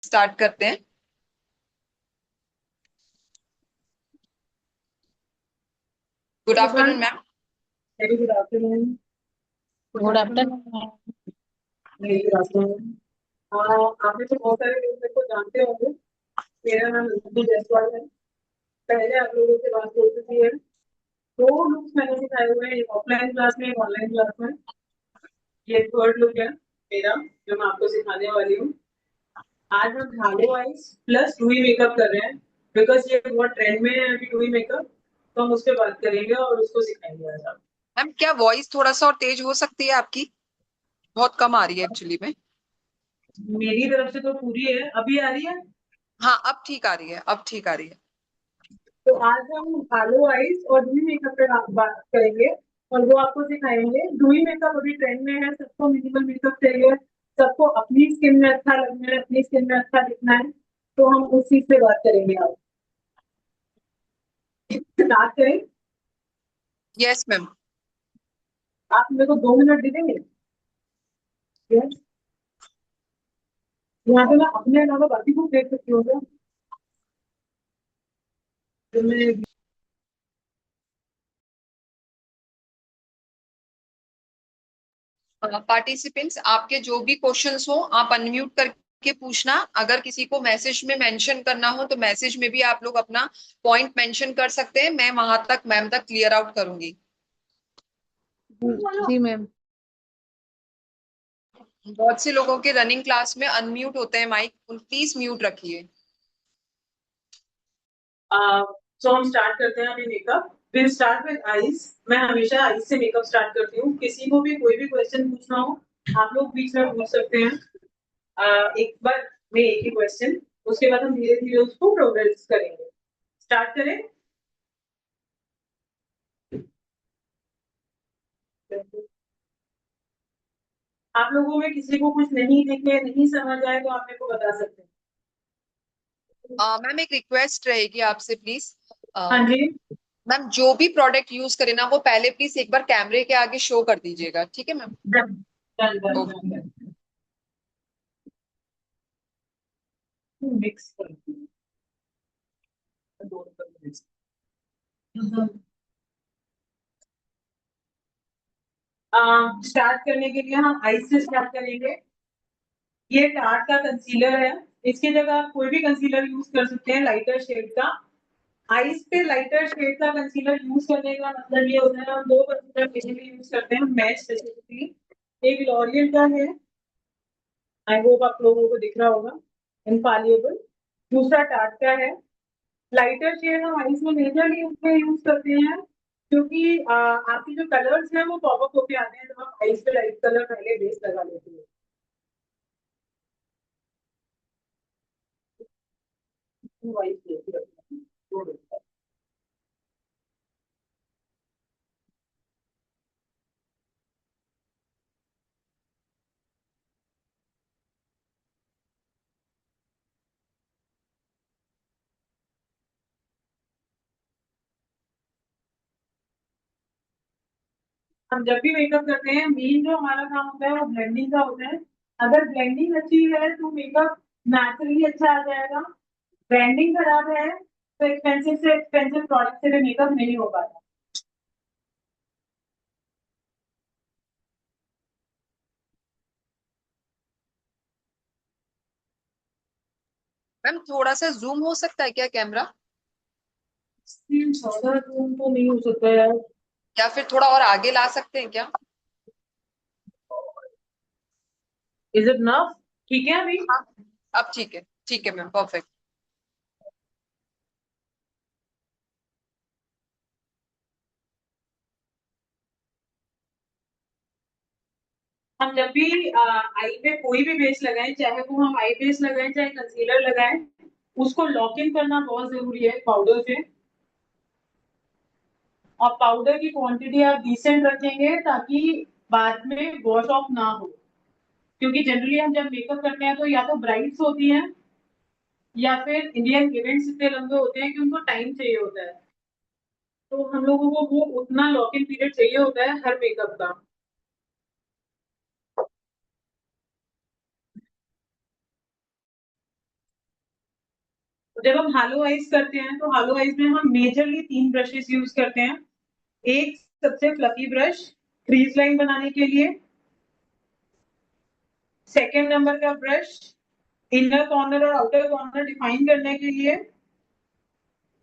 Start करते हैं। Good afternoon Everyone, ma'am. very good afternoon. Good good afternoon. Afternoon. Very good afternoon. आप में से बहुत सारे लोग मेरे को जानते होंगे। मेरा नाम ऋतु जायसवाल है। पहले आप लोगों से बात हो चुकी है। दो लुक्स मैंने सिखाए हुए हैं, एक ऑफलाइन क्लास में, एक ऑनलाइन क्लास में। ये थर्ड लुक है मेरा, जो मैं आपको सिखाने वाली हूँ। आज हम हालो आइज प्लस डुई मेकअप कर रहे हैं, बिकॉज ये बहुत ट्रेंड में है अभी डुई मेकअप। तो हम उस पर बात करेंगे और उसको सिखाएंगे आज आप। मैम क्या वॉइस थोड़ा सा और तेज हो सकती है आपकी? बहुत कम आ रही है एक्चुअली में। मेरी तरफ से तो पूरी है, अभी आ रही है। हाँ, अब ठीक आ रही है, अब ठीक आ रही है। तो आज हम हालो आइज और डुई मेकअप पे बात करेंगे, और वो आपको सिखाएंगे। डुई मेकअप अभी ट्रेंड में है, सबको मिनिमल मेकअप चाहिए, सबको अपनी स्किन में अच्छा लगना है, अपनी स्किन में अच्छा दिखना है। तो हम उस चीज पे बात करेंगे आज। स्टार्ट करें। Yes ma'am. आप मेरे को 2 मिनट दे देंगे? Yes? यहाँ पे मैं अपने अलावा बाकी को देख सकती हूँ क्या? तो मैं पार्टिसिपेंट्स, आपके जो भी क्वेश्चंस हो आप अनम्यूट करके पूछना। अगर किसी को मैसेज में मेंशन करना हो तो मैसेज में भी आप लोग अपना पॉइंट मेंशन कर सकते हैं। मैं वहां तक मैम तक क्लियर आउट करूंगी। जी मैम। बहुत से लोगों के रनिंग क्लास में अनम्यूट होते हैं माइक, प्लीज म्यूट रखिए। सो हम स्टार्ट करते हैं अभी makeup. Will start with eyes. मैं हमेशा आईज से मेकअप स्टार्ट करती हूँ। किसी को भी कोई भी क्वेश्चन पूछना हो, आप लोग बीच में पूछ सकते हैं। एक बार में एक ही क्वेश्चन, उसके बाद हम धीरे धीरे उसको प्रोग्रेस करेंगे। स्टार्ट करें। आप लोगों में किसी को कुछ नहीं दिखे, नहीं समझ आए, तो आप मेरे को बता सकते हैं। मैम एक रिक्वेस्ट रहेगी आपसे प्लीज। हाँ जी। मैम जो भी प्रोडक्ट यूज करें ना वो पहले प्लीज एक बार कैमरे के आगे शो कर दीजिएगा, ठीक है ma'am? Done done done okay. Done done. Mix कर स्टार्ट करने के लिए हम आईज से स्टार्ट करेंगे। ये टार्ट का कंसीलर है। इसकी जगह आप कोई भी कंसीलर यूज कर सकते हैं, लाइटर शेड का। आईज पे लाइटर शेड का कंसीलर यूज करने का मतलब ये होता है, हम दो कंसीलर बेसिकली यूज करते हैं मैच स्पेसिफिकली। एक लॉरियल का है, आई होप आप लोगों को दिख रहा होगा, इनफालिएबल। दूसरा टार्ट का है। लाइटर शेड हम आईज में मेजरली उसमें यूज करते हैं, क्योंकि आपकी जो कलर्स हैं वो पॉप अप होके आते हैं जब आप आईज पे लाइट कलर पहले बेस लगा लेते हैं। वाइट लेती है। हम जब भी मेकअप करते हैं, मेन जो हमारा काम होता है वो ब्लेंडिंग का होता है। अगर ब्लेंडिंग अच्छी है तो मेकअप नेचुरली अच्छा आ जाएगा। ब्लेंडिंग खराब है तो एक्सपेंसिव से एक्सपेंसिव प्रोडक्ट से भी मेकअप नहीं हो पाता। मैम थोड़ा सा जूम हो सकता है क्या कैमरा? ज्यादा zoom तो नहीं हो सकता यार। या फिर थोड़ा और आगे ला सकते हैं क्या? Is it enough? ठीक है अभी। हाँ, अब ठीक है, ठीक है मैम, परफेक्ट। हम जब भी आई पे कोई भी बेस लगाएं, चाहे वो हम आई बेस लगाएं चाहे कंसीलर लगाएं, उसको लॉक इन करना बहुत जरूरी है पाउडर से। और पाउडर की क्वांटिटी आप डिसेंट रखेंगे ताकि बाद में वॉश ऑफ ना हो। क्योंकि जनरली हम जब मेकअप करते हैं तो या तो ब्राइड्स होती हैं, या फिर इंडियन इवेंट्स इतने लंबे होते हैं कि उनको टाइम चाहिए होता है। तो हम लोगों को वो उतना लॉक इन पीरियड चाहिए होता है हर मेकअप का। जब हम हालो आइज करते हैं तो हालो आइज में हम मेजरली 3 ब्रशेस यूज करते हैं। एक सबसे फ्लफी ब्रश क्रीज लाइन बनाने के लिए, सेकेंड नंबर का ब्रश इनर कॉर्नर और आउटर कॉर्नर डिफाइन करने के लिए,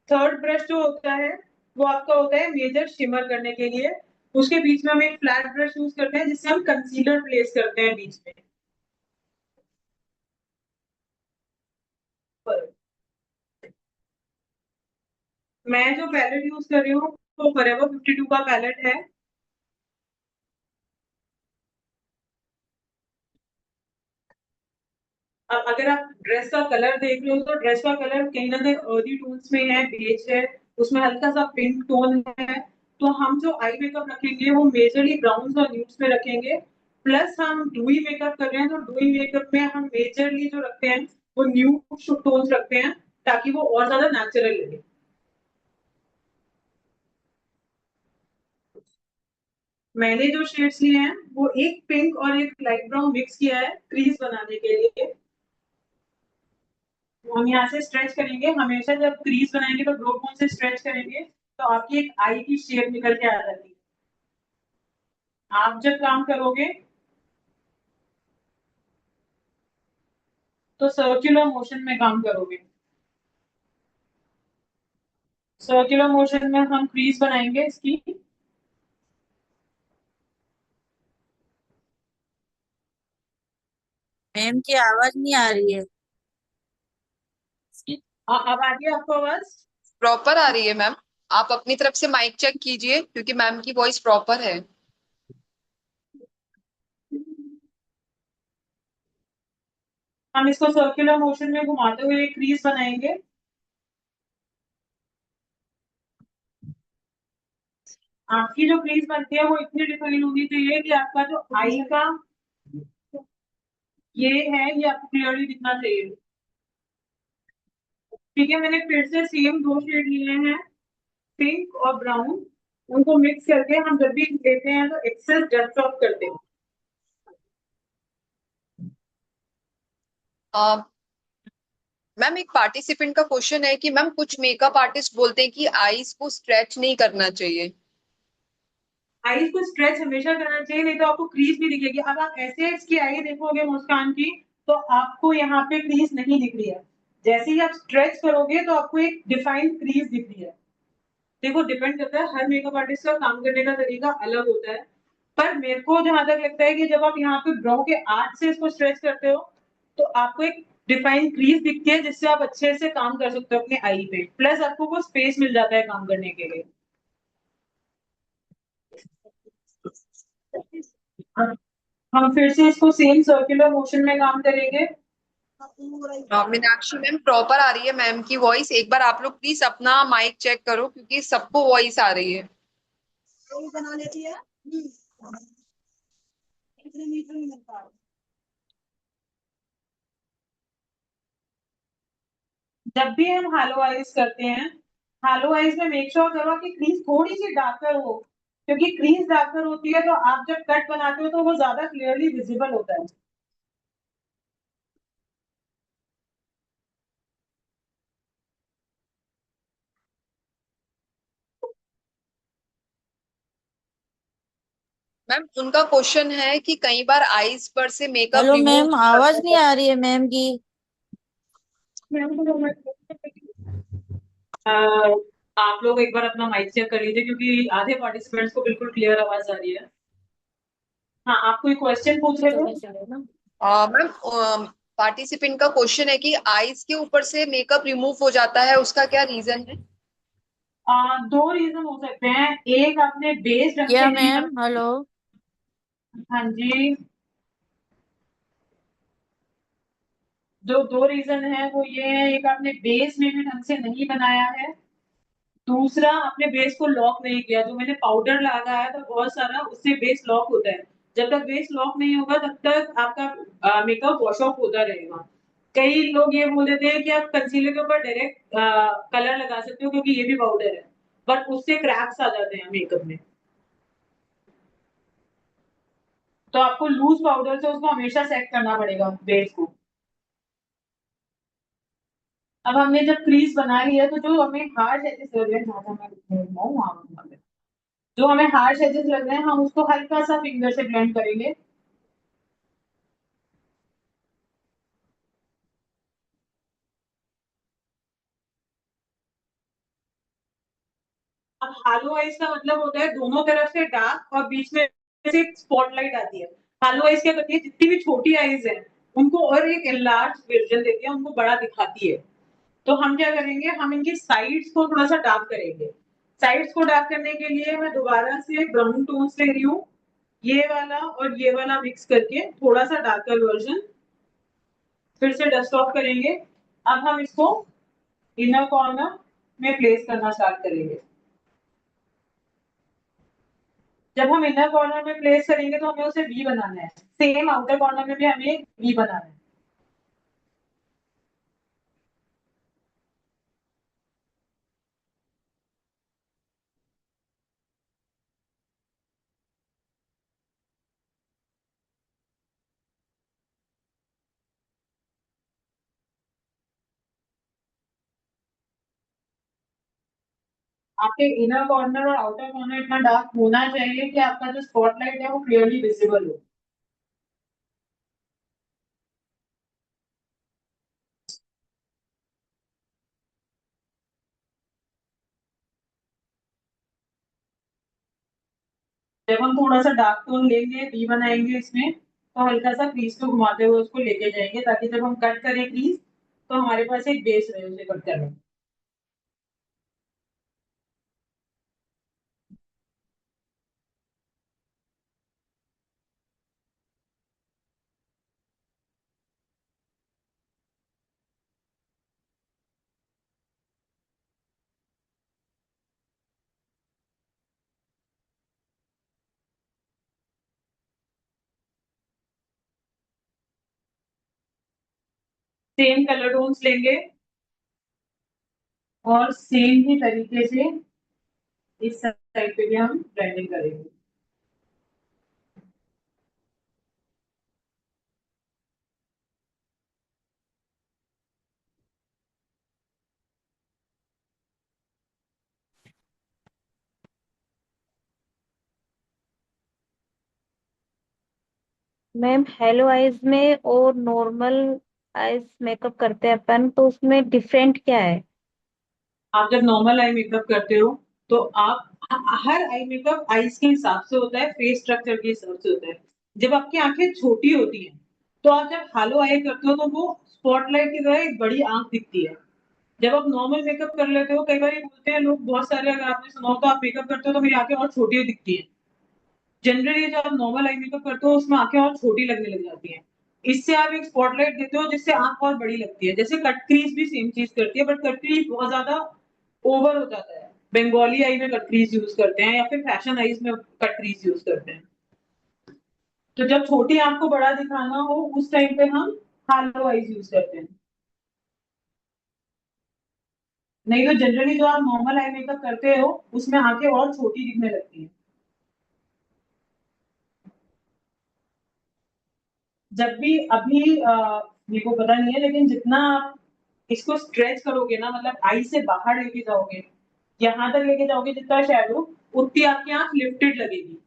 थर्ड ब्रश जो होता है वो आपका होता है मेजर शिमर करने के लिए। उसके बीच में हम एक फ्लैट ब्रश यूज करते हैं जिससे हम कंसीलर प्लेस करते हैं बीच में। मैं जो पैलेट यूज कर रही हूँ वो फॉरएवर 52 का पैलेट है। अब अगर आप ड्रेस का कलर देख रहे हो तो ड्रेस का कलर कहीं ना कहीं अर्ली टोन्स में है, बेज है, उसमें हल्का सा पिंक टोन है। तो हम जो आई मेकअप रखेंगे वो मेजरली ब्राउन और न्यूड्स में रखेंगे। प्लस हम डुई मेकअप कर रहे हैं तो डुई मेकअप में हम मेजरली जो रखते हैं वो न्यूड टोन्स रखते हैं ताकि वो और ज्यादा नेचुरल लगे। मैंने जो शेड्स लिए हैं वो एक पिंक और एक लाइट ब्राउन मिक्स किया है क्रीज बनाने के लिए। हम यहाँ से स्ट्रेच करेंगे, हमेशा जब क्रीज बनाएंगे तो ब्रो बोन से स्ट्रेच करेंगे तो आपकी एक आई की शेप निकल के आ जाती है। आप जब काम करोगे तो सर्कुलर मोशन में काम करोगे। सर्कुलर मोशन में हम क्रीज बनाएंगे इसकी। मैम की आवाज नहीं आ रही है। अब आ गई आपको आवाज? प्रॉपर आ रही है मैम। आप अपनी तरफ से माइक चेक कीजिए क्योंकि मैम की वॉइस प्रॉपर है। हम इसको सर्कुलर मोशन में घुमाते हुए एक क्रीज बनाएंगे। आपकी जो क्रीज बनती है वो इतनी डिफाइन होनी चाहिए कि आपका जो आई का ये है ये आपको क्लियरली दिखना चाहिए। ठीक है, मैंने फिर से सेम 2 शेड लिए हैं, पिंक और ब्राउन। उनको मिक्स करके हम जब भी लेते हैं तो एक्सेस डस्ट ऑफ करते हैं। मैम एक पार्टिसिपेंट का क्वेश्चन है कि मैम कुछ मेकअप आर्टिस्ट बोलते हैं कि आईज को स्ट्रेच नहीं करना चाहिए। आईज को स्ट्रेच हमेशा करना चाहिए, नहीं तो आपको क्रीज भी दिखेगी। अब आप ऐसे इसकी आई देखोगे मुस्कान की तो आपको यहाँ पे क्रीज नहीं दिख रही है। जैसे ही आप स्ट्रेच करोगे तो आपको एक डिफाइंड क्रीज दिख रही है। देखो डिपेंड करता है, हर मेकअप आर्टिस्ट का काम करने का तरीका अलग होता है। पर मेरे को जहां तक लगता है कि जब आप यहाँ पे ब्रो के आर्च से इसको स्ट्रेच करते हो तो आपको एक डिफाइंड क्रीज दिखती है जिससे आप अच्छे से काम कर सकते हो अपने आई पे। प्लस आपको वो स्पेस मिल जाता है काम करने के लिए। हम फिर से इसको सेम सर्कुलर मोशन में काम करेंगे। मीनाक्षी मैम प्रॉपर आ रही है मैम की वॉइस। एक बार आप लोग प्लीज अपना माइक चेक करो क्योंकि सबको वॉइस आ रही है। बना लेती है। इतने मीटर नहीं मिलता। जब भी हम हालो आइज करते हैं, हालो आइज में मेक श्योर करो कि क्रीज थोड़ी सी डार्कर हो, क्योंकि क्रीज डार्कर होती है तो आप जब कट बनाते हो तो वो ज्यादा क्लियरली विजिबल होता है। मैम उनका क्वेश्चन है कि कई बार आईज पर से मेकअप हेलो रिमूव मैम, हो आवाज जाता नहीं है। आ रही है मैम की। आप लोग एक बार अपना माइक चेक कर लीजिए क्योंकि आधे पार्टिसिपेंट्स को बिल्कुल क्लियर आवाज आ रही है। हाँ, आप कोई क्वेश्चन पूछ रहे थे? मैम पार्टिसिपेंट का क्वेश्चन है कि आईज के ऊपर से मेकअप रिमूव हो जाता है, उसका क्या रीजन है? 2 रीजन हो सकते हैं। एक आपने बेस ढंग से क्या नहीं मैम? बना। हेलो। हाँ जी, जो 2 रीजन है वो ये है, एक आपने बेस में भी ढंग से नहीं बनाया है, दूसरा आपने बेस को लॉक नहीं किया। जो मैंने पाउडर लगाया था बहुत सारा उससे बेस लॉक होता है। जब तक बेस लॉक नहीं होगा तब तक आपका मेकअप वॉश ऑफ होता रहेगा। कई लोग ये बोल देते हैं कि आप कंसीलर के ऊपर डायरेक्ट कलर लगा सकते हो क्योंकि ये भी पाउडर है, बट उससे क्रैक्स आ जाते हैं मेकअप में। तो आपको लूज पाउडर से उसको हमेशा सेट करना पड़ेगा बेस को। अब हमने जब क्रीज बना लिया तो जो हमें हार्श एजेस लग रहे हैं, जहाँ जहाँ मैं घुमाऊं वहाँ घुमा दें। जो हमें हार्श एजेस लग रहे हैं हम उसको हल्का सा फिंगर से ब्लेंड करेंगे। अब हालो आइज का मतलब होता है दोनों तरफ से डार्क और बीच में से स्पॉटलाइट आती है। हालो आइज क्या करती है, जितनी भी छोटी आइज है उनको और एक लार्ज वर्जन देती है, उनको बड़ा दिखाती है। तो हम क्या करेंगे, हम इनकी साइड्स को थोड़ा सा डार्क करेंगे। साइड्स को डार्क करने के लिए मैं दोबारा से ब्राउन टोन्स ले रही हूँ, ये वाला और ये वाला मिक्स करके थोड़ा सा डार्कर वर्जन। फिर से डस्ट ऑफ करेंगे। अब हम इसको इनर कॉर्नर में प्लेस करना स्टार्ट करेंगे। जब हम इनर कॉर्नर में प्लेस करेंगे तो हमें उसे वी बनाना है, सेम आउटर कॉर्नर में भी हमें वी बनाना है। आपके इनर कॉर्नर और आउटर कॉर्नर इतना डार्क होना चाहिए कि आपका जो स्पॉटलाइट है वो क्लियरली विजिबल हो। जब हम थोड़ा सा डार्क टोन लेंगे, वी बनाएंगे इसमें, तो हल्का सा क्रीज को घुमाते हुए उसको लेके जाएंगे ताकि जब हम कट करें क्रीज तो हमारे पास एक बेस रहे उसे कट करने में। सेम कलर टोन्स लेंगे और सेम ही तरीके से इस साइड पे भी हम ब्लेंडिंग करेंगे। मैम हेलो आइज में और नॉर्मल आइज मेकअप करते हैं अपन, तो उसमें डिफरेंट क्या है? आप जब नॉर्मल आई मेकअप करते हो तो आप हर आई मेकअप आईज के हिसाब से होता है, फेस स्ट्रक्चर के हिसाब से होता है। जब आपकी आंखें छोटी होती हैं तो आप जब हालो आई करते हो तो वो स्पॉटलाइट की तरह एक बड़ी आंख दिखती है। जब आप नॉर्मल मेकअप कर लेते हो, कई बार ये बोलते हैं लोग बहुत सारे, अगर आपने सुना हो तो, आप मेकअप करते हो तो मेरी आंखें और छोटी दिखती हैं। जनरली जब आप नॉर्मल आई मेकअप करते हो उसमें आंखें और छोटी लगने लग जाती हैं। इससे आप एक स्पॉटलाइट देते हो जिससे आंख और बड़ी लगती है। जैसे कट क्रीज भी सेम चीज करती है, बट कट क्रीज बहुत ज्यादा ओवर हो जाता है। बंगाली आई में कट क्रीज यूज करते हैं या फिर फैशन आईज में कट क्रीज यूज करते हैं। तो जब छोटी आंख को बड़ा दिखाना हो उस टाइम पे हम हालो आईज यूज करते हैं। नहीं तो जनरली जो आप नॉर्मल आई मेकअप करते हो उसमें आंखें और छोटी दिखने लगती हैं। जब भी अभी मेरे को पता नहीं है, लेकिन जितना आप इसको स्ट्रेच करोगे ना, मतलब आई से बाहर लेके जाओगे, यहाँ तक लेके जाओगे जितना शैडो, उतनी आपकी आंख लिफ्टेड लगेगी।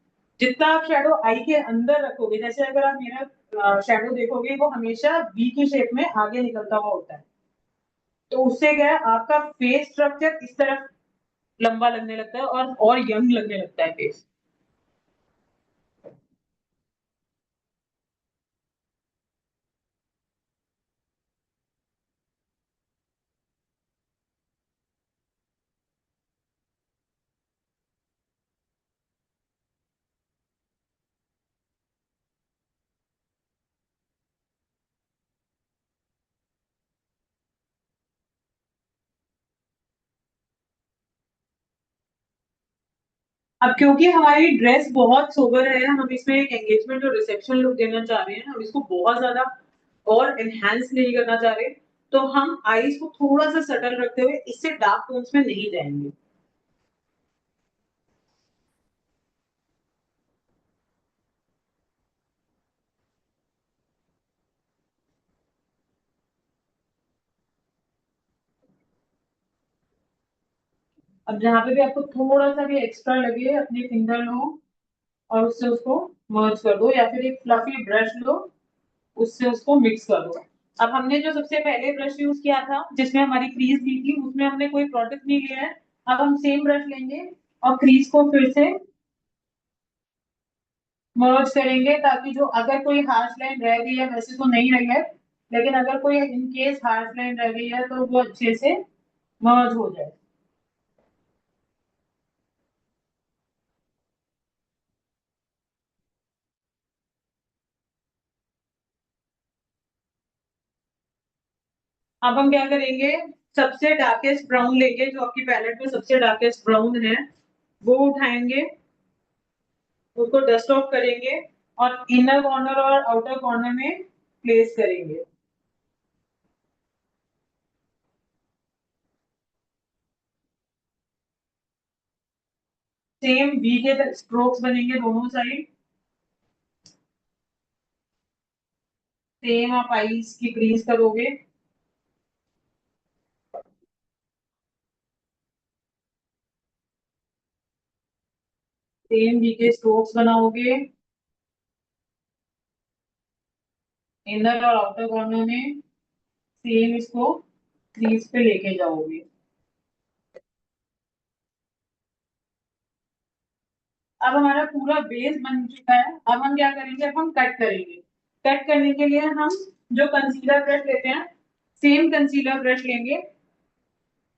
जितना आप शैडो आई के अंदर रखोगे, जैसे अगर आप मेरा शैडो देखोगे वो हमेशा वी की शेप में आगे निकलता हुआ होता है। तो उससे क्या है, आपका फेस स्ट्रक्चर इस तरफ लंबा लगने लगता है और यंग लगने लगता है फेस। अब क्योंकि हमारी ड्रेस बहुत सोबर है, हम इसमें एक एंगेजमेंट और रिसेप्शन लुक देना चाह रहे हैं, हम इसको बहुत ज्यादा और एनहांस नहीं करना चाह रहे, तो हम आईज को थोड़ा सा सटल रखते हुए इससे डार्क टोन्स में नहीं जाएंगे। अब जहाँ पे भी आपको थोड़ा सा भी एक्स्ट्रा लगे अपने फिंगर लो और उससे उसको मर्ज कर दो, या फिर एक फ्लफी ब्रश लो उससे उसको मिक्स कर दो। अब हमने जो सबसे पहले ब्रश यूज किया था जिसमें हमारी क्रीज दी थी उसमें हमने कोई प्रोडक्ट नहीं लिया है। अब हम सेम ब्रश लेंगे और क्रीज को फिर से मर्ज करेंगे, ताकि जो अगर कोई हार्श लाइन रह गई है, वैसे तो नहीं रही है, लेकिन अगर कोई इन केस हार्श लाइन रह गई है तो वो अच्छे से मर्ज हो जाए। अब हम क्या करेंगे, सबसे डार्केस्ट ब्राउन लेंगे, जो आपकी पैलेट में सबसे डार्केस्ट ब्राउन है वो उठाएंगे, उसको डस्ट ऑफ करेंगे और इनर कॉर्नर और आउटर कॉर्नर में प्लेस करेंगे। सेम वी के स्ट्रोक्स बनेंगे दोनों साइड। सेम आप आईज की क्रीज करोगे। सेम वी के स्ट्रोक्स बनाओगे इनर और आउटर कॉर्नर में। सेम इसको क्रीज पे लेके जाओगे। अब हमारा पूरा बेस बन चुका है। अब हम क्या करेंगे, अब हम कट करेंगे। कट करने के लिए हम जो कंसीलर ब्रश लेते हैं, सेम कंसीलर ब्रश लेंगे।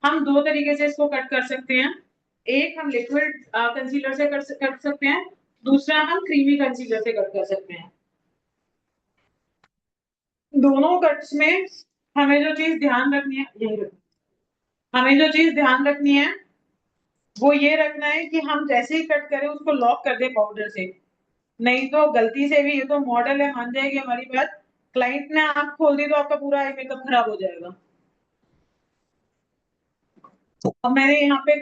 हम दो तरीके से इसको कट कर सकते हैं। एक हम लिक्विड कंसीलर से कर सकते हैं, दूसरा हम क्रीमी कंसीलर से कट कर सकते हैं। दोनों कट्स में हमें जो चीज ध्यान रखनी है, यही रखनी हमें जो चीज ध्यान रखनी है वो ये रखना है कि हम जैसे ही कट करें उसको लॉक कर दे पाउडर से। नहीं तो गलती से भी, ये तो मॉडल है, मान जाएगी हमारी बात, क्लाइंट ने आंख खोल दी तो आपका पूरा आई मेकअप खराब हो जाएगा। अब मैंने यहाँ पे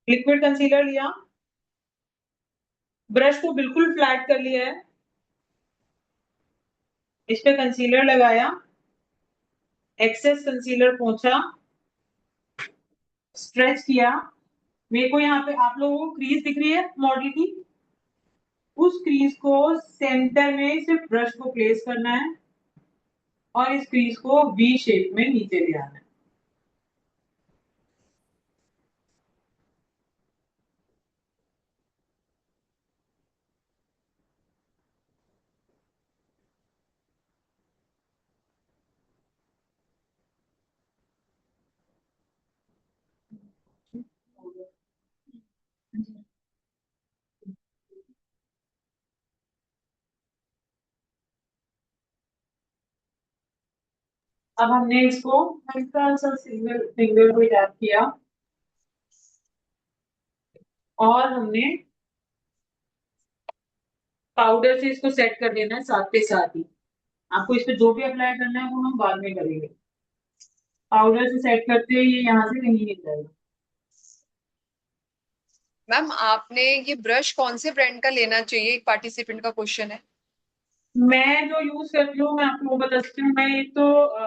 लिक्विड कंसीलर लिया, ब्रश को बिल्कुल फ्लैट कर लिया है, इस पे कंसीलर लगाया, एक्सेस कंसीलर पोंछा, स्ट्रेच किया। मेरे को यहाँ पे आप लोगों को क्रीज दिख रही है मॉडल की, उस क्रीज को सेंटर में सिर्फ ब्रश को प्लेस करना है और इस क्रीज को वी शेप में नीचे ले आना है। अब हमने इसको हल्का सा सिंगल फिंगर को टैप किया और हमने पाउडर से इसको सेट कर देना है साथ के साथ ही। आपको इस पे जो भी अप्लाई करना है वो हम बाद में करेंगे। पाउडर से सेट करते ही ये यहाँ से कहीं नहीं जाएगा। मैम आपने ये ब्रश कौन से ब्रांड का लेना चाहिए, एक पार्टिसिपेंट का क्वेश्चन है। मैं जो यूज करती हूँ मैं आपको वो बता सकती हूँ। मैं एक तो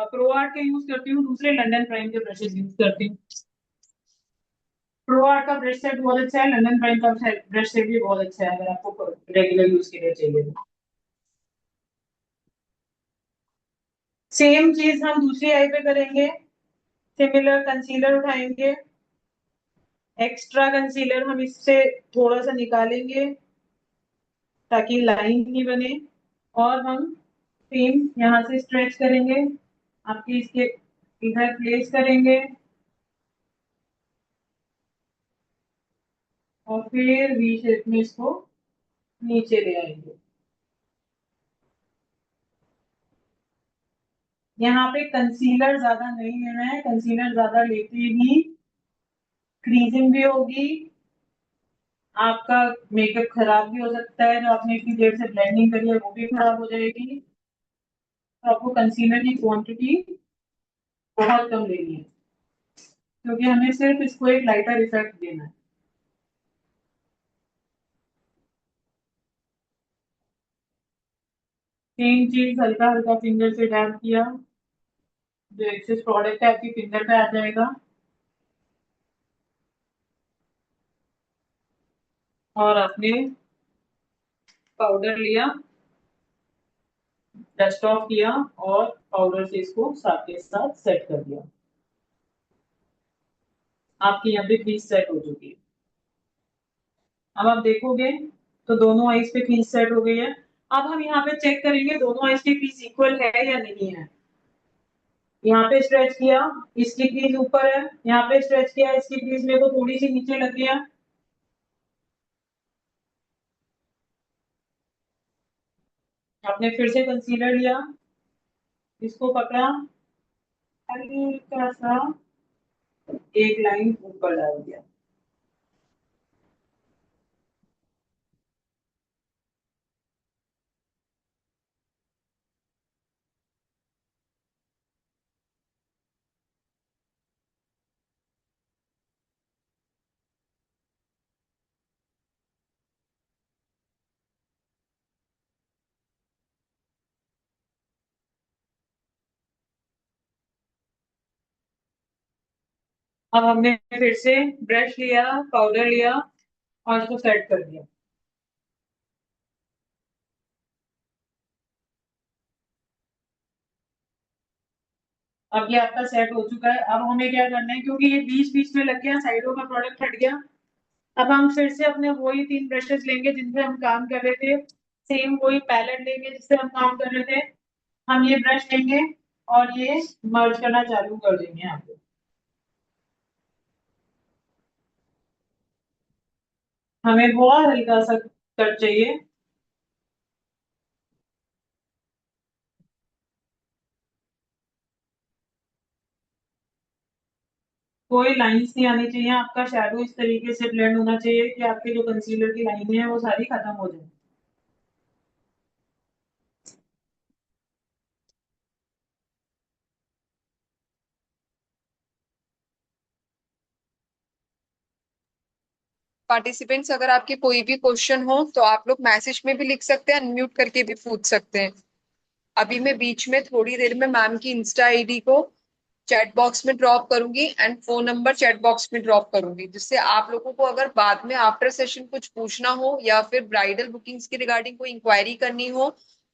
प्रो आर्ट के यूज करती हूँ, दूसरे लंदन प्राइम के ब्रशेस यूज करती हूँ। प्रो आर्ट का ब्रश सेट बहुत अच्छा है, लंदन प्राइम का ब्रश सेट भी बहुत अच्छा है अगर आपको रेगुलर यूज के लिए चाहिए तो। सेम चीज हम दूसरी आई पे करेंगे। सिमिलर कंसीलर उठाएंगे, एक्स्ट्रा कंसीलर हम इससे थोड़ा सा निकालेंगे ताकि लाइन नहीं बने, और हम सेम यहाँ से स्ट्रेच करेंगे, आपके इसके इधर प्लेस करेंगे और फिर वी शेप में इसको नीचे ले आएंगे। यहाँ पे कंसीलर ज्यादा नहीं लेना है, कंसीलर ज्यादा लेते ही क्रीजिंग भी होगी, आपका मेकअप खराब भी हो सकता है, जो आपने इतनी देर से ब्लेंडिंग करी है वो भी खराब हो जाएगी। तो आपको कंसीलर की क्वांटिटी बहुत कम लेनी है, क्योंकि हमें सिर्फ इसको एक लाइटर इफेक्ट देना है। सेम चीज हल्का हल्का फिंगर से डैब किया, जो एक्सेस प्रोडक्ट है आपकी फिंगर पे आ जाएगा। और आपने पाउडर लिया, डस्ट ऑफ किया और पाउडर से इसको साथ के साथ सेट कर दिया। आपकी यहाँ पे क्रीज सेट हो चुकी है। अब आप देखोगे तो दोनों आइस पे क्रीज सेट हो गई है। अब हम यहाँ पे चेक करेंगे दोनों आइस की क्रीज इक्वल है या नहीं है। यहाँ पे स्ट्रेच किया, इसकी क्रीज ऊपर है, यहाँ पे स्ट्रेच किया, इसकी क्रीज मेरे को थोड़ी सी नीचे लगी है। आपने फिर से कंसीलर लिया, इसको पकड़ा, हल्का सा एक लाइन ऊपर डाल दिया। अब हमने फिर से ब्रश लिया, पाउडर लिया और इसको सेट कर दिया। अब ये आपका सेट हो चुका है। अब हमें क्या करना है, क्योंकि ये बीच बीच में लग गया, साइडों का प्रोडक्ट हट गया। अब हम फिर से अपने वही 3 ब्रशेस लेंगे जिनसे हम काम कर रहे थे, सेम वही पैलेट लेंगे जिससे हम काम कर रहे थे। हम ये ब्रश लेंगे और ये मर्ज करना चालू कर देंगे यहाँ पे। हमें बहुत हल्का सा कट चाहिए। कोई लाइंस नहीं आनी चाहिए, आपका शैडो इस तरीके से ब्लेंड होना चाहिए कि आपके जो कंसीलर की लाइनें हैं वो सारी खत्म हो जाए। पार्टिसिपेंट्स, अगर आपके कोई भी क्वेश्चन हो तो आप लोग मैसेज में भी लिख सकते हैं, अनम्यूट करके भी पूछ सकते हैं। अभी मैं बीच में थोड़ी देर में मैम की इंस्टा आईडी को चैट बॉक्स में ड्रॉप करूंगी and phone number chat box में ड्रॉप करूंगी, जिससे आप लोगों को अगर बाद में आफ्टर सेशन कुछ पूछना हो या फिर ब्राइडल बुकिंग्स की रिगार्डिंग कोई इंक्वायरी करनी हो,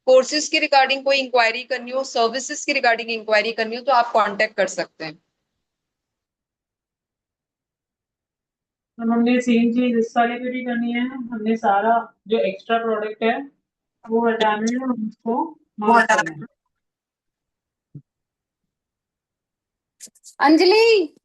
कोर्सेज की रिगार्डिंग कोई इंक्वायरी करनी हो, सर्विसेज की रिगार्डिंग इंक्वायरी करनी हो, तो आप कांटेक्ट कर सकते हैं। अब हमने सेम चीज इस वाले पे भी करनी है। हमने सारा जो एक्स्ट्रा प्रोडक्ट है वो हटाना है और उसको मार्क करना है। अंजलि।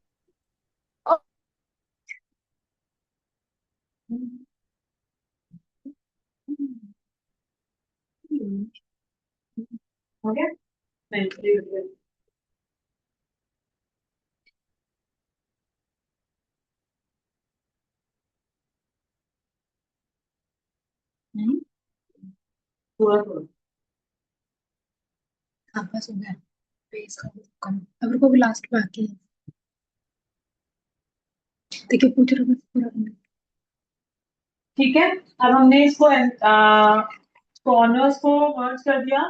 हो गया? नहीं, हम्म, थोड़ा थोड़ा। हाँ बस हो गया। बेस का वो कम अगर को भी लास्ट बाकी है। देखिए पूछ रहा हूँ पूरा करना। ठीक है, अब हमने इसको कॉर्नर्स को मर्ज कर दिया।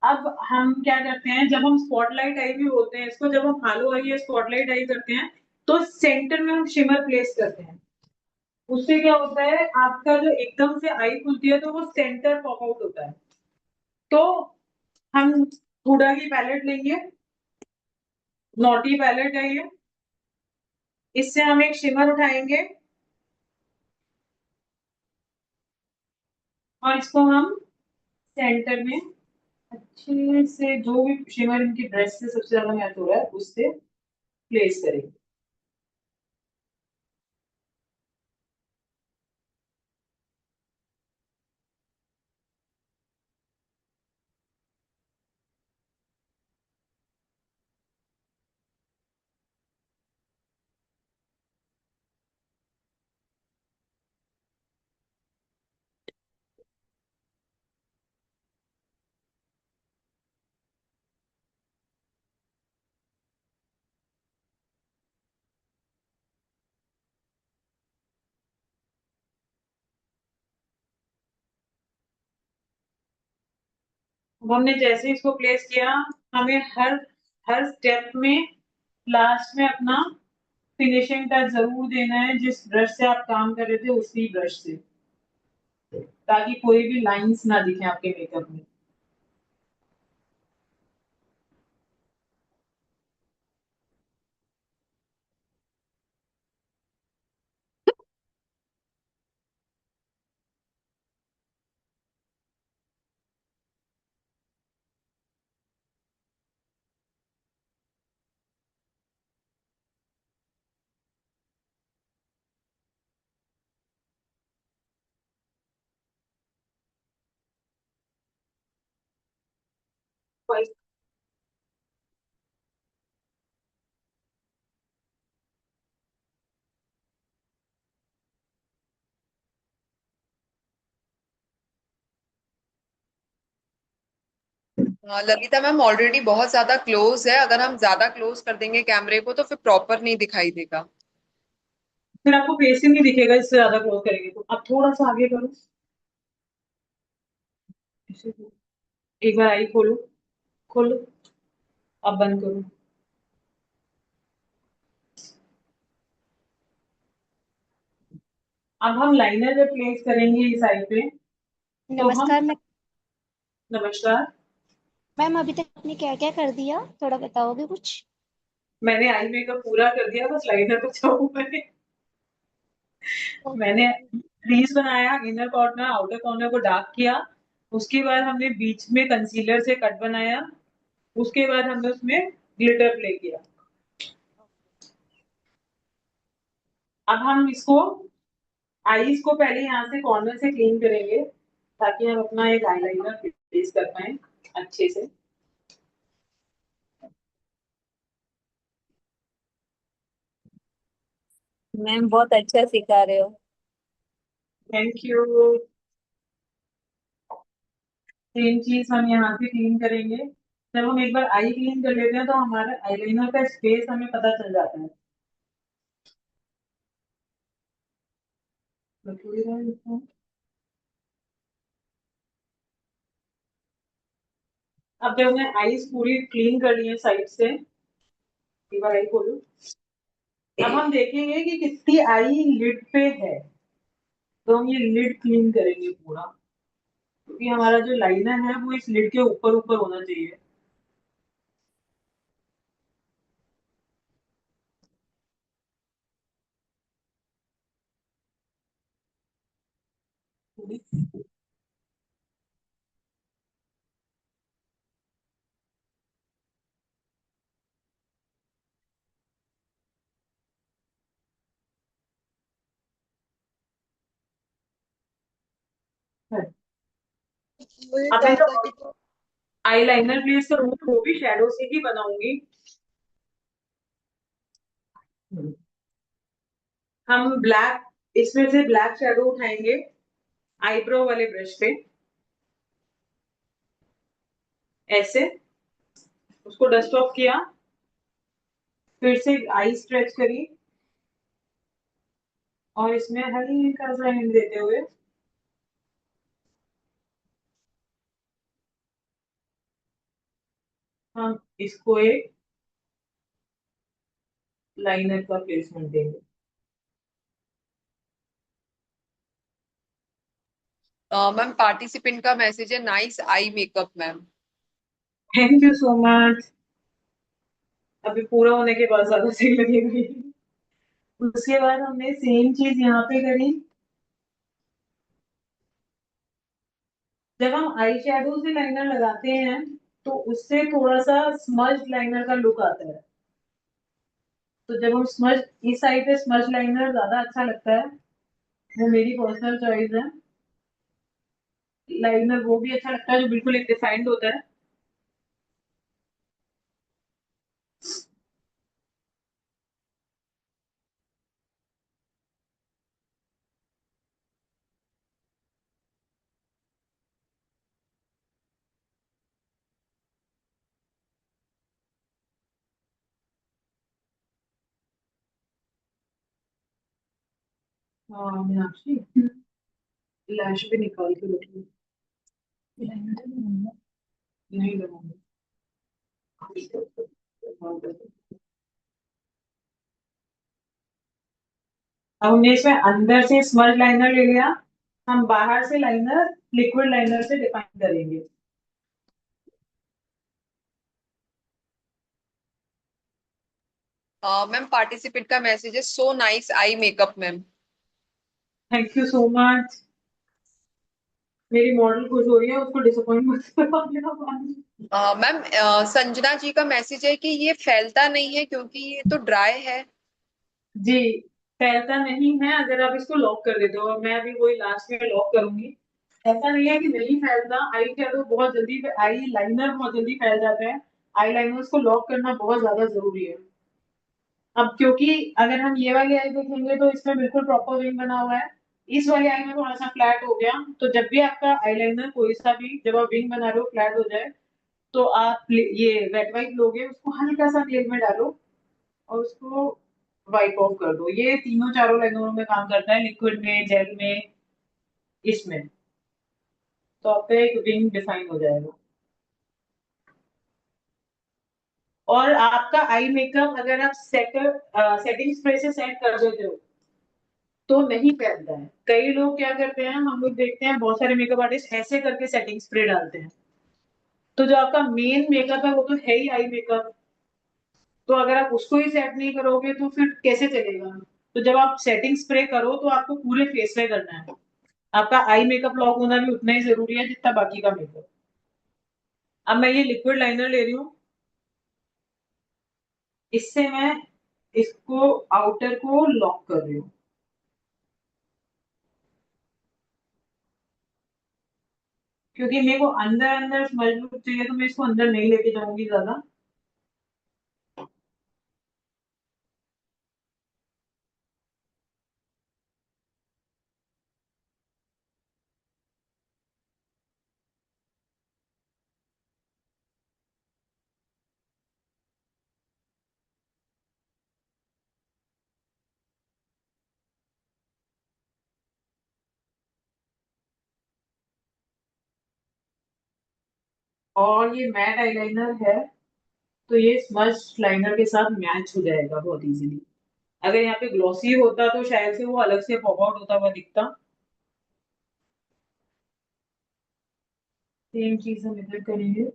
अब हम क्या करते हैं, जब हम स्पॉटलाइट आई भी होते हैं इसको, जब हम हालो आई या स्पॉटलाइट आई करते हैं तो सेंटर में हम शिमर प्लेस करते हैं। उससे क्या होता है, आपका जो एकदम से आई खुलती है तो वो सेंटर पॉप आउट होता है। तो हम हुडा की पैलेट लेंगे, नॉटी पैलेट है ये। इससे हम एक शिमर उठाएंगे और इसको हम सेंटर में अच्छे से, जो भी शिमर इनकी ड्रेस से सबसे ज्यादा मैच हो रहा है उससे प्लेस करेंगे। अब हमने जैसे ही इसको प्लेस किया, हमें हर हर स्टेप में लास्ट में अपना फिनिशिंग टच जरूर देना है जिस ब्रश से आप काम कर रहे थे उसी ब्रश से, ताकि कोई भी लाइंस ना दिखे आपके मेकअप में। ललिता मैम ऑलरेडी बहुत ज्यादा क्लोज है, अगर हम ज्यादा क्लोज कर देंगे कैमरे को तो फिर प्रॉपर नहीं दिखाई देगा। फिर आपको फेस ही नहीं दिखेगा इससे ज्यादा क्लोज करेंगे तो। आप थोड़ा सा आगे करो, एक बार आई खोलो, खोलो, अब बंद करो। अब हम लाइनर जब प्लेस करेंगे इस आई पे तो हम, नमस्कार नमस्कार, मैम। अभी तक आपने क्या क्या कर दिया, थोड़ा बताओगे कुछ? मैंने आई मेकअप पूरा कर दिया, बस लाइनर बचा हुआ है। मैंने क्रीज बनाया, इनर कॉर्नर आउटर कॉर्नर को डार्क किया, उसके बाद हमने बीच में कंसीलर से कट बनाया, उसके बाद हमने उसमें ग्लिटर प्ले किया। अब हम इसको, आईज को पहले यहाँ से कॉर्नर से क्लीन करेंगे ताकि हम अपना एक आईलाइनर प्लेस कर पाए अच्छे से। मैम बहुत अच्छा सिखा रहे हो। Thank you. सेम चीज हम यहाँ से क्लीन करेंगे। जब हम एक बार आई क्लीन कर लेते हैं तो हमारा आईलाइनर का स्पेस हमें पता चल जाता है। अब जब हमने आईज पूरी क्लीन कर ली है साइड से, एक बार आई खोलो, अब हम देखेंगे कि कितनी आई लिड पे है, तो हम ये लिड क्लीन करेंगे पूरा, क्योंकि हमारा जो लाइनर है वो इस लिड के ऊपर ऊपर होना चाहिए। मुझे अब मैं जो ज्यादा कि आई लाइनर प्लेस करूंगी वो भी शेडो से ही बनाऊंगी। हम ब्लैक, इसमें से ब्लैक शेडो उठाएंगे आईब्रो वाले ब्रश पे, ऐसे उसको डस्ट ऑफ किया, फिर से आई स्ट्रेच करी और इसमें हल्का सा हिंट देते हुए हम इसको एक लाइनर का प्लेसमेंट देंगे। मैम पार्टिसिपेंट का मैसेज है, nice eye makeup ma'am. Thank you so much. अभी पूरा होने के बाद ज्यादा सही लगेगी। उसके बाद हमने सेम चीज यहाँ पे करी। जब हम आई शेडो से लाइनर लगाते हैं तो उससे थोड़ा सा स्मज लाइनर का लुक आता है, तो जब हम स्मज, इस साइड पे स्मज लाइनर ज्यादा अच्छा लगता है, वो मेरी पर्सनल चॉइस है। लाइनर वो भी अच्छा लगता है जो बिल्कुल एक डिफाइंड होता है। हाँ मीनाक्षी, लैश भी निकाल के रखी, नहीं लगाऊंगी। अब हमने इसमें अंदर से स्मज लाइनर ले लिया, हम बाहर से लाइनर लिक्विड लाइनर से डिफाइन करेंगे। मैम पार्टिसिपेंट का मैसेज है, so nice eye makeup ma'am. Thank you so much. मेरी मॉडल खुश हो रही है, उसको डिसअपॉइंट मत करो। मैम संजना जी का मैसेज है कि ये फैलता नहीं है क्योंकि ये तो ड्राई है। जी, फैलता नहीं है अगर आप इसको लॉक कर देते हो। मैं अभी वही लास्ट में लॉक करूंगी। ऐसा नहीं है कि नहीं फैलता, आई शेडो बहुत जल्दी, आई लाइनर बहुत जल्दी फैल जाता है। आई लाइनर्स को लॉक करना बहुत ज्यादा जरूरी है। अब क्योंकि अगर हम ये वाली आई देखेंगे तो इसमें बिल्कुल प्रॉपर विंग बना हुआ है, इस वाली आई में थोड़ा सा फ्लैट हो गया। तो जब भी आपका आईलाइनर कोई सा भी जब आप विंग बना रहे हो फ्लैट हो जाए, तो आप ये वेट वाइप लोगे, उसको हल्का सा तेल में डालो और उसको वाइप ऑफ कर दो। ये तीनों चारों लाइनरों में काम करता है, लिक्विड में, जेल में, इसमें। तो आपका एक विंग डिफाइन हो जाएगा। और आपका आई मेकअप अगर आप सेटिंग स्प्रे से सेट कर देते हो तो नहीं फैलता है। कई लोग क्या करते हैं, हम लोग देखते हैं बहुत सारे मेकअप आर्टिस्ट ऐसे करके सेटिंग स्प्रे डालते हैं, तो जो आपका मेन मेकअप है वो तो है ही आई मेकअप। तो अगर आप उसको ही सेट नहीं करोगे तो फिर कैसे चलेगा। तो जब आप सेटिंग स्प्रे करो तो आपको पूरे फेस पे करना है। आपका आई मेकअप लॉक होना भी उतना ही जरूरी है जितना बाकी का मेकअप। अब मैं ये लिक्विड लाइनर ले रही हूँ, इससे मैं इसको आउटर को लॉक कर रही हूँ। क्योंकि मेरे को अंदर अंदर स्मज लुक चाहिए तो मैं इसको अंदर नहीं लेके जाऊंगी ज्यादा। और ये मैट आईलाइनर है तो ये स्मज लाइनर के साथ मैच हो जाएगा बहुत इजीली। अगर यहाँ पे ग्लॉसी होता तो शायद से वो अलग से पॉप आउट होता हुआ दिखता। सेम चीज हम इधर करेंगे।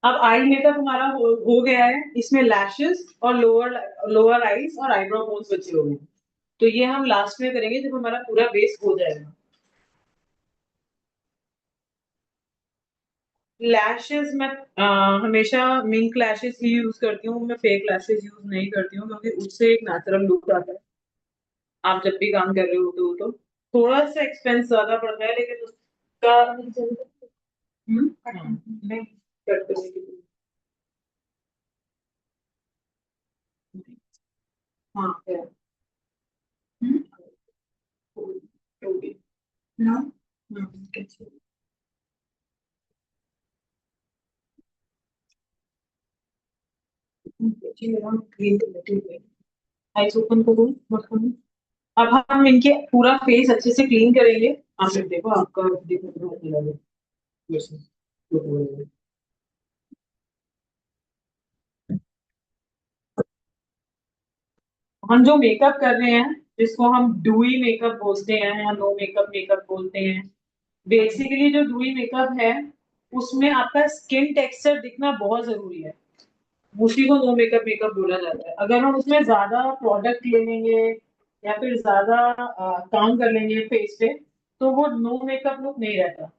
अब आई मेकअप हमारा हो गया है। इसमें लैशेस और लोअर लोअर आईज और आईब्रो बोन्स बचे हुए हैं, तो ये हम लास्ट में करेंगे जब हमारा पूरा बेस हो जाएगा। लैशेस मैं हमेशा मिंक लैशेस ही यूज करती हूँ, मैं फेक लैशेस यूज नहीं करती हूँ क्योंकि उससे एक नेचुरल लुक आता है। आप जब भी काम कर रहे हो तो थोड़ा सा एक्सपेंस ज्यादा पड़ता है लेकिन उसका हाँ, नहीं कट करने के लिए। हाँ है। होगी। No. कैसे ग्रीन कलर आइस ओपन करो मत करो। अब हम इनके पूरा फेस अच्छे से क्लीन करेंगे। आप लोग देखो, आपका देखो बहुत अच्छा लगे वैसे। हम जो मेकअप कर रहे हैं जिसको हम डूई मेकअप बोलते हैं या नो मेकअप मेकअप बोलते हैं, बेसिकली जो डूई मेकअप है उसमें आपका स्किन टेक्सचर दिखना बहुत जरूरी है। उसी को नो मेकअप मेकअप बोला जाता है। अगर हम उसमें ज्यादा प्रोडक्ट ले लेंगे या फिर ज्यादा काम कर लेंगे फेस पे तो वो नो मेकअप लुक नहीं रहता।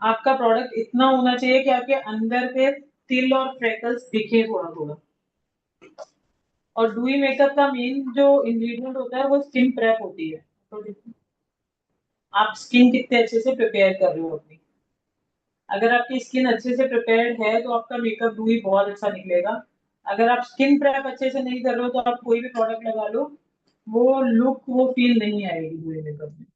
आपका प्रोडक्ट इतना होना चाहिए कि आपके अंदर के तिल और फ्रेकल्स दिखे थोड़ा थोड़ा। और डुई मेकअप का मेन जो इंग्रेडिएंट होता है वो स्किन प्रेप होती है। तो आप स्किन कितने अच्छे से प्रिपेयर कर रहे हो अपनी। अगर आपकी स्किन अच्छे से प्रिपेयर्ड है तो आपका मेकअप डुई बहुत अच्छा निकलेगा। अगर आप स्किन प्रेप अच्छे से नहीं कर रहे हो तो आप कोई भी प्रोडक्ट लगा लो, वो लुक वो फील नहीं आएगी पूरे मेकअप में।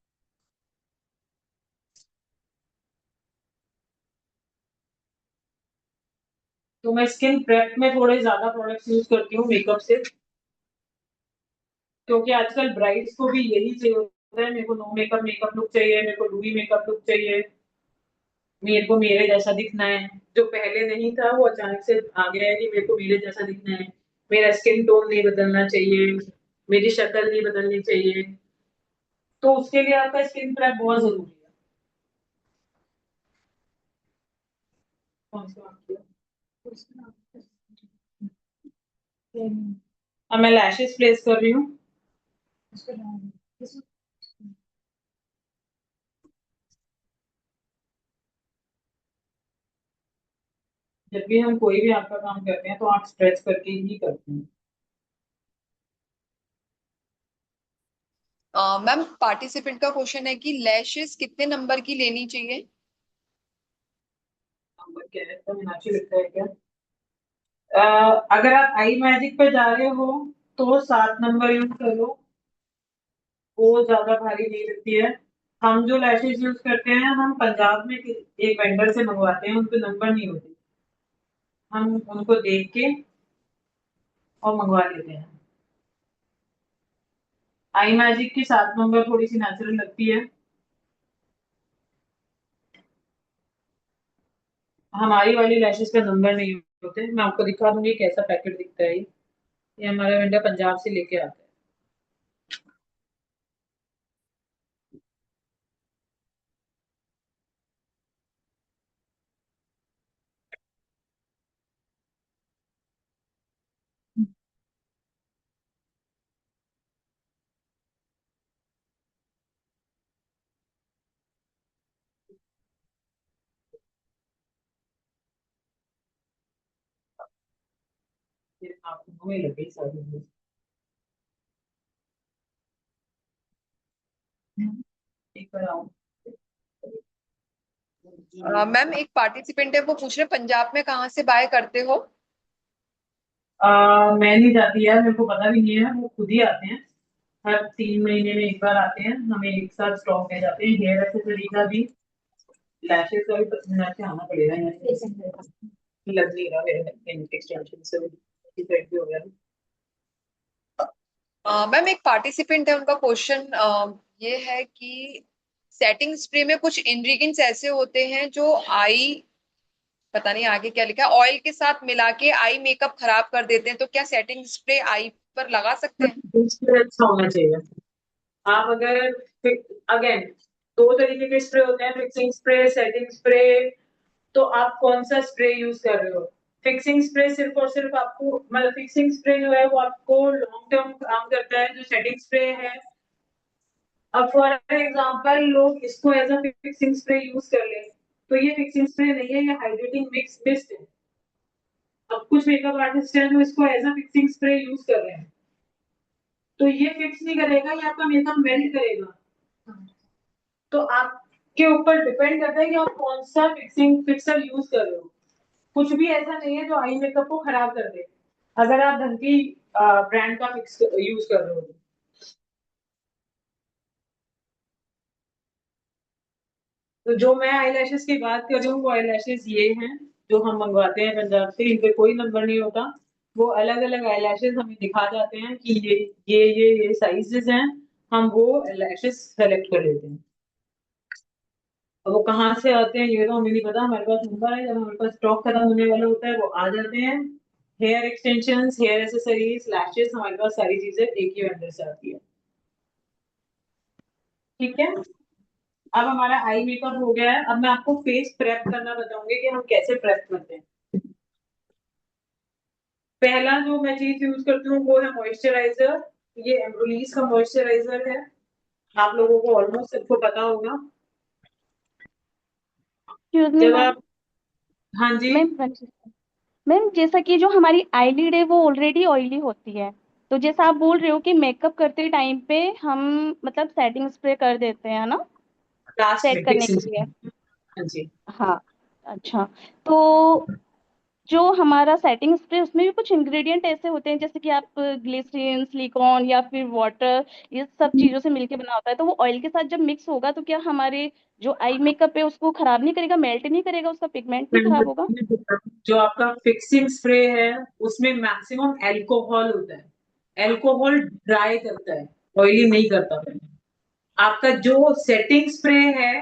तो मैं स्किन प्रेप में थोड़े ज्यादा प्रोडक्ट्स यूज करती हूँ मेकअप से, क्योंकि आजकल ब्राइड्स को भी यही चाहिए होता है, मेरे को नो मेकअप मेकअप लुक चाहिए, मेरे को डूई मेकअप लुक चाहिए, मेरे को मेरे जैसा दिखना है। जो पहले नहीं था वो अचानक से आ गया है कि मेरे को मेरे जैसा दिखना है, मेरा स्किन टोन नहीं बदलना चाहिए, मेरी शक्ल नहीं बदलनी चाहिए। तो उसके लिए आपका स्किन प्रेप बहुत जरूरी है। कौन सा आप किया? अब मैं लैशेस प्लेस कर रही हूँ। जब भी हम कोई भी आपका काम करते हैं तो आप स्ट्रेच करके ही करते हैं। मैम पार्टिसिपेंट का क्वेश्चन है कि लैशेस कितने नंबर की लेनी चाहिए? नंबर क्या है, तो मीनाक्षी लिखता है क्या? अगर आप आई मैजिक पे जा रहे हो तो 7 नंबर यूज कर लो, वो ज्यादा भारी नहीं लगती है। हम जो लैशेज यूज करते हैं हम पंजाब में एक वेंडर से मंगवाते हैं, उनपे नंबर नहीं होते, हम उनको देख के और मंगवा लेते हैं। आई मैजिक की 7 नंबर थोड़ी सी नेचुरल लगती है। हमारी वाली लैशेज पे नंबर नहीं होते। मैं आपको दिखा दूंगी कैसा पैकेट दिखता है। ये हमारा वेंडर पंजाब से लेके आता है। ये आपको हमें लगे सारी। एक बार आओ। मैम एक पार्टिसिपेंट है, वो पूछ रहे पंजाब में कहाँ से बाय करते हो? मैं नहीं जाती यार, मेरे को पता भी नहीं है, वो खुद ही आते हैं। हर 3 महीने में एक बार आते हैं, हमें एक साथ स्टॉक दे जाते हैं। हेयर एक्सेसरी का भी, लैशेज का भी 15 मिनट से आना पड़ेगा यार। लग नहीं रहा मेरे एक्सटेंशन से डिफेक्ट भी हो गया। मैम एक पार्टिसिपेंट है, उनका क्वेश्चन ये है कि सेटिंग स्प्रे में कुछ इंग्रेडिएंट्स ऐसे होते हैं जो आई, पता नहीं आगे क्या लिखा है, ऑयल के साथ मिला के आई मेकअप खराब कर देते हैं, तो क्या सेटिंग स्प्रे आई पर लगा सकते हैं? अच्छा होना चाहिए। आप अगर, अगेन, 2 तरीके के स्प्रे होते हैं, फिक्सिंग स्प्रे, सेटिंग स्प्रे। तो आप कौन सा स्प्रे यूज कर रहे हो? फिक्सिंग स्प्रे सिर्फ और सिर्फ आपको, मतलब फिक्सिंग स्प्रे जो है वो आपको लॉन्ग टर्म काम करता है। जो सेटिंग स्प्रे है, अब फॉर एग्जांपल लोग इसको as a fixing spray use कर ले, तो ये फिक्सिंग स्प्रे नहीं है, ये हाइड्रेटिंग मिक्स मिस्ट है। अब कुछ मेकअप आर्टिस्ट हैं जो इसको as a fixing spray use कर रहे हैं, तो ये फिक्स नहीं करेगा, ये आपका मेकअप मेल्ट करेगा। तो आपके ऊपर डिपेंड करता है कि आप कौन सा फिक्सिंग फिक्सर यूज कर रहे हो। कुछ भी ऐसा नहीं है जो आई मेकअप को खराब कर दे, अगर आप ढंग की ब्रांड का फिक्स यूज कर रहे हो। तो जो मैं आईलैशेस की बात कर रही हूँ वो आईलैशेस ये हैं जो हम मंगवाते हैं पंजाब से, इन पे कोई नंबर नहीं होता। वो अलग अलग आईलैशेस हमें दिखा जाते हैं कि ये साइजेस हैं, हम वो आईलैशेस सेलेक्ट कर लेते हैं। अब वो कहाँ से आते हैं ये तो हमें नहीं पता, हमारे पास नंबर है, जब हमारे पास स्टॉक खत्म होने वाला होता है वो आ जाते हैं। Hair extensions, hair accessories, lashes, हमारे पास सारी चीजें एक ही वेंडर से आती है। ठीक है, अब हमारा आई मेकअप हो गया है। अब मैं आपको फेस प्रेप करना बताऊंगी कि हम कैसे प्रेप करते हैं। पहला जो मैं चीज यूज करती हूँ वो है मॉइस्चराइजर। ये एम्ब्रोलीज का मॉइस्चराइजर है, आप लोगों को ऑलमोस्ट सबको पता होगा। एक्सक्यूज मी जब मैम। आप, हाँ जी, मैम मैम, जैसा कि जो हमारी आईलिड है वो ऑलरेडी ऑयली होती है, तो जैसा आप बोल रहे हो कि मेकअप करते टाइम पे हम मतलब सेटिंग स्प्रे कर देते हैं ना, लास्ट सेट में करने फिक्सिंग, के लिए। हाँ जी। हाँ। अच्छा। तो जो हमारा सेटिंग स्प्रे उसमें भी कुछ इंग्रेडिएंट ऐसे होते हैं जैसे कि आप ग्लिसरीन, सिलिकॉन या फिर वाटर, ये सब चीजों से मिलके बना होता है, तो वो ऑयल के साथ जब मिक्स होगा तो क्या हमारे जो आई मेकअप है उसको खराब नहीं करेगा, मेल्ट नहीं करेगा, उसका पिगमेंट नहीं खराब होगा? जो आपका फिक्सिंग स्प्रे है उसमें मैक्सिमम एल्कोहल होता है। एल्कोहल ड्राई करता है, ऑयली नहीं करता। आपका जो सेटिंग स्प्रे है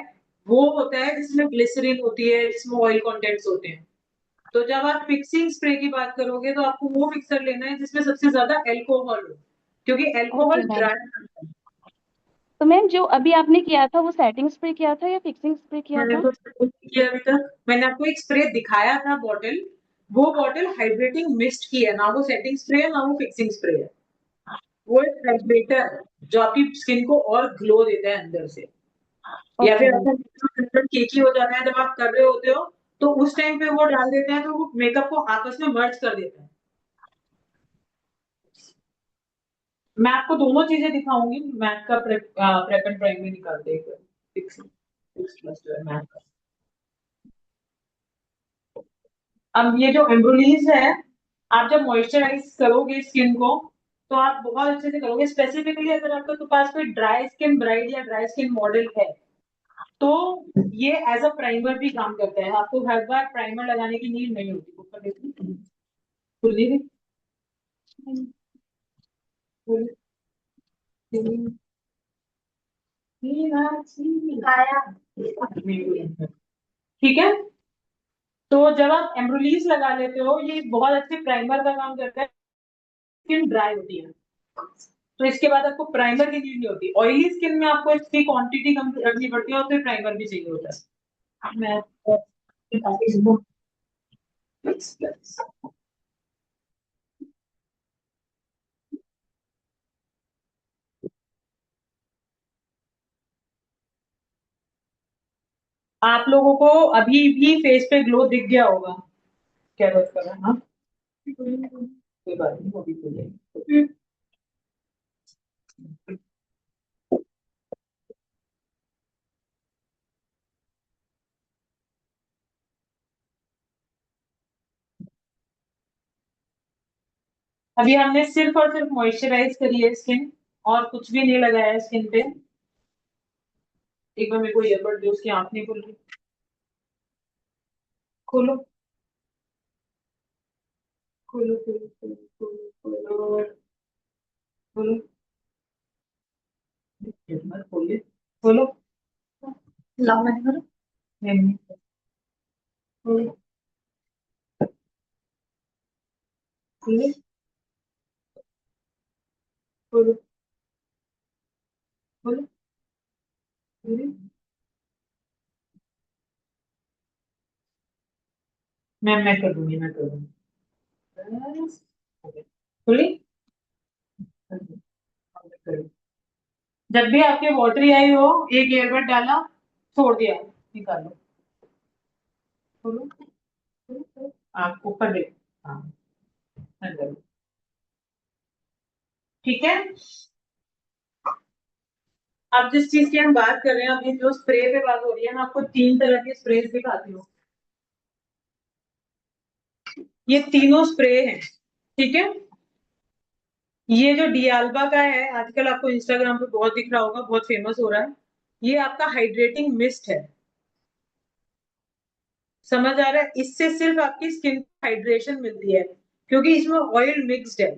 वो होता है जिसमें ग्लिसरीन होती है, जिसमें ऑयल कंटेंट्स होते हैं। तो जब आप फिक्सिंग स्प्रे की बात करोगे तो आपको वो मिक्सर लेना है जिसमें सबसे ज्यादा एल्कोहल हो, क्योंकि ओके एल्कोहल मैम। ड्राई करता है। तो मैम जो अभी आपने किया था वो सेटिंग स्प्रे किया था या फिक्सिंग स्प्रे किया मैंने था? तो कुछ नहीं किया अभी तक। मैंने आपको एक स्प्रे दिखाया था बॉटल, वो बॉटल हाइड्रेटिंग मिस्ट की है, ना वो सेटिंग स्प्रे है ना वो फिक्सिंग स्प्रे है। वो एक हाइड्रेटर जो आपकी स्किन को और ग्लो देता है अंदर से। या ओके फिर मैम। आपका केकी हो जाता है जब आप कर रहे होते हो, तो उस टाइम पे वो डाल देते हैं तो वो मेकअप को आपस में मर्ज कर देता है। मैं आपको दोनों चीजें दिखाऊंगी। मैथ का प्रेप एंड प्राइमरी निकालते हैं, सिक्स सिक्स प्लस जो है मैथ का। अब ये जो एम्ब्रोलीज है, आप जब मॉइस्चराइज करोगे स्किन को तो आप बहुत अच्छे से करोगे। स्पेसिफिकली अगर आपके तो पास कोई ड्राई स्किन ब्राइड या ड्राई स्किन मॉडल है तो ये एज अ प्राइमर भी काम करता है। आपको हर बार प्राइमर लगाने की नीड नहीं होती। ऊपर देखिए, खुली हुई, खुली, खुली, ठीक है। तो जब आप एम्ब्रोलीज लगा लेते हो ये बहुत अच्छे प्राइमर का काम करता है। स्किन ड्राई होती है तो इसके बाद आपको प्राइमर की नीड नहीं होती। ऑयली स्किन में आपको इसकी क्वांटिटी कम रखनी पड़ती है और फिर प्राइमर भी चाहिए होता है। मैं आप लोगों को अभी भी फेस पे ग्लो दिख गया होगा। क्या बात कर रहे हैं? हाँ, कोई बात नहीं, वो भी हो जाएगी। अभी हमने सिर्फ और सिर्फ मॉइस्चराइज करी है स्किन, और कुछ भी नहीं लगाया है स्किन पे। एक बार मेरे को ईयरबड दो, उसकी आंख नहीं खुल रही। खोलो, खोलो, खोलो, खोलो, खोलो, खोलो, खोलो, मत खोलिए, खोलो। लाओ मैंने करो। नहीं, नहीं, खोलो, खोलो, खोलो, खोलो, खोलो। मैं कर दूंगी, मैं कर दूंगी। बस, खुली। जब भी आपके वाटरी आई हो, एक ईयरबड डाला, छोड़ दिया, निकालो, खोलो, खोलो, आप ऊपर देख। हाँ, अंदर। ठीक है। अब जिस चीज की हम बात कर रहे हैं, अभी जो स्प्रे पे बात हो रही है, मैं आपको 3 तरह के स्प्रे दिखाती हूँ। ये तीनों स्प्रे हैं, ठीक है। ये जो डियाल्बा का है, आजकल आपको इंस्टाग्राम पे बहुत दिख रहा होगा, बहुत फेमस हो रहा है। ये आपका हाइड्रेटिंग मिस्ट है। समझ आ रहा है? इससे सिर्फ आपकी स्किन को हाइड्रेशन मिलती है, क्योंकि इसमें ऑयल मिक्स्ड है।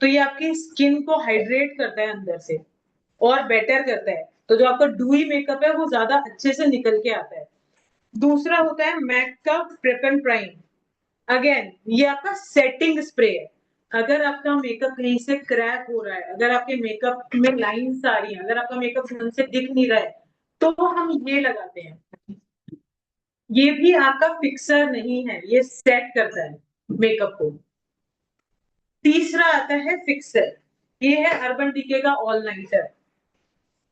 तो ये आपकी स्किन को हाइड्रेट करता है अंदर से और बेटर करता है। तो जो आपका डूई मेकअप है वो ज्यादा अच्छे से निकल के आता है। दूसरा होता है मैक का प्रेप एंड प्राइम। अगेन ये आपका सेटिंग स्प्रे है। अगर आपका मेकअप कहीं से क्रैक हो रहा है, अगर आपके मेकअप में लाइंस आ रही हैं, अगर आपका मेकअप ढंग से दिख नहीं रहा है, तो हम ये लगाते हैं। ये भी आपका फिक्सर नहीं है, ये सेट करता है मेकअप को। तीसरा आता है फिक्सर। ये है अर्बन डीके का ऑल नाइटर।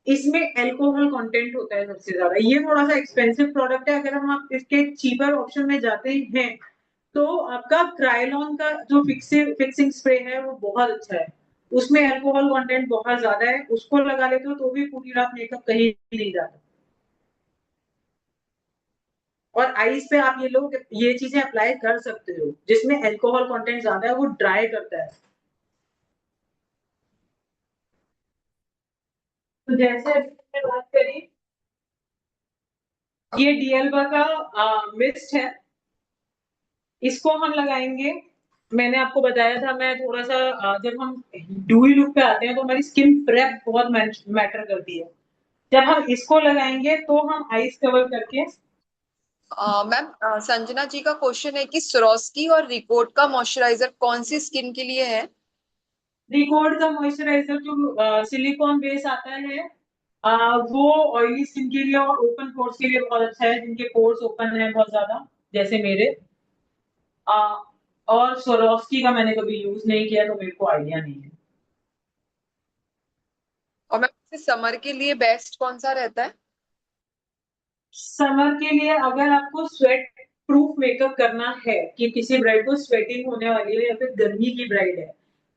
इसमें एल्कोहल कंटेंट होता है सबसे ज्यादा। ये थोड़ा सा एक्सपेंसिव प्रोडक्ट है। अगर हम आप इसके चीपर ऑप्शन में जाते हैं तो आपका क्रायलॉन का जो फिक्सिंग स्प्रे है वो बहुत अच्छा है। उसमें अल्कोहल कंटेंट बहुत ज्यादा है, उसको लगा लेते हो तो भी पूरी रात मेकअप कहीं नहीं जाता। और आईज पे आप ये चीजें अप्लाई कर सकते हो। जिसमें अल्कोहल कंटेंट ज्यादा है वो ड्राई करता है। तो जैसे अभी हमने बात करी, ये डीएलबा का मिस्ट है, इसको हम लगाएंगे। मैंने आपको बताया था, मैं थोड़ा सा जब हम डूई लुक पे आते हैं तो हमारी स्किन प्रेप बहुत मैटर करती है। जब हम इसको लगाएंगे तो हम आईज कवर करके, मैम संजना जी का क्वेश्चन है कि स्वरोस्की और रिकोट का मॉइस्चराइजर कौन सी स्किन के लिए है? रिकॉर्ड का मॉइस्चराइजर जो सिलिकॉन बेस आता है, वो ऑयली स्किन के लिए और ओपन पोर्स के लिए बहुत अच्छा है, जिनके पोर्स ओपन है बहुत ज्यादा, जैसे मेरे। आ, और स्वरोस्की का मैंने कभी यूज नहीं किया तो मेरे को आइडिया नहीं है। और मैम समर के लिए बेस्ट कौन सा रहता है? समर के लिए अगर आपको स्वेट प्रूफ मेकअप करना है कि किसी ब्राइड को स्वेटिंग होने वाली है या फिर गर्मी की ब्राइड है,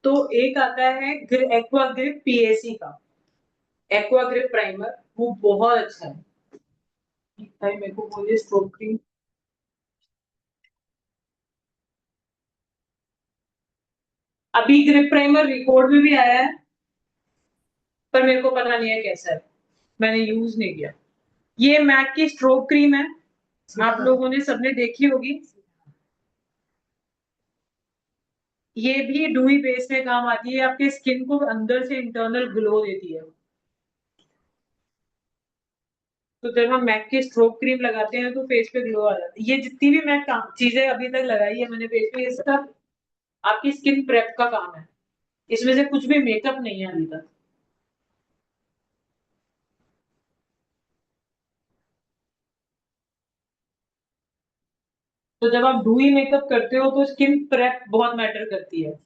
तो एक आता है एक्वा ग्रिप पीएसी का एक्वा ग्रिप प्राइमर, वो बहुत अच्छा है। भाई मेरे को बोलिए स्ट्रोक क्रीम। अभी ग्रिप प्राइमर रिकॉर्ड में भी आया है, पर मेरे को पता नहीं है कैसा है, मैंने यूज नहीं किया। ये मैक की स्ट्रोक क्रीम है, आप लोगों ने सबने देखी होगी। ये भी डूई बेस में काम आती है, आपके स्किन को अंदर से इंटरनल ग्लो देती है। तो जब हम मैक की स्ट्रोक क्रीम लगाते हैं तो फेस पे ग्लो आ जाती है। ये जितनी भी मैं चीजें अभी तक लगाई है मैंने फेस पे, ये सब आपकी स्किन प्रेप का काम है, इसमें से कुछ भी मेकअप नहीं है अभी तक। तो जब आप डूई मेकअप करते हो तो स्किन प्रेप बहुत मैटर करती है।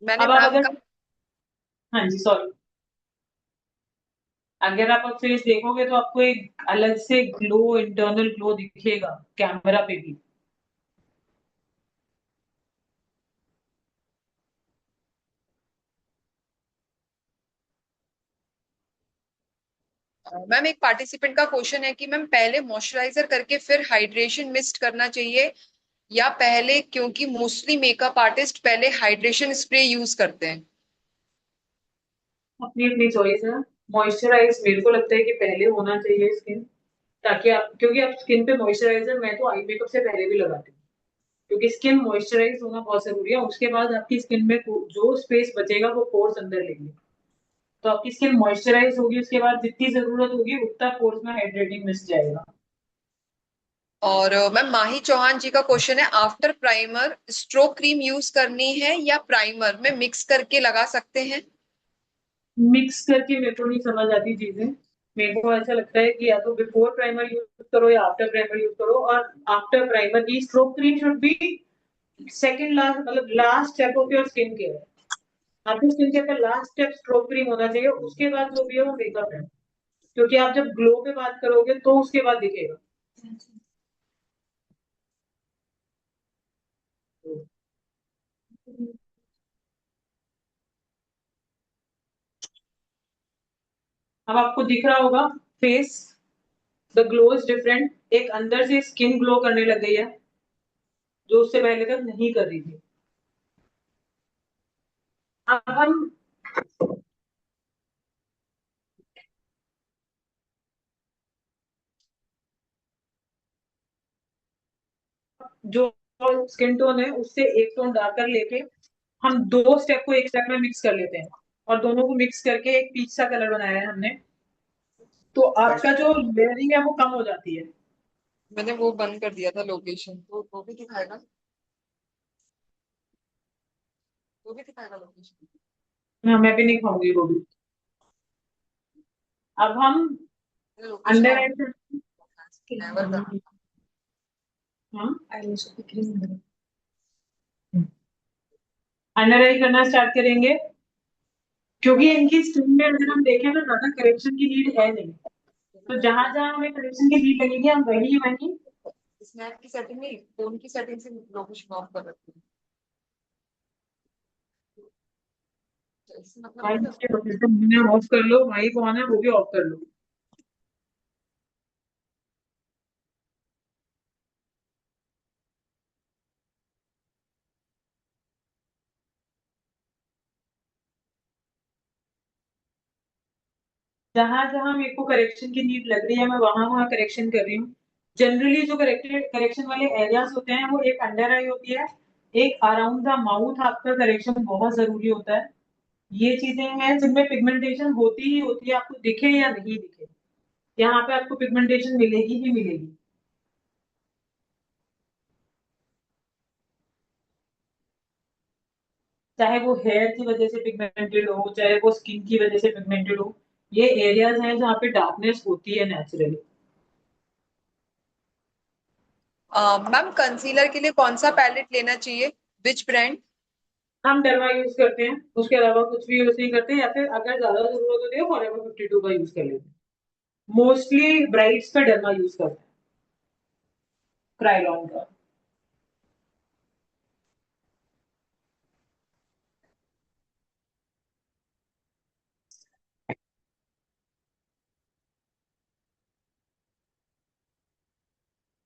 मैंने अब आप मैम अगर, का हाँ जी सॉरी, अगर आप अब फेस देखोगे तो आपको एक अलग से ग्लो, इंटरनल ग्लो दिखेगा कैमरा पे भी। मैम एक पार्टिसिपेंट का क्वेश्चन है कि मैम पहले मॉइस्चराइजर करके फिर हाइड्रेशन मिस्ट करना चाहिए या पहले, क्योंकि मोस्टली मेकअप आर्टिस्ट पहले हाइड्रेशन स्प्रे यूज करते हैं। अपनी अपनी चॉइस है। मॉइस्चराइज मेरे को लगता है कि पहले होना चाहिए स्किन, ताकि आप, क्योंकि आप स्किन पे मॉइस्चराइजर मैं तो आई मेकअप से पहले भी लगाती हूँ, क्योंकि स्किन मॉइस्चराइज होना बहुत जरूरी है। उसके बाद आपकी स्किन में जो स्पेस बचेगा वो पोर्स अंदर लेंगे। तो आपकी स्किन मॉइस्चराइज होगी, उसके बाद जितनी जरूरत होगी उतना पोर्स में हाइड्रेटिंग मिस जाएगा। और मैम माही चौहान जी का क्वेश्चन है, after primer strobe cream use करनी है या प्राइमर में मिक्स करके लगा सकते हैं? मिक्स करके मेरे को नहीं समझ आती चीजें। मेरे को ऐसा लगता है कि या तो बिफोर प्राइमर यूज करो या आफ्टर प्राइमर यूज करो, और आफ्टर प्राइमर की strobe cream should be second last, मतलब last step of your skin care. आपकी स्किन केयर का लास्ट स्टेप स्ट्रोक क्रीम होना चाहिए, उसके बाद जो भी है वो मेकअप है। क्योंकि आप जब ग्लो पे बात करोगे तो उसके बाद दिखेगा। अब आपको दिख रहा होगा face, the glow is different, एक अंदर से स्किन ग्लो करने लग गई है जो उससे पहले तक नहीं कर रही थी। अब हम जो स्किन टोन है उससे एक टोन डार्कर लेके हम दो स्टेप को एक स्टेप में मिक्स कर लेते हैं, और दोनों को मिक्स करके एक पीच सा कलर बनाया है हमने। तो आपका जो लेयरिंग है वो कम हो जाती है। मैंने वो बंद कर दिया था लोकेशन, तो वो भी दिखाएगा, वो भी दिखाएगा लोकेशन। हाँ, मैं भी नहीं खाऊंगी वो भी। अब हम लोकेशन अंडर आप आई, नेवर कर। हाँ आईलैश पे क्रीम लगा। अंडर आई करना स्टार्ट करेंगे, क्योंकि इनकी स्किन में अगर हम देखें तो ज्यादा करेक्शन की नीड है नहीं। तो जहां जहां हमें करेक्शन की नीड लगेगी हम वही वही स्नैप की सेटिंग नहीं, फोन की सेटिंग से लोकेशन ऑफ कर रखी है। भाई के ऑफ कर लो, भाई कौन है वो भी ऑफ कर लो। जहां जहां मेरे को करेक्शन की नीड लग रही है मैं वहां वहां करेक्शन कर रही हूँ। जनरली जो करेक्शन वाले एरियाज होते हैं वो एक अंडर आई होती है, एक अराउंड द माउथ आपका करेक्शन बहुत जरूरी होता है। ये चीजें हैं जिनमें पिगमेंटेशन होती ही होती है, आपको दिखे या नहीं दिखे, यहाँ पे आपको पिगमेंटेशन मिलेगी ही मिलेगी। चाहे वो हेयर की वजह से पिगमेंटेड हो, चाहे वो स्किन की वजह से पिगमेंटेड हो, ये एरियाज हैं जहाँ पे डार्कनेस होती है नेचुरली। मैम कंसीलर के लिए कौन सा पैलेट लेना चाहिए, विच ब्रांड? हम डरमा यूज करते हैं, उसके अलावा कुछ भी यूज नहीं करते, या फिर अगर ज्यादा जरूरत होती है फॉरएवर 52 का यूज कर लेते हैं। मोस्टली ब्राइड्स पे डरमा यूज करते हैं, क्राइलॉन का।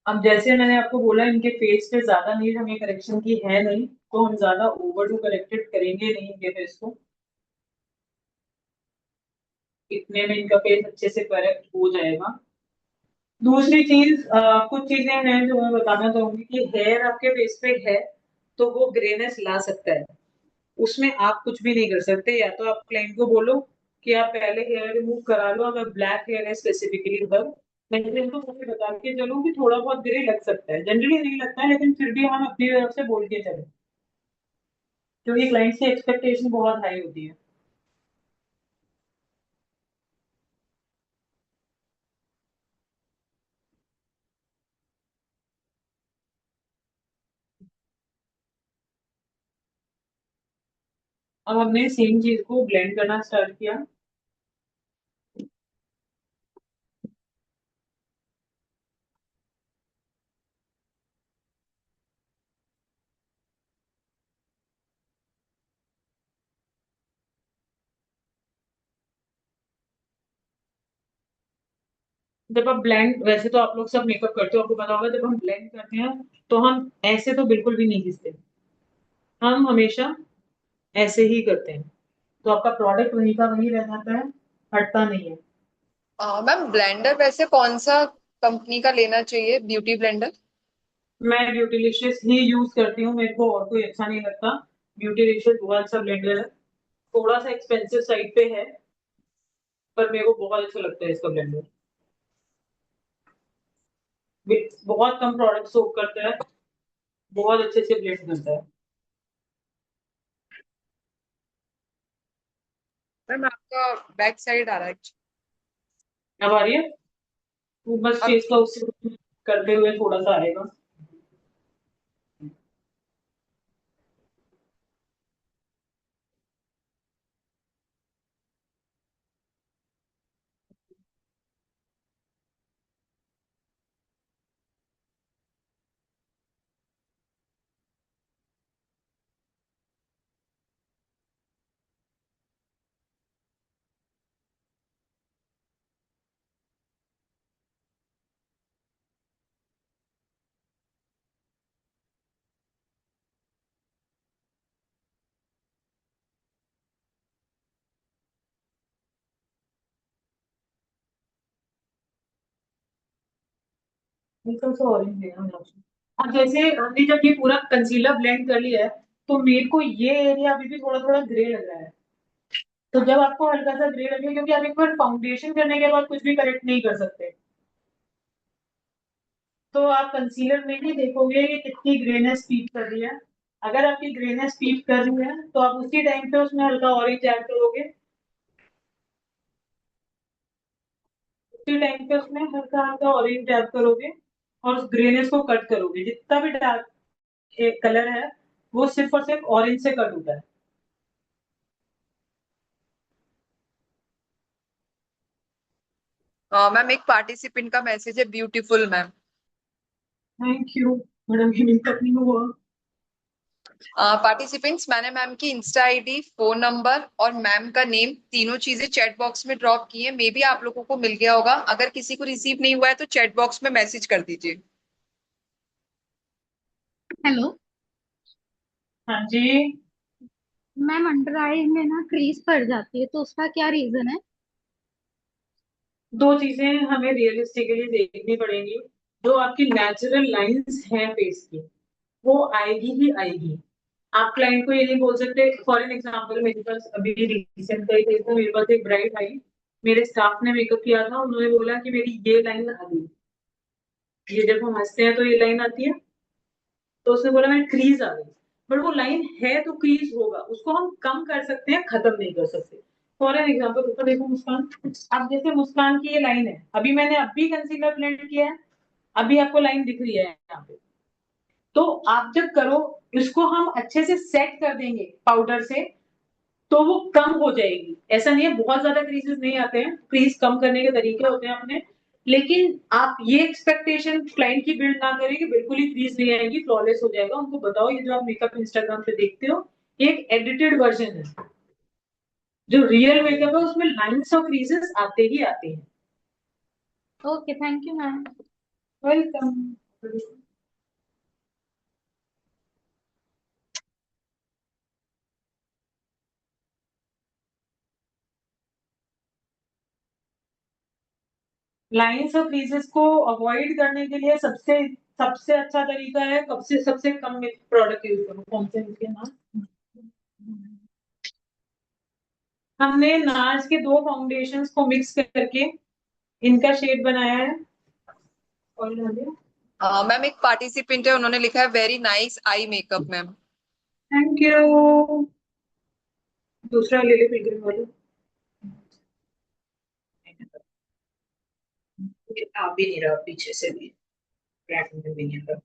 अब जैसे मैंने आपको बोला इनके फेस पे ज्यादा नीड हमें करेक्शन की है नहीं, तो हम ज्यादा ओवर टू करेक्टेड करेंगे नहीं इनके फेस को। इतने में इनका फेस अच्छे से करेक्ट हो जाएगा। दूसरी चीज, कुछ चीजें हैं जो मैं बताना चाहूंगी कि हेयर आपके फेस पे है तो वो ग्रेनेस ला सकता है, उसमें आप कुछ भी नहीं कर सकते। या तो आप क्लाइंट को बोलो कि आप पहले हेयर रिमूव करा लो अगर ब्लैक हेयर है स्पेसिफिकली, तब मैं तो मुझे बता के चलूँ कि थोड़ा बहुत ग्रे लग सकता है, जनरली नहीं लगता है लेकिन फिर भी हम अपनी तरफ से बोल के चले, क्योंकि क्लाइंट की एक्सपेक्टेशन बहुत हाई होती है। अब हमने सेम चीज को ब्लेंड करना स्टार्ट किया। जब आप ब्लेंड, वैसे तो आप लोग सब मेकअप करते हो आपको पता होगा, जब हम ब्लेंड करते हैं तो हम ऐसे तो बिल्कुल भी नहीं घिसते, हम हमेशा ऐसे ही करते हैं, तो आपका प्रोडक्ट वहीं का वहीं रह जाता है, हटता नहीं है। मैम ब्लेंडर वैसे कौन सा कंपनी का लेना चाहिए, ब्यूटी ब्लेंडर? मैं ब्यूटीलिशियस ही यूज करती हूँ, मेरे को और कोई अच्छा नहीं लगता। ब्यूटीलिशियस बहुत अच्छा ब्लेंडर है, थोड़ा सा एक्सपेंसिव साइड पे है, पर मेरे को बहुत अच्छा लगता है इसका ब्लेंडर। बहुत कम प्रोडक्ट सोक करता है, बहुत अच्छे से ब्लेंड करता है। मैम आपका बैक साइड आ रहा है। अब आ रही है, वो बस अब फेस का उससे करते हुए थोड़ा सा आएगा। एकदम से ऑरेंज देना है आपको। अब जैसे हमने जब ये पूरा कंसीलर ब्लेंड कर लिया है, तो मेरे को ये एरिया अभी भी थोड़ा थोड़ा ग्रे लग रहा है। तो जब आपको हल्का सा ग्रे लगे, क्योंकि आप एक बार फाउंडेशन करने के बाद कुछ भी करेक्ट नहीं कर सकते, तो आप कंसीलर में ही देखोगे कि कितनी ग्रेनेस पीक कर रही है। अगर आपकी ग्रेनेस पीक कर रही है तो आप उसी टाइम पे उसमें हल्का ऑरेंज ऐड करोगे, उसी टाइम पे उसमें हल्का हल्का ऑरेंज ऐड करोगे और उस ग्रेनेस को कट करोगे। जितना भी डार्क कलर है वो सिर्फ और सिर्फ ऑरेंज से कट होता है। मैम एक पार्टिसिपेंट का मैसेज है, beautiful ma'am. Thank you madam, ये मेकअप नहीं हुआ। पार्टिसिपेंट्स, मैंने मैम की इंस्टा आईडी, फोन नंबर और मैम का नेम तीनों चीजें चैट बॉक्स में ड्रॉप की है। मे बी आप लोगों को मिल गया होगा। अगर किसी को रिसीव नहीं हुआ है तो चैट बॉक्स में मैसेज कर दीजिए। हेलो हाँ जी। मैम, अंडर आईज में ना क्रीज पड़ जाती है, तो उसका क्या रीजन है? दो चीजें हमें रियलिस्टिकली देखनी पड़ेंगी। जो आपकी नेचुरल लाइंस हैं फेस की, वो आएगी ही आएगी। आप क्लाइंट को ये नहीं बोल सकते। फॉर एन एग्जाम्पल, मेरे पास अभी रिसेंट का ही केस था। मेरे पास एक ब्राइड आई, मेरे स्टाफ ने मेकअप किया था, उन्होंने बोला कि मेरी ये लाइन आ गई। ये जब हम हंसते हैं तो ये लाइन आती है, तो उसने बोला मेरी क्रीज आ गई। बट वो लाइन है तो क्रीज होगा, उसको हम कम कर सकते हैं, खत्म नहीं कर सकते। फॉर एन एग्जाम्पल, ऊपर देखो मुस्कान। अब जैसे मुस्कान की ये लाइन है, अभी मैंने अभी कंसीलर ब्लेंड किया है, अभी आपको लाइन दिख रही है यहाँ पे। तो आप जब करो, इसको हम अच्छे से सेट कर देंगे पाउडर से, तो वो कम हो जाएगी। ऐसा नहीं है बहुत ज्यादा क्रीजेस नहीं आते हैं, क्रीज कम करने के तरीके होते हैं अपने। लेकिन आप ये एक्सपेक्टेशन क्लाइंट की बिल्ड ना करें कि बिल्कुल ही क्रीज नहीं आएगी, फ्लॉलेस हो जाएगा। उनको बताओ ये जो आप मेकअप इंस्टाग्राम पे देखते हो, ये एक एडिटेड वर्जन है। जो रियल मेकअप है उसमें लाइंस और क्रीजेस आते ही आते हैं। Okay, thank you ma'am. Welcome. Lines और क्रीजेस को अवॉइड करने के लिए सबसे सबसे अच्छा तरीका है, कब से सबसे कम प्रोडक्ट यूज करो। कौन से इसके नाम? हमने नार्स के दो फाउंडेशंस को मिक्स करके इनका शेड बनाया है। और मैम एक पार्टिसिपेंट है, उन्होंने लिखा है very nice eye makeup ma'am. Thank you. दूसरा ले ले पिलग्रिम वाले। आ भी नहीं रहा पीछे से भी, ब्लैक में भी नहीं आ रहा।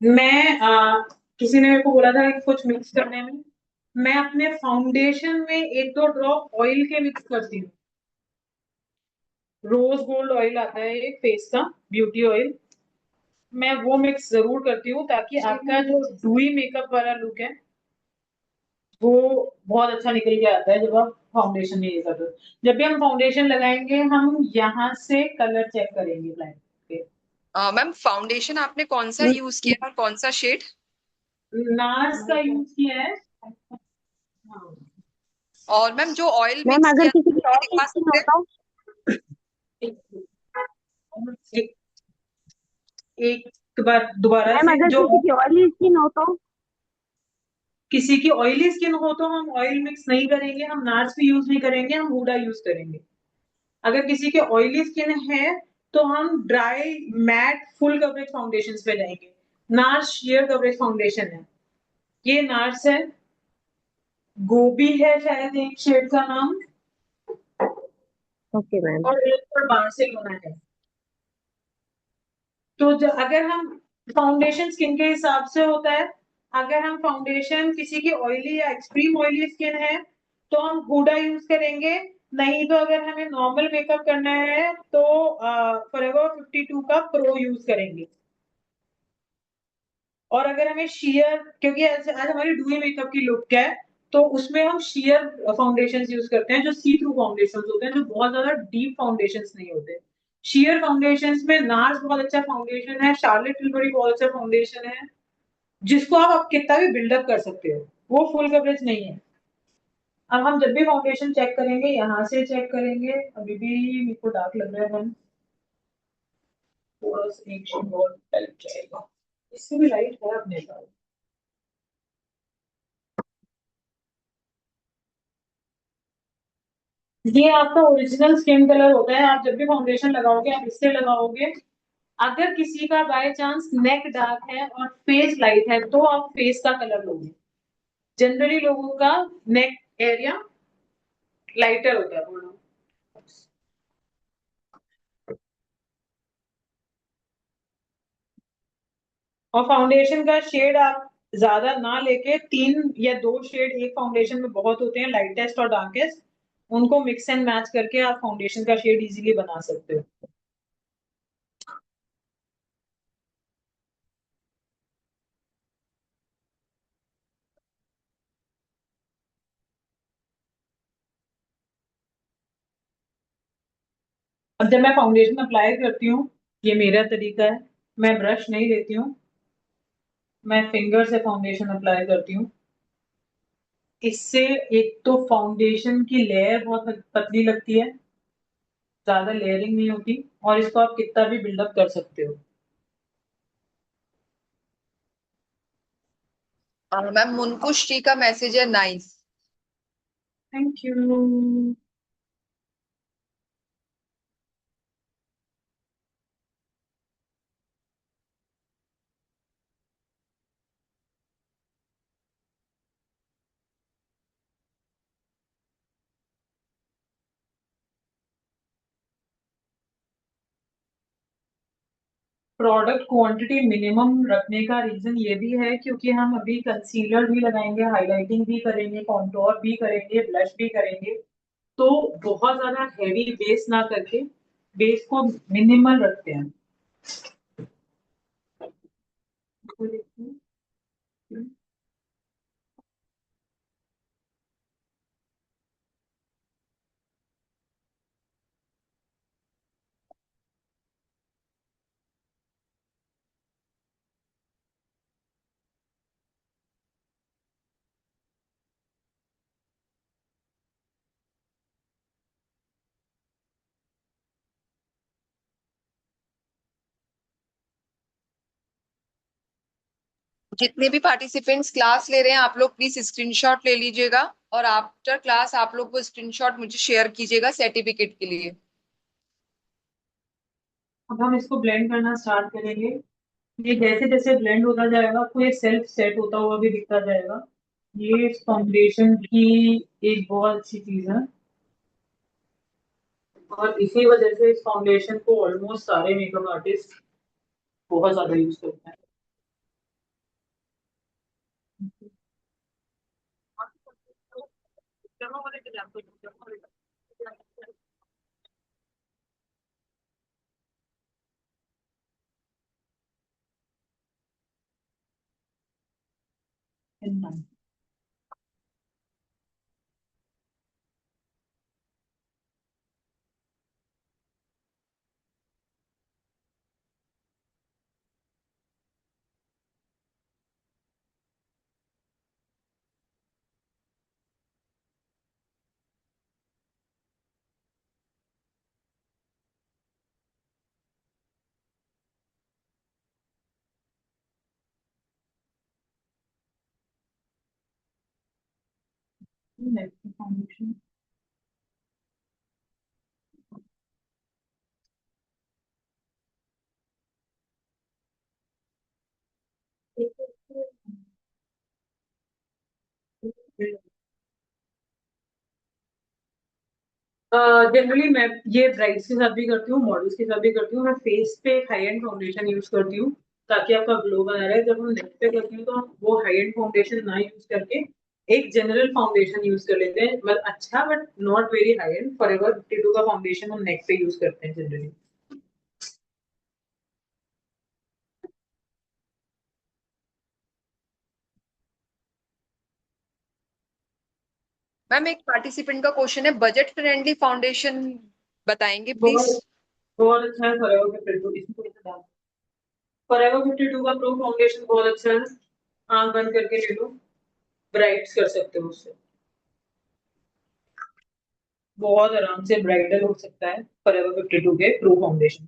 मैं किसी ने मेरे को बोला था कि कुछ मिक्स करने में, मैं अपने फाउंडेशन में एक दो ड्रॉप ऑयल के मिक्स करती हूँ। रोज गोल्ड ऑयल आता है एक फेस का, ब्यूटी ऑयल। मैं वो मिक्स जरूर करती हूँ ताकि आपका जो डूई मेकअप वाला लुक है वो बहुत अच्छा निकल के आता है जब आप फाउंडेशन नहीं करते हो। जब भी हम फाउंडेशन लगाएंगे, हम यहाँ से कलर चेक करेंगे क्लाइंट के। मैम फाउंडेशन आपने कौन सा यूज किया और कौन सा शेड? नार्स का यूज किया है। हाँ। और मैम जो ऑयल मैम मिक्स अगर किया किसी की और दिखा स्किन सकते हो हैं? तो एक, एक बार दोबारा मैम से। अगर जो किसी की ऑयली स्किन हो तो किसी की ऑयली स्किन हो तो हम ऑयल मिक्स नहीं करेंगे, हम नार्स भी यूज नहीं करेंगे, हम हुडा यूज करेंगे। अगर किसी की ऑयली स्किन है तो हम dry matte full coverage foundation पे जाएंगे। नार्स शेयर कवरेज फाउंडेशन है, ये नार्स है। गोभी है शायद एक शेड का नाम, ओके मैम। और एक पर बार्सिलोना है। तो अगर हम फाउंडेशन स्किन के हिसाब से होता है, अगर हम फाउंडेशन किसी की ऑयली या एक्सट्रीम ऑयली स्किन है तो हम हुडा यूज करेंगे। नहीं तो अगर हमें नॉर्मल मेकअप करना है तो फॉरएवर 52 का प्रो यूज करेंगे। और अगर हमें शेयर, क्योंकि आज हमारी डुई मेकअप की लुक है, तो उसमें हम शेयर फाउंडेशन यूज करते हैं, जो सी थ्रू फाउंडेशन होते हैं, जो बहुत ज्यादा डीप फाउंडेशन नहीं होते। शेयर फाउंडेशन में नार्स बहुत अच्छा फाउंडेशन है, शार्लेट tilbury बहुत अच्छा फाउंडेशन है, जिसको आप कितना भी बिल्डअप कर सकते हो। वो फुल कवरेज नहीं है। अब हम जब भी फाउंडेशन चेक करेंगे, यहाँ से चेक करेंगे। अभी भी मेरे को डार्क लग रहा है मैम, थोड़ा सा एक शेड और लाइट जाएगा। इससे भी लाइट है अपने पास। ये आपका ओरिजिनल स्किन कलर होता है। आप जब भी फाउंडेशन लगाओगे आप इससे लगाओगे। अगर किसी का बाय चांस नेक डार्क है और फेस लाइट है तो आप फेस का कलर लोगे। जनरली लोगों का नेक एरिया लाइटर होता है थोड़ा। और फाउंडेशन का शेड आप ज्यादा ना लेके 3 या 2 शेड एक फाउंडेशन में बहुत होते हैं, लाइटेस्ट और डार्केस्ट। उनको मिक्स एंड मैच करके आप फाउंडेशन का शेड इजीली बना सकते हो। अब जब मैं फाउंडेशन अप्लाई करती हूँ, ये मेरा तरीका है, मैं ब्रश नहीं लेती हूँ, मैं फिंगर से फाउंडेशन अप्लाई करती हूँ। इससे एक तो फाउंडेशन की लेयर बहुत पतली लगती है, ज्यादा लेयरिंग नहीं होती, और इसको आप कितना भी बिल्डअप कर सकते हो। मैम मुनकुश जी का मैसेज है nice. Thank you. Product quantity minimum रखने का रीजन ये भी है क्योंकि हम अभी कंसीलर भी लगाएंगे, हाइलाइटिंग भी करेंगे, कॉन्टोर भी करेंगे, ब्लश भी करेंगे, तो बहुत ज्यादा हैवी बेस ना करके बेस को मिनिमल रखते हैं। जितने भी पार्टिसिपेंट्स क्लास ले रहे हैं आप लोग प्लीज स्क्रीनशॉट ले लीजिएगा, और आफ्टर क्लास आप लोग वो स्क्रीनशॉट मुझे शेयर कीजिएगा सर्टिफिकेट के लिए। अब हम इसको ब्लेंड करना स्टार्ट करेंगे। ये जैसे जैसे ब्लेंड होता जाएगा आपको ये सेल्फ सेट होता हुआ भी दिखता जाएगा। ये इस फाउंडेशन की एक बहुत अच्छी चीज है, और इसी वजह से इस फाउंडेशन को ऑलमोस्ट सारे मेकअप आर्टिस्ट बहुत ज्यादा यूज करते हैं। Next foundation. जनरली मैं ये ब्राइड्स के साथ भी करती हूँ, मॉडल्स के साथ भी करती हूँ। मैं फेस पे हाई एंड फाउंडेशन यूज करती हूँ ताकि आपका ग्लो बना रहे। जब हम नेक पे करती हूँ तो हम वो हाई एंड फाउंडेशन ना यूज करके एक जनरल फाउंडेशन यूज कर लेते हैं, मतलब अच्छा but not very high and. Forever 52 का फाउंडेशन हम नेक पे यूज करते हैं जनरली। मैम एक पार्टिसिपेंट का क्वेश्चन है, बजट फ्रेंडली फाउंडेशन बताएंगे प्लीज। बहुत बहुत अच्छा है फॉरएवर 52। इसको फॉरएवर 52 का प्रो फाउंडेशन बहुत अच्छा है। आंख बंद करके ले लो, ब्राइट्स कर सकते हो उससे, बहुत आराम से ब्राइडल हो सकता है फॉरएवर 52 के प्रो फाउंडेशन।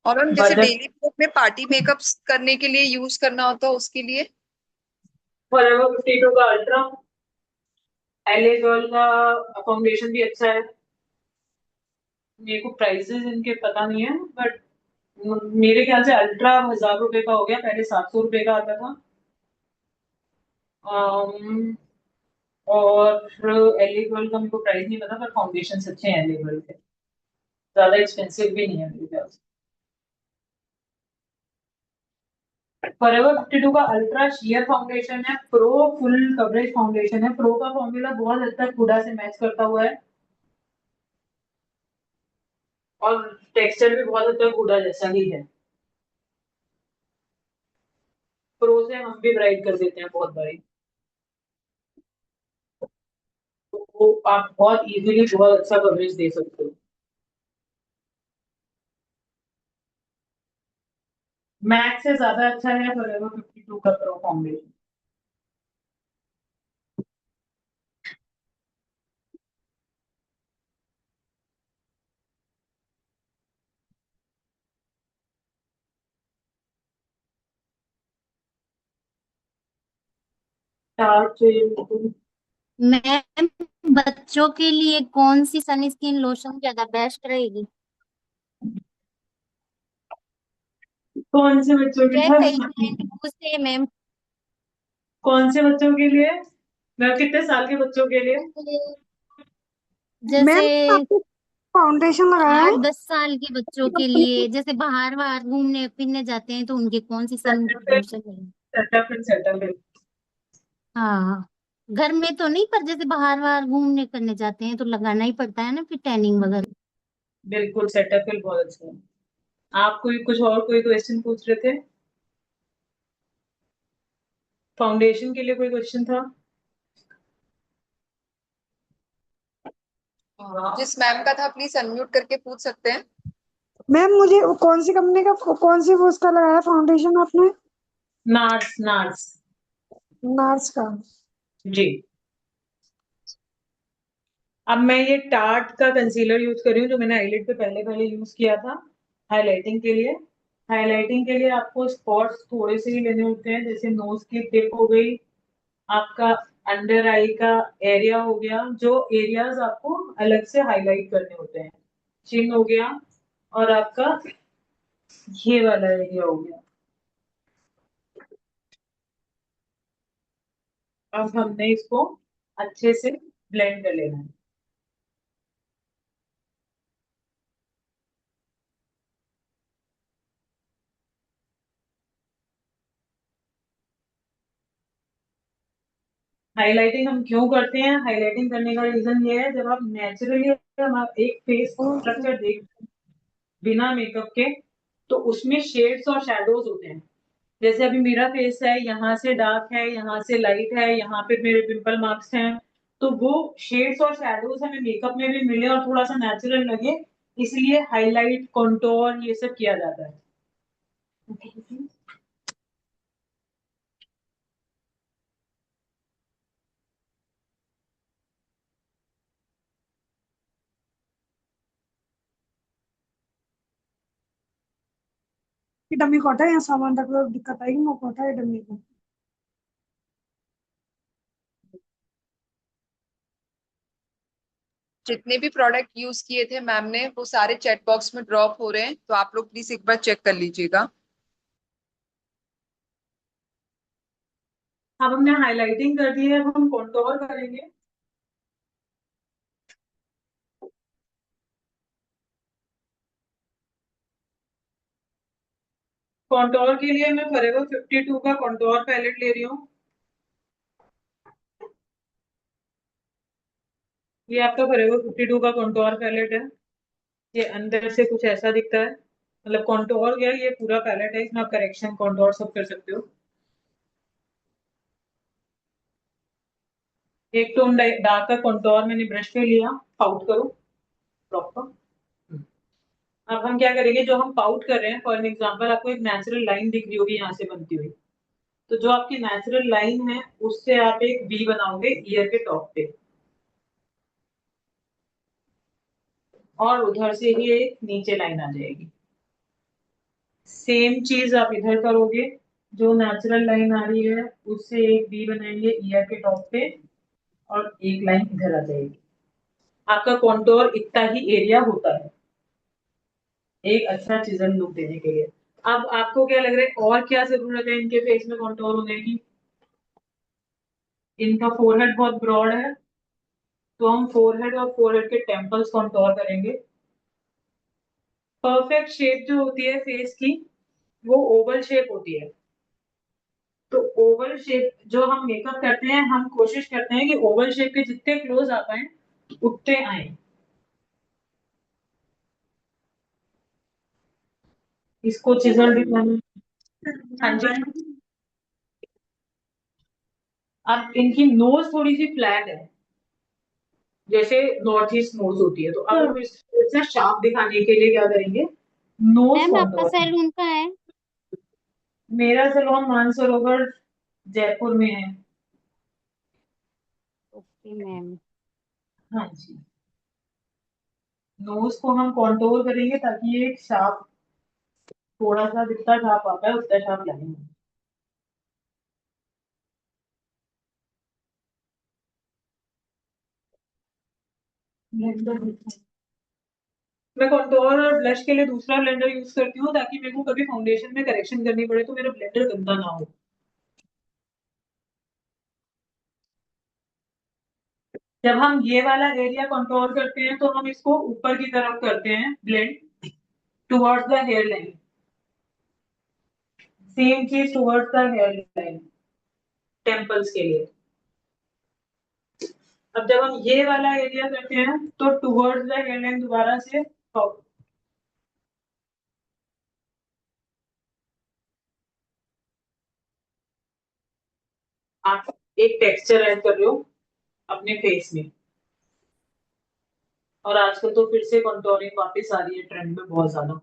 और हम जैसे बजट डेली में पार्टी मेकअप्स करने के लिए यूज करना होता है उसके लिए। फॉरएवर 52 का अल्ट्रा, एलए गर्ल का फाउंडेशन भी अच्छा है। मेरे को प्राइसेस इनके पता नहीं है, बट मेरे ख्याल से अल्ट्रा 1000 रुपए का हो गया, पहले 700 रुपए का आता था। अम, और एलए गर्ल का मेरे को प्राइस नहीं पता, पर फाउंडेशन अच्छे हैं एलए गर्ल के, ज्यादा एक्सपेंसिव भी नहीं है मेरे ख्याल से। फॉरएवर 52 का अल्ट्रा शेयर फाउंडेशन है, प्रो फुल कवरेज फाउंडेशन है। प्रो का फॉर्मूला बहुत हद तक हुडा से मैच करता हुआ है, और टेक्सचर भी बहुत हद तक हुडा जैसा ही है। प्रो से हम भी ब्राइट कर देते हैं बहुत बारी, तो आप बहुत इजीली बहुत अच्छा कवरेज दे सकते हो। मैक्स से ज्यादा अच्छा है फॉरएवर 52 का प्रो फाउंडेशन। डार्क चाहिए मुझको। मैम, बच्चों के लिए कौन सी सनस्क्रीन लोशन ज्यादा बेस्ट रहेगी? कौन से बच्चों के जैसे लिए? क्लाइंट पूछते हैं मैम। कौन से बच्चों के लिए? मैं कितने साल के बच्चों के लिए? जैसे मैम आपने फाउंडेशन लगाया है? 8-10 साल के बच्चों के लिए, जैसे बाहर बाहर घूमने फिरने जाते हैं तो उनके कौन सी सन लोशन है? सेटअप। हाँ, घर में तो नहीं, पर जैसे बाहर बाहर घूमने करने जाते हैं तो लगाना ही पड़ता है ना, फिर टैनिंग वगैरह। बिल्कुल सेटअप बहुत अच्छा है। आप कोई कुछ और कोई क्वेश्चन पूछ रहे थे? फाउंडेशन के लिए कोई क्वेश्चन था? जिस मैम का था प्लीज अनम्यूट करके पूछ सकते हैं। मैम मुझे कौन सी कंपनी का कौन सी वो उसका लगाया फाउंडेशन आपने? Nurse nurse. नार्स का। जी। अब मैं ये टार्ट का कंसीलर यूज कर रही हूँ जो मैंने आईलिड पे पहले पहले यूज किया था हाइलाइटिंग के लिए। हाइलाइटिंग के लिए आपको स्पॉट्स थोड़े से ही लेने होते हैं, जैसे नोज की टिप हो गई, आपका अंडर आई का एरिया हो गया, जो एरियाज आपको अलग से हाईलाइट करने होते हैं। चिन हो गया और आपका ये वाला एरिया हो गया। अब हमने इसको अच्छे से ब्लेंड कर लेना है। हाइलाइटिंग हम क्यों करते हैं? हाइलाइटिंग करने का रीजन ये है, जब आप नेचुरली हम एक फेस स्ट्रक्चर देख बिना मेकअप के, तो उसमें शेड्स और शैडोज होते हैं। जैसे अभी मेरा फेस है, यहाँ से डार्क है, यहाँ से लाइट है, यहाँ पे मेरे पिंपल मार्क्स हैं, तो वो शेड्स और शैडोज हमें मेकअप में भी मिले और थोड़ा सा नेचुरल लगे, इसलिए हाईलाइट कंटूर ये सब किया जाता है। ये डमी कोटा है, यहाँ सामान रख लो, दिक्कत आएगी। नो कोटा है डमी को। जितने भी प्रोडक्ट यूज किए थे मैम ने वो सारे चैट बॉक्स में ड्रॉप हो रहे हैं, तो आप लोग प्लीज एक बार चेक कर लीजिएगा। अब हमने हाइलाइटिंग कर दी है, अब हम कंटूर करेंगे। कंटूर के लिए मैं फॉरएवर 52 का कंटूर पैलेट ले रही हूँ। ये आपका फॉरएवर 52 का कंटूर पैलेट है। ये अंदर से कुछ ऐसा दिखता है, मतलब कंटूर गया, ये पूरा पैलेट है, इसमें आप करेक्शन कंटूर सब कर सकते हो। एक टोन डार्क का कंटूर मैंने ब्रश पे लिया, पाउट करो प्रॉपर। अब हम क्या करेंगे, जो हम पाउट कर रहे हैं, फॉर एग्जांपल आपको एक नेचुरल लाइन दिख रही होगी यहाँ से बनती हुई, तो जो आपकी नेचुरल लाइन है उससे आप एक वी बनाओगे ईयर के टॉप पे, और उधर से ही एक नीचे लाइन आ जाएगी। सेम चीज आप इधर करोगे, जो नेचुरल लाइन आ रही है उससे एक वी बनाएंगे ईयर के टॉप पे, और एक लाइन इधर आ जाएगी। आपका कॉन्टोर इतना ही एरिया होता है एक अच्छा चिजल लुक देने के लिए। अब आपको क्या लग रहा है और क्या जरूरत है इनके फेस में कॉन्टोर होने की? इनका फोरहेड बहुत ब्रॉड है, तो हम फोरहेड और फोरहेड के टेम्पल्स कॉन्टोर करेंगे। परफेक्ट शेप जो होती है फेस की, वो ओवल शेप होती है। तो ओवल शेप जो हम मेकअप करते हैं, हम कोशिश करते हैं कि ओवल शेप के जितने क्लोज आ पाए उतने आए। इसको चिजल भी हाँ जी। अब इनकी नोज थोड़ी सी फ्लैट है, जैसे नॉर्थ ईस्ट नोज होती है, तो अब हम इससे शार्प दिखाने के लिए क्या करेंगे, नोज मैम, आपका कॉन्टोर। सैलून का है? मेरा सैलून मानसरोवर जयपुर में है। Okay ma'am. हाँ जी। नोज को हम कॉन्टोर करेंगे ताकि ये शार्प, थोड़ा सा जितना शार्प आता है उतना शार्प लगेंगे। मैं कॉन्टोर और ब्लश के लिए दूसरा ब्लेंडर यूज करती हूँ ताकि मेरे को कभी फाउंडेशन में करेक्शन करनी पड़े तो मेरा ब्लेंडर गंदा ना हो। जब हम ये वाला एरिया कंट्रोल करते हैं तो हम इसको ऊपर की तरफ करते हैं blend towards the hair line. Same चीज towards the hair line temples के लिए। अब जब हम ये वाला एरिया करते हैं तो टुवर्ड्स द हेयर लाइन दोबारा से आप एक टेक्सचर ऐड कर रहे हो अपने फेस में। और आजकल तो फिर से कंटूरिंग वापस आ रही है ट्रेंड में बहुत ज्यादा।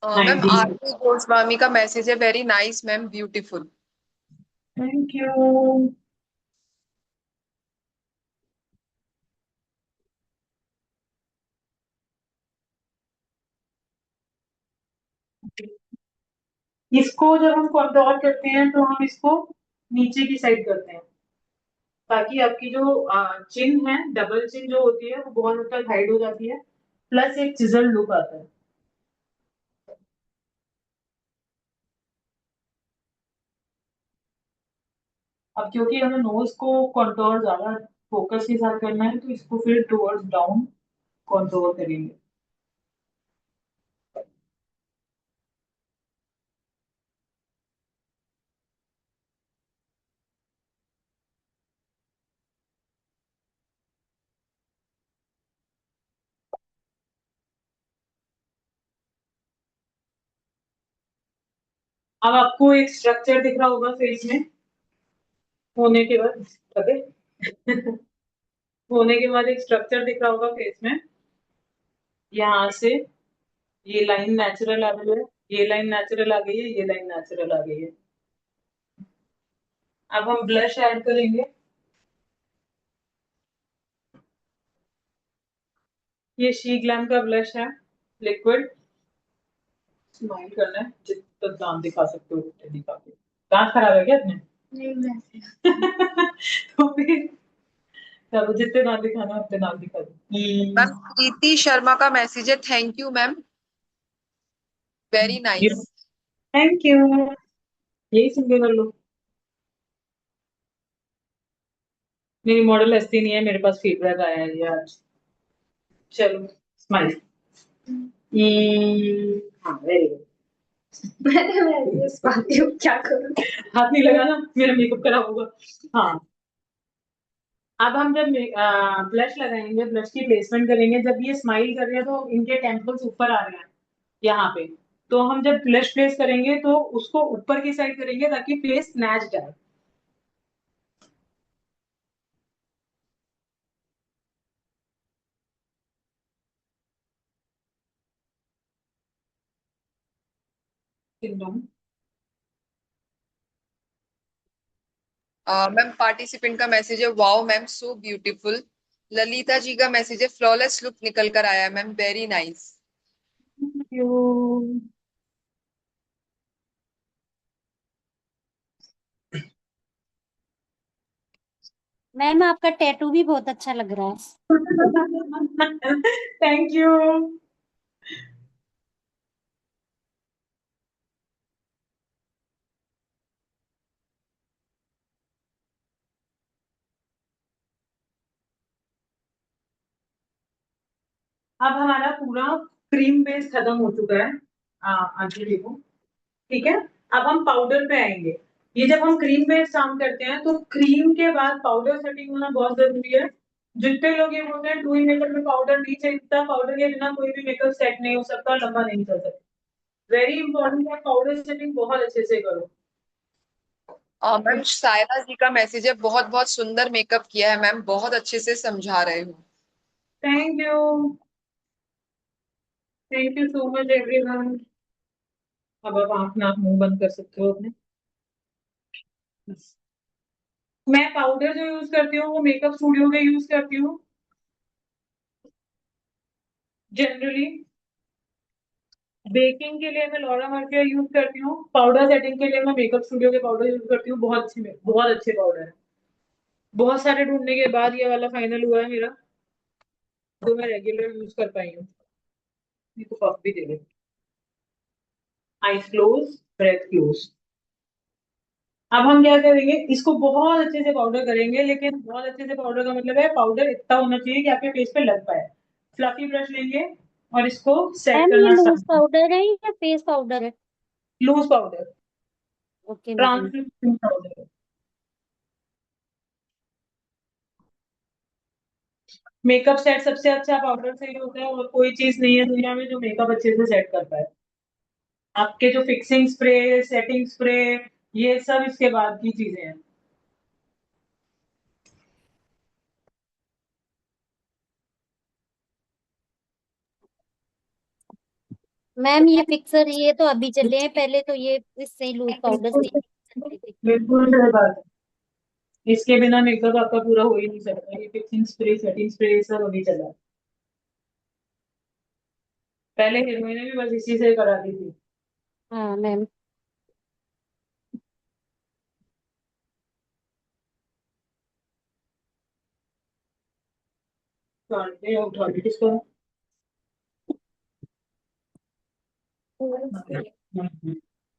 Ma'am 90s। आरती गोस्वामी का मैसेज है, very nice ma'am, beautiful. Thank you. इसको जब हम कंट्रोल करते हैं तो हम इसको नीचे की साइड करते हैं ताकि आपकी जो चिन है, डबल चिन जो होती है वो बहुत हद तक हाइड हो जाती है, प्लस एक चिजल लुक आता है। अब क्योंकि हमें नोज को कंट्रोल ज्यादा फोकस के साथ करना है तो इसको फिर टुवर्ड्स डाउन कंट्रोल करेंगे। अब आपको एक स्ट्रक्चर दिख रहा होगा फेस में होने के बाद, अबे होने के बाद एक स्ट्रक्चर दिख रहा होगा फेस में। यहाँ से ये लाइन नेचुरल आ गई है, ये लाइन नेचुरल आ गई है, ये लाइन नेचुरल आ गई है। अब हम ब्लश ऐड करेंगे। ये शी ग्लैम का ब्लश है लिक्विड। स्माइल करना है, जितना दांत दिखा सकते हो उतने दिखा के। दांत खराब है क्या अपने? नहीं वैसे। तो फिर चलो, जितने दांत दिखाना है उतने दांत दिखा दो। मैम प्रीति शर्मा का मैसेज है, thank you ma'am, very nice. Thank you. यही सिंपल कर लो। मेरी मॉडल हंसती नहीं है, मेरे पास फीडबैक आया है ये आज। चलो स्माइल। हाँ वेरी गुड। मैं इस पाती हूँ, क्या करूँ। हाथ नहीं लगाना, मेरा मेकअप खराब होगा। हाँ। अब हम जब ब्लश लगाएंगे, ब्लश की प्लेसमेंट करेंगे, जब ये स्माइल कर रहे हैं तो इनके टेम्पल्स ऊपर आ रहे हैं यहाँ पे। तो हम जब ब्लश प्लेस करेंगे तो उसको ऊपर की साइड करेंगे ताकि फेस स्नैच्ड आए। एकदम। मैम पार्टिसिपेंट का मैसेज है, wow ma'am so beautiful. Lalita ji का मैसेज है, फ्लॉलेस लुक निकल कर आया ma'am, very nice. Thank you। Ma'am आपका टैटू भी बहुत अच्छा लग रहा है। Thank you. अब हमारा पूरा क्रीम बेस खत्म हो चुका है। आंटी देखो, ठीक है। अब हम पाउडर पे आएंगे। ये जब हम क्रीम बेस काम करते हैं तो क्रीम के बाद पाउडर सेटिंग होना बहुत जरूरी है। जितने लोग ये बोलते हैं टू इन मेकअप में पाउडर नहीं चाहिए, पाउडर के बिना कोई भी मेकअप सेट नहीं हो सकता, लंबा नहीं चल सकता। वेरी इंपॉर्टेंट है, पाउडर सेटिंग बहुत अच्छे से करो। मैम सायरा जी का मैसेज है, बहुत बहुत सुंदर मेकअप किया है मैम, बहुत अच्छे से समझा रहे हो। Thank you. Thank you so much everyone. अब आप आंख नाक मुंह बंद कर सकते हो अपने। मैं पाउडर जो यूज करती हूँ वो मेकअप स्टूडियो के यूज करती हूँ जनरली। बेकिंग के लिए मैं लॉरा मर्सियर यूज करती हूँ। पाउडर सेटिंग के लिए मैं मेकअप स्टूडियो के पाउडर यूज करती हूँ, बहुत अच्छे पाउडर है। बहुत सारे ढूंढने के बाद ये वाला फाइनल हुआ है मेरा, जो मैं रेगुलर यूज कर पाई हूँ। ये तो पफ भी दे दे। Eyes close, breathe close. अब हम क्या करेंगे, इसको बहुत अच्छे से पाउडर करेंगे, लेकिन बहुत अच्छे से पाउडर का मतलब है पाउडर इतना होना चाहिए कि आपके फेस पे लग पाए। फ्लफी ब्रश लेंगे और इसको सेट मैम ये करना लूज स्टार्ट। पाउडर है या फेस पाउडर है? Loose powder, okay ma'am. Translucent powder. Makeup set सबसे अच्छा पाउडर से ही होता है, और कोई चीज नहीं है दुनिया में जो मेकअप अच्छे से सेट कर पाए। आपके जो फिक्सिंग स्प्रे, सेटिंग स्प्रे, ये सब इसके बाद की चीजें हैं। मैम ये फिक्सर ये तो अभी चले हैं, पहले तो ये इससे लूज पाउडर से ही चलते थे। बिल्कुल सही बात है। इसके बिना मेकअप आपका पूरा हो ही नहीं सकता। ये फिक्सिंग स्प्रे, सेटिंग स्प्रे, ये सब अभी चला है। पहले हीरोइनें भी बस इसी से कराती थी। हाँ मैम। तो उठा ली किसको।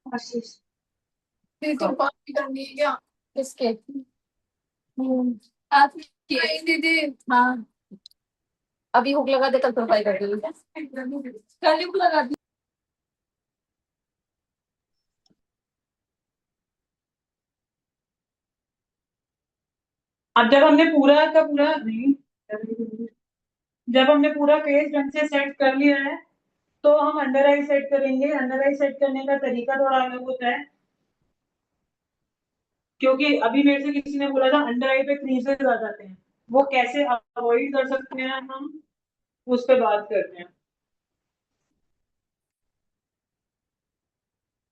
आशीष, नहीं तो बात भी करनी है क्या इसके? आप ये दीदी, हाँ अभी हुक लगा दे, कल सफाई कर देगी। कल हुक लगा दी। अब जब हमने पूरा का पूरा नहीं, जब हमने पूरा फेस ढंग से सेट कर लिया है, तो हम अंडर आई सेट करेंगे। अंडर आई सेट करने का तरीका थोड़ा अलग होता है, क्योंकि अभी मेरे से किसी ने बोला था अंडर आई पे क्रीजेस आ जाते हैं। वो कैसे अवॉइड कर सकते हैं हम, उस पर बात करते हैं।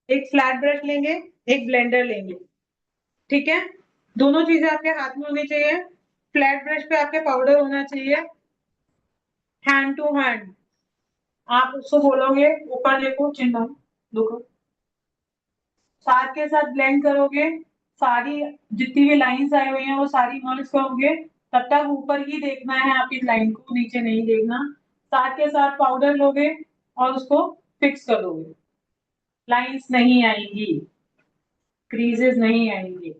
एक फ्लैट ब्रश लेंगे, एक ब्लेंडर लेंगे, ठीक है। दोनों चीजें आपके हाथ में होनी चाहिए। फ्लैट ब्रश पे आपके पाउडर होना चाहिए, हैंड टू हैंड। आप उसको बोलोगे ऊपर देखो, चिन्ह देखो, साथ के साथ ब्लेंड करोगे। सारी जितनी भी लाइंस आई हुई हैं वो सारी मर्ज करोगे। तब तक ऊपर ही देखना है आपकी लाइन को, नीचे नहीं देखना। साथ के साथ पाउडर लोगे और उसको फिक्स कर दोगे। लाइंस नहीं आएंगी, क्रीजेस नहीं आएंगी।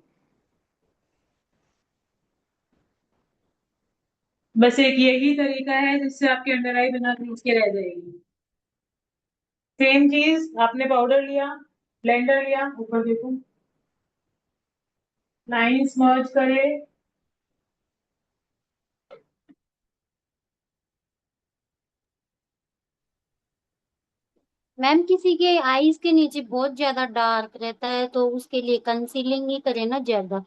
बस एक यही तरीका है जिससे आपकी अंडर आई बिना क्रीज के रह जाएगी। सेम चीज, आपने पाउडर लिया, ब्लेंडर लिया, ऊपर देखो, लाइंस मर्ज करे। मैम किसी के आईज के नीचे बहुत ज्यादा डार्क रहता है तो उसके लिए कंसीलिंग ही करे ना ज्यादा।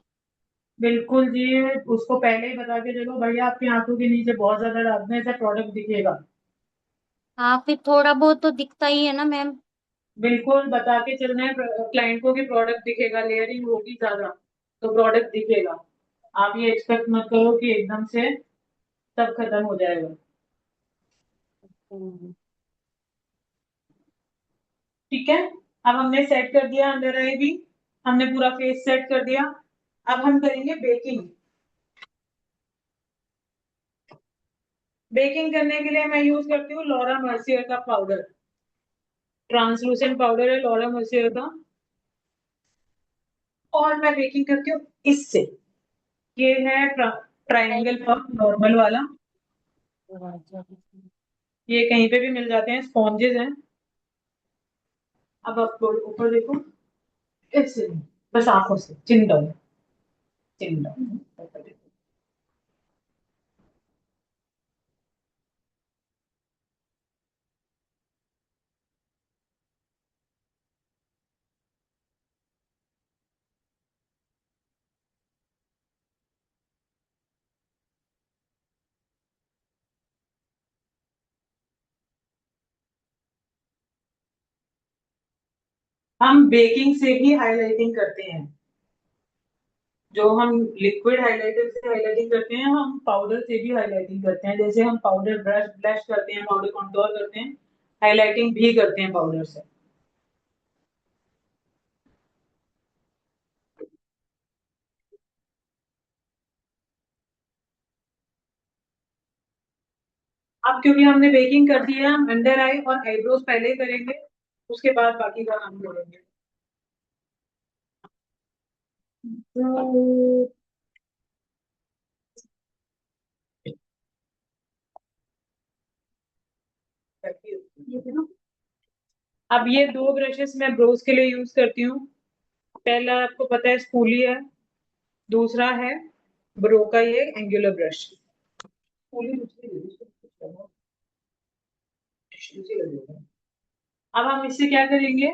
बिल्कुल जी। उसको पहले ही बता के चलो भैया आपकी आंखों के नीचे बहुत ज्यादा डार्कनेस है, प्रोडक्ट दिखेगा। हाँ फिर थोड़ा बहुत तो दिखता ही है ना मैम। बिल्कुल बता के चलना है क्लाइंट को कि प्रोडक्ट दिखेगा, लेयरिंग होगी ज्यादा तो प्रोडक्ट दिखेगा। आप ये एक्सपेक्ट मत करो कि एकदम से सब खत्म हो जाएगा। हम्म। ठीक है। अब हमने सेट कर दिया अंडर आई भी, हमने पूरा फेस सेट कर दिया। अब हम करेंगे बेकिंग। बेकिंग करने के लिए मैं यूज करती हूँ लॉरा मर्सियर का पाउडर। ट्रांसलूसेंट पाउडर है लॉरा मर्सियर का, और मैं बेकिंग करती हूँ इससे। ये है ट्रायंगल पफ, नॉर्मल वाला। ये कहीं पे भी मिल जाते हैं, स्पॉन्जेस हैं। अब आप ऊपर देखो, ऐसे नहीं, बस आंखों से, चिन डाउन, चिन डाउन। हम बेकिंग से ही हाइलाइटिंग करते हैं। जो हम लिक्विड हाइलाइटर से हाइलाइटिंग करते हैं, हम पाउडर से भी हाइलाइटिंग करते हैं। जैसे हम पाउडर ब्रश ब्लश करते हैं, पाउडर कंटूर करते हैं, हाइलाइटिंग भी करते हैं पाउडर से। अब क्योंकि हमने बेकिंग कर दिया, हम अंडर आई और आईब्रोज पहले करेंगे, उसके बाद बाकी का काम करेंगे। तो अब ये दो ब्रशेस मैं ब्रोज के लिए यूज करती हूँ। पहला आपको पता है स्पूली है, दूसरा है ब्रो का ये एंगुलर ब्रश। स्पूली दूसरी ले लो, इसको कुछ करना, दूसरी ले लो। अब हम इससे क्या करेंगे,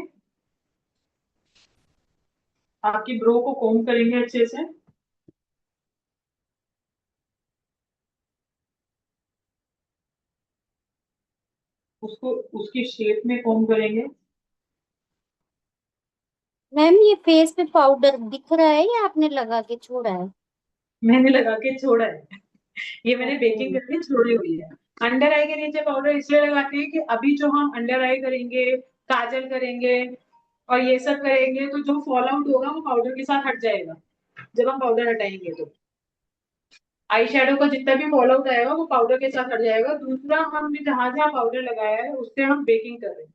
आपकी ब्रो को कोम करेंगे अच्छे से। उसको उसकी शेप में कोम करेंगे। मैम ये फेस पे पाउडर दिख रहा है या आपने लगा के छोड़ा है? मैंने लगा के छोड़ा है, ये मैंने ओके। बेकिंग करके छोड़ी हुई है। अंडर आई के नीचे पाउडर इसलिए लगाते हैं कि अभी जो हम अंडर आई करेंगे, काजल करेंगे और ये सब करेंगे, तो जो फॉल आउट होगा वो पाउडर के साथ हट जाएगा जब हम पाउडर हटाएंगे। तो आई शेडो का जितना भी फॉल आउट आएगा वो पाउडर के साथ हट जाएगा। दूसरा, हमने जहां जहां पाउडर लगाया है उससे हम बेकिंग कर रहे हैं।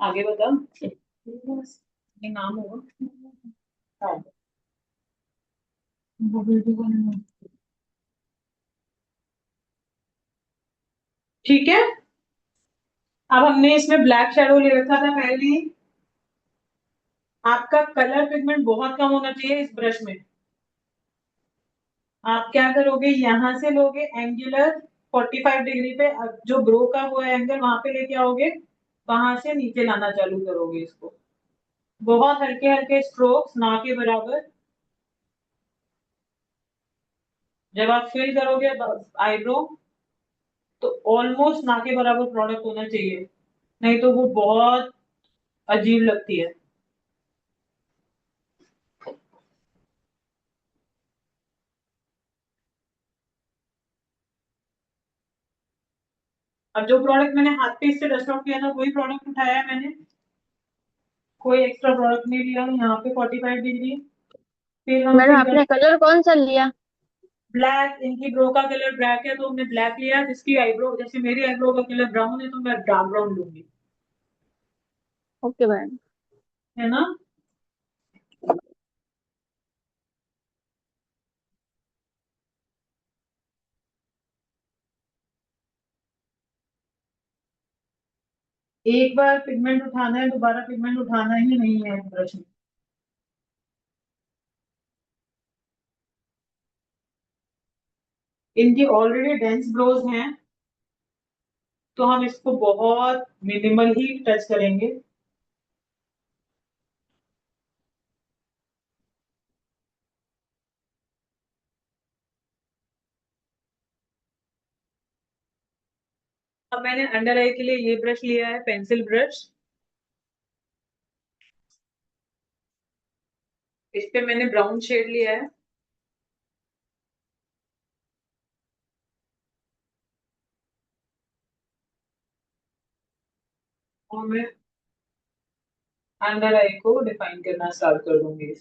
आगे बता, ये नाम होगा। हाँ। ठीक है, अब हमने इसमें ब्लैक शेडो ले रखा था पहले ही। आपका कलर पिगमेंट बहुत कम होना चाहिए इस ब्रश में। आप क्या करोगे, यहां से लोगे एंगुलर 45 डिग्री पे, अब जो ब्रो का वो एंगल वहां पे लेके आओगे, वहां से नीचे लाना चालू करोगे इसको। बहुत हल्के हल्के स्ट्रोक्स, ना के बराबर। जब आप फिल करोगे आईब्रो, तो ऑलमोस्ट ना के बराबर प्रोडक्ट होना चाहिए, नहीं तो वो बहुत अजीब लगती है। अब जो प्रोडक्ट मैंने हाथ पे इससे डस्ट आउट किया था वही प्रोडक्ट उठाया है मैंने, कोई एक्स्ट्रा प्रोडक्ट नहीं लिया। यहाँ पे 45 डिग्री, फिर हम मैडम फिल कर आपने कलर कौन सा लिया? ब्लैक। इनकी ब्रो का कलर ब्लैक है तो हमने ब्लैक लिया। जिसकी आईब्रो, जैसे मेरी आईब्रो का कलर ब्राउन है तो मैं डार्क ब्राउन लूंगी, ओके मैडम। है ना। एक बार पिगमेंट उठाना है, दोबारा पिगमेंट उठाना ही नहीं है ब्रश में। इनकी ऑलरेडी डेंस ब्रोज हैं, तो हम इसको बहुत मिनिमल ही टच करेंगे। अब मैंने अंडर आई के लिए ये ब्रश लिया है, पेंसिल ब्रश। इस पे मैंने ब्राउन शेड लिया है, और मैं अंडर आई को डिफाइन करना स्टार्ट कर दूंगी।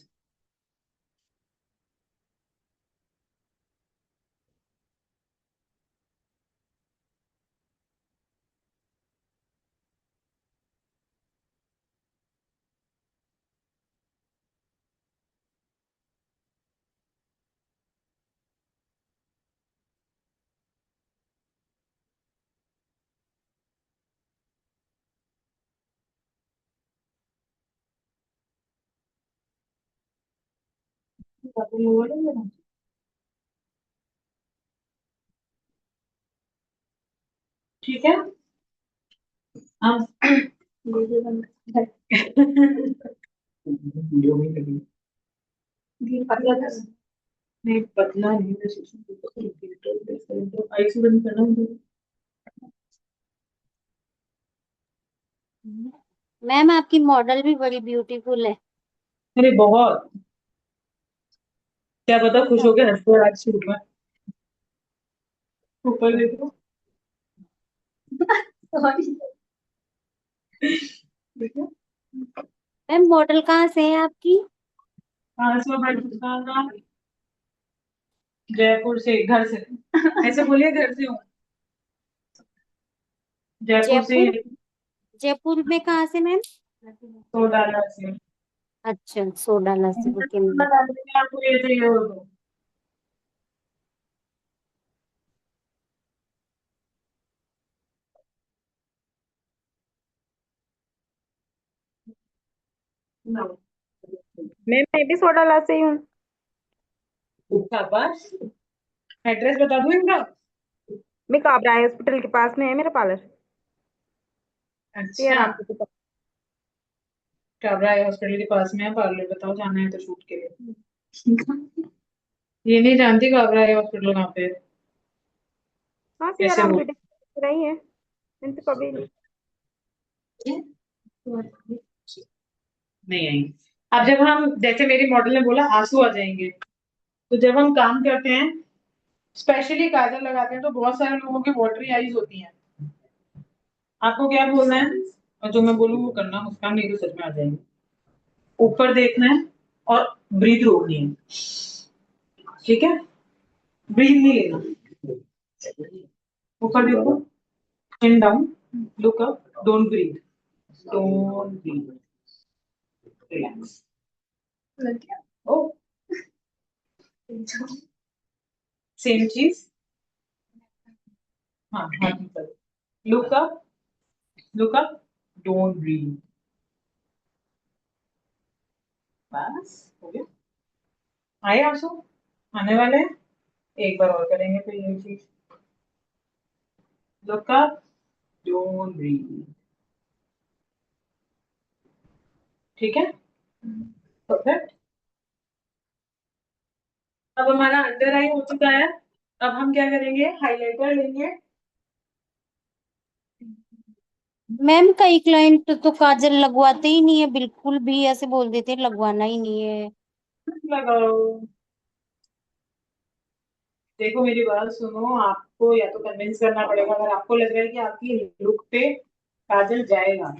ठीक है, अब वीडियो में लगी पतला था। नहीं पतला नहीं, मैं तो आई से बंद करना मुझे। मैम आपकी मॉडल भी बड़ी ब्यूटीफुल है। अरे बहुत, क्या पता खुश हो के हंस पड़े आज शुरू में। ऊपर देखो। देखो मैम मॉडल कहाँ से है आपकी? 500 जयपुर से, घर से। ऐसे बोलिए घर से हूँ, जयपुर से। जयपुर? जयपुर में कहाँ से मैम? तो डाला से। अच्छा, सोडाला से, ओके मैम। आपको ये चाहिए हो तो। ना। मैं भी सोडाला से ही हूँ। शाबाश। एड्रेस बता दूं इनका? मैं काबरा हॉस्पिटल के पास में है मेरा पार्लर। सिया अच्छा, राम के पास। काबरा हॉस्पिटल के पास में है पार्लर, बताओ जाना है तो शूट के लिए। ये नहीं जानती काबरा हॉस्पिटल कहाँ पे है। हाँ, सिया कैसे राम बोल की रही है। मैंने तो कभी नहीं। नहीं आई। अब जब हम, जैसे मेरी मॉडल ने बोला आंसू आ जाएंगे, तो जब हम काम करते हैं, स्पेशली काजल लगाते हैं, तो बहुत सारे लोगों की वाटरी आईज होती हैं। आपको क्या बोलना है, और जो मैं बोलूँ वो करना, मुस्कान, नहीं तो सच में आ जाएंगे। ऊपर देखना है और ब्रीथ रोकनी है, ठीक है? ब्रीथ नहीं लेना। ऊपर देखो, chin down, look up, don't breathe, don't breathe, relax. Oh, same चीज। हाँ हाँ, look up, look up, don't breathe। बस हो गया। आए आंसू, आने वाले हैं। एक बार और करेंगे फिर ये चीज। look up, don't breathe। ठीक है, परफेक्ट। अब हमारा अंडर आई हो चुका है। अब हम क्या करेंगे, हाइलाइटर लेंगे। मैम कई क्लाइंट तो काजल लगवाते ही नहीं है बिल्कुल भी, ऐसे बोल देते हैं लगवाना ही नहीं है। लगाओ। देखो मेरी बात सुनो, आपको या तो कन्विंस करना पड़ेगा। अगर आपको लग रहा है कि आपकी लुक पे काजल जाएगा,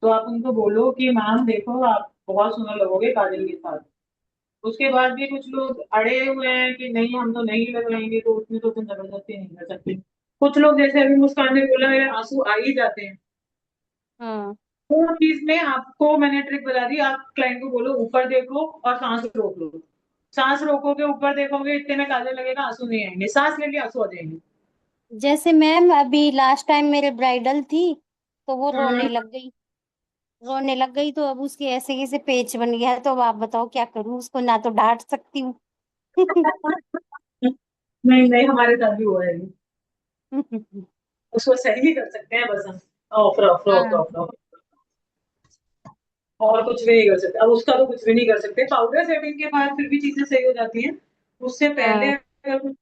तो आप उनको बोलो कि मैम देखो आप बहुत सुंदर लगोगे काजल के साथ। उसके बाद भी कुछ लोग अड़े हुए हैं कि नहीं हम तो नहीं लगाएंगे, तो उसमें तो तुम जबरदस्ती नहीं कर सकते। कुछ लोग, जैसे अभी मुस्कान ने बोला, मेरे आंसू आ ही जाते हैं। हाँ। वो चीज में आपको मैंने ट्रिक बता दी। आप क्लाइंट को बोलो ऊपर देखो और सांस रोक लो। सांस रोकोगे, ऊपर देखोगे, इतने में काजल लगेगा, आंसू नहीं आएंगे। सांस ले लिया, आंसू आ जाएंगे। जैसे मैम अभी लास्ट टाइम मेरे ब्राइडल थी, तो वो हम्म। रोने लग गई, तो अब उसके ऐसे कैसे पेच बन गया है, तो अब आप बताओ क्या करूं, उसको ना तो डांट सकती हूँ। नहीं नहीं, हमारे साथ भी हुआ है ये। उसको सही भी कर सकते हैं, बस हम ऑफ ऑफ ऑफ हाँ। Of of. और कुछ भी नहीं कर सकते। अब उसका तो कुछ भी नहीं कर सकते। पाउडर सेटिंग के बाद फिर भी चीजें सही हो जाती हैं। उससे पहले हाँ। अगर कुछ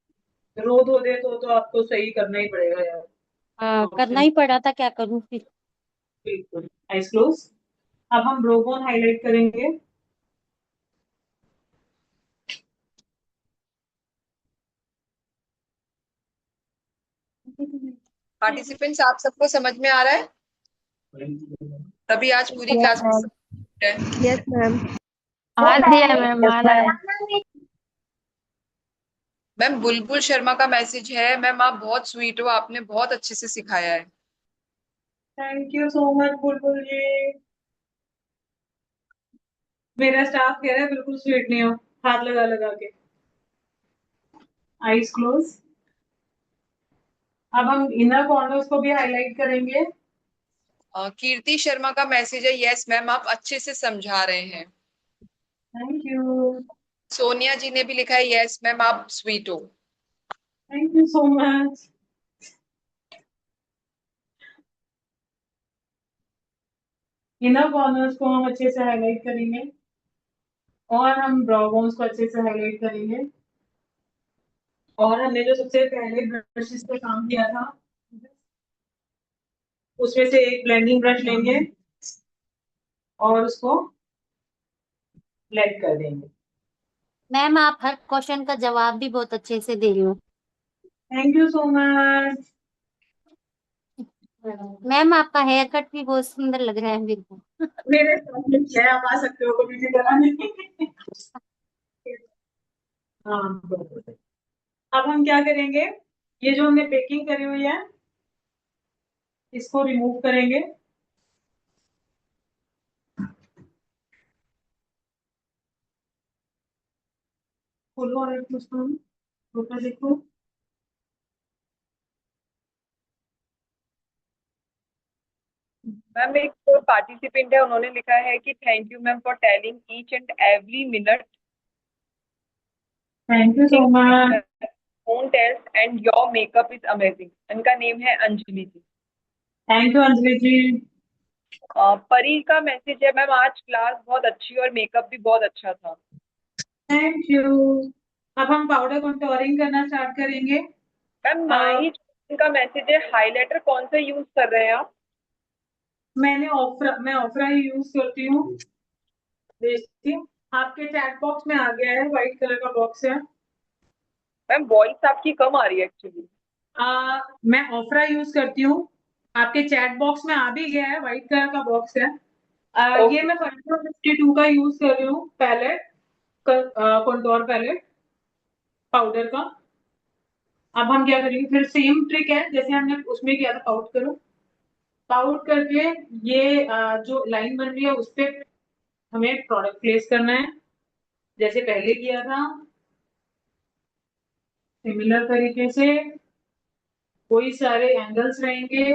रो धो दे तो आपको सही करना ही पड़ेगा यार। हाँ, करना ऑप्शन। ही पड़ा था, क्या करूं फिर। बिल्कुल, आइज क्लोज। अब हम ब्रो बोन हाईलाइट करेंगे। पार्टिसिपेंट्स आप सबको समझ में आ रहा है? तभी आज पूरी यस क्लास मैम। है। Yes ma'am. हाँ जी मैम, आ रहा है। मैम बुलबुल शर्मा का मैसेज है, मैम आप बहुत स्वीट हो, आपने बहुत अच्छे से सिखाया है। थैंक यू सो मच बुलबुल जी। मेरा स्टाफ कह रहा है बिल्कुल स्वीट नहीं हो, हाथ लगा लगा के। Eyes close. अब हम इनर कॉर्नर्स को भी हाईलाइट करेंगे। कीर्ति शर्मा का मैसेज है, यस मैम आप अच्छे से समझा रहे हैं। Thank you. सोनिया जी ने भी लिखा है, यस मैम आप स्वीट हो। Thank you so much. Inner corners को हम अच्छे से हाईलाइट करेंगे, और हम ब्राउ बोन्स को अच्छे से हाईलाइट करेंगे। और हमने जो सबसे पहले ब्रशेस पे काम किया था, उसमें से एक ब्लेंडिंग ब्रश लेंगे और उसको ब्लेंड कर देंगे। मैम आप हर क्वेश्चन का जवाब भी बहुत अच्छे से दे रही हो। Thank you so much. Ma'am आपका हेयर कट भी बहुत सुंदर लग रहा है मेरे को। मेरे सामने है, आप आ सकते हो कभी भी कराने। हाँ बरोबर। अब हम क्या करेंगे, ये जो हमने बेकिंग करी हुई है इसको रिमूव करेंगे। खोलो और एक उसको ऊपर देखो। मैम एक और पार्टिसिपेंट है, उन्होंने लिखा है कि thank you ma'am for telling each and every minute thank you so much. Own test and your makeup is amazing. इनका नेम है अंजलि जी। थैंक यू अंजलि जी। परी का मैसेज है, मैम आज क्लास बहुत अच्छी और मेकअप भी बहुत अच्छा था। Thank you. अब हम पाउडर कंटूरिंग करना स्टार्ट करेंगे। मैम अ, माही का मैसेज है, हाइलाइटर कौन सा यूज कर रहे हैं आप? मैं ऑफरा ही यूज करती हूँ। देखती हूँ आपके चैट बॉक्स में आ गया है, व्हाइट कलर का बॉक्स है। मैम वॉइस आपकी कम आ रही है एक्चुअली। मैं ऑफरा यूज करती हूँ। आपके चैट बॉक्स में आ भी गया है, व्हाइट कलर का बॉक्स है। ये ओके। मैं 52 का यूज कर रही हूँ पैलेट, कंटूर पैलेट पाउडर का। अब हम क्या करेंगे, फिर सेम ट्रिक है जैसे हमने उसमें किया था, पाउट करो। पाउट करके ये जो लाइन बन रही है उस पे हमें प्रोडक्ट प्लेस करना है जैसे पहले किया था, सिमिलर तरीके से। कोई सारे एंगल्स रहेंगे।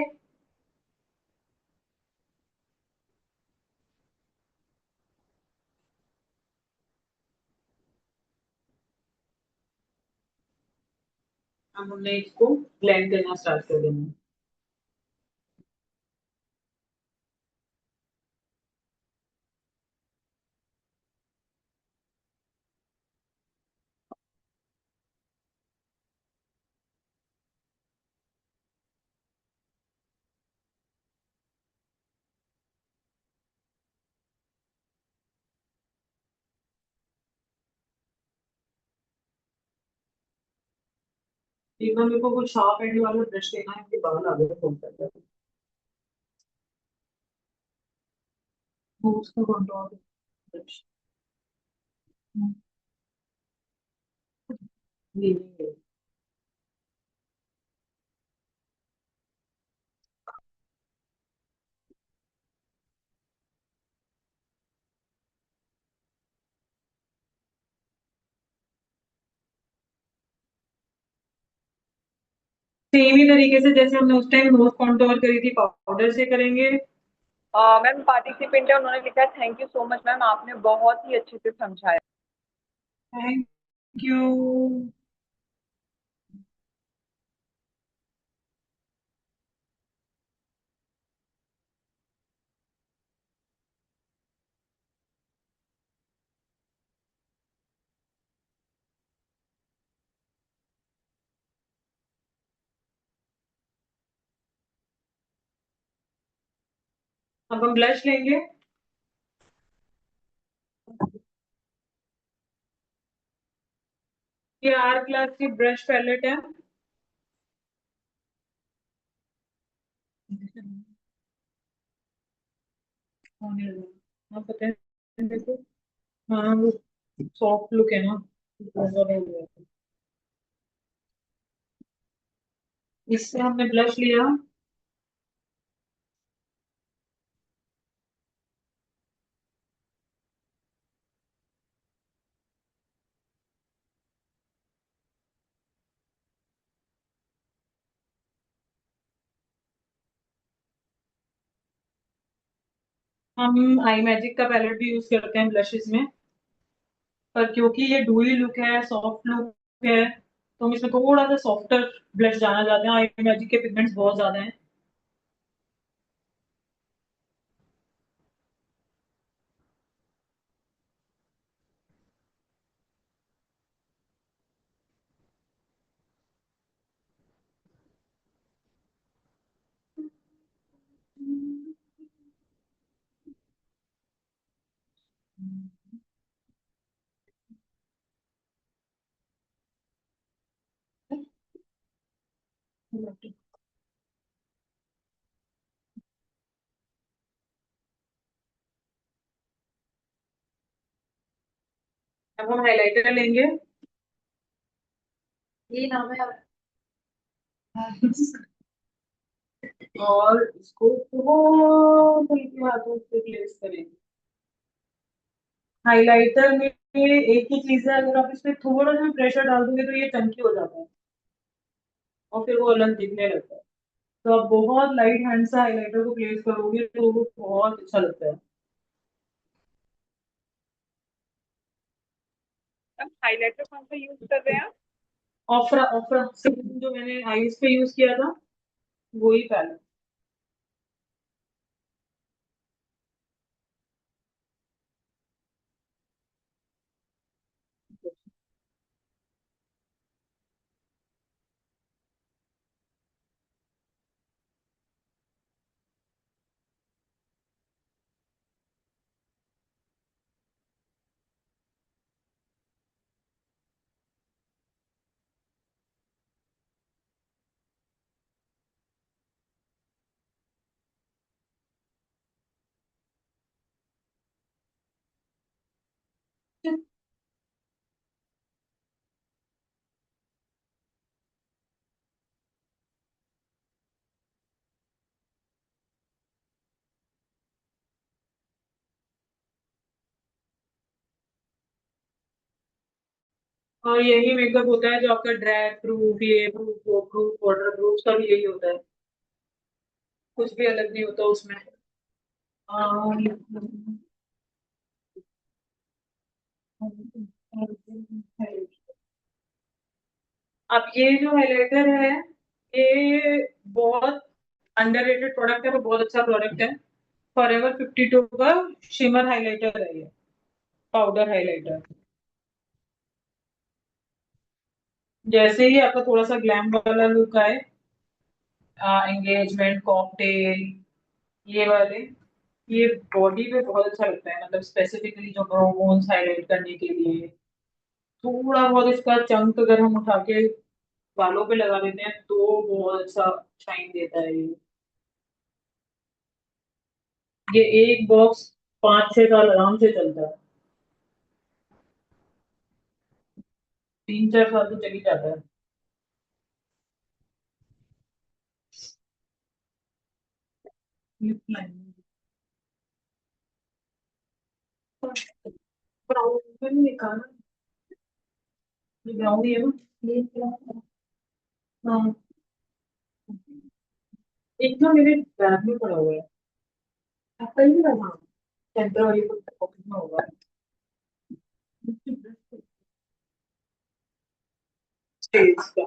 हम हमने इसको ब्लेंड करना स्टार्ट कर देना। एक बार मेरे को कुछ शार्प एंड वाला ब्रश लेना है, इसके बाल आ गए फोन कर उसको कंट्रोल ब्रश लेंगे। सेम ही तरीके से जैसे हमने उस टाइम नोज कॉन्टोर करी थी पाउडर से करेंगे। मैम पार्टिसिपेंट है, उन्होंने लिखा है thank you so much ma'am, आपने बहुत ही अच्छे से समझाया। Thank you. अब हम ब्लश लेंगे। ये आर क्लास की ब्रश पैलेट है। होने लगा। हाँ पता है देखो। हाँ वो सॉफ्ट लुक है ना, बहुत हो गया। इससे हमने ब्लश लिया। हम आई मैजिक का पैलेट भी यूज करते हैं ब्लशेस में, पर क्योंकि ये डूई लुक है, सॉफ्ट लुक है, तो हम इसमें थोड़ा सा सॉफ्टर ब्लश जाना चाहते हैं। आई मैजिक के पिगमेंट्स बहुत ज्यादा हैं। अब हम हाइलाइटर लेंगे। ये नाम है और इसको बहुत हल्के हाथों से प्लेस करेंगे। हाइलाइटर में एक ही चीज है, अगर आप इसमें थोड़ा सा प्रेशर डाल दोगे तो ये चमकी हो जाता है और फिर वो अलग दिखने लगता है। तो आप बहुत लाइट हैंड से हाइलाइटर को प्लेस करोगे तो वो बहुत अच्छा लगता है। अब हाइलाइटर कौन सा यूज कर रहे हैं आप? ऑफ्रा, ऑफ्रा जो मैंने आईज पे यूज किया था वही पहले। और यही मेकअप होता है जो आपका ड्रैग प्रूफ, ये प्रूफ, वो प्रूफ, वाटर प्रूफ, सब यही होता है। कुछ भी अलग नहीं होता उसमें। अब ये जो हाइलाइटर है ये बहुत अंडररेटेड प्रोडक्ट है, वो बहुत अच्छा प्रोडक्ट है। फॉरएवर 52 का शिमर हाइलाइटर है ये, पाउडर हाइलाइटर। जैसे ही आपका थोड़ा सा ग्लैम वाला लुक आए, एंगेजमेंट, कॉकटेल, ये वाले, ये बॉडी पे बहुत अच्छा लगता है, मतलब स्पेसिफिकली जो ब्रो बोन्स हाईलाइट करने के लिए। थोड़ा बहुत इसका चंक अगर हम उठा के बालों पे लगा देते हैं तो बहुत अच्छा शाइन देता है ये एक बॉक्स 5-6 साल आराम से चलता है। 3-4 साल तो चल ही जाता है। ब्राउन निकालना, ये ब्राउन ही है ना, ये हाँ। एक ना मेरे बैग में पड़ा हुआ है, आपका ही रहा, सेंटर वाली पॉकेट में होगा। स्टेज का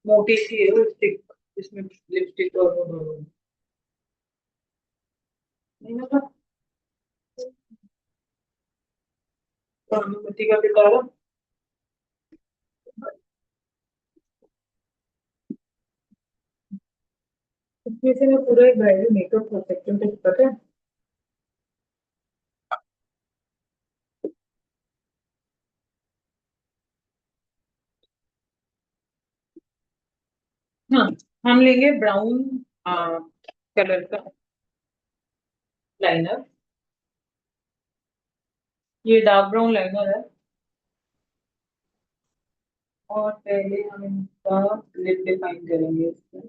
मोटी सी है वो स्टिक, इसमें लिपस्टिक और वो दोनों। नहीं मतलब भानुमति का पिटारा। इसमें से मैं पूरा एक ब्राइडल मेकअप कर सकती हूँ, तुझे पता है? हाँ, हम लेंगे ब्राउन कलर का लाइनर। ये डार्क ब्राउन लाइनर है और पहले हम इनका लिप डिफाइन करेंगे इसमें।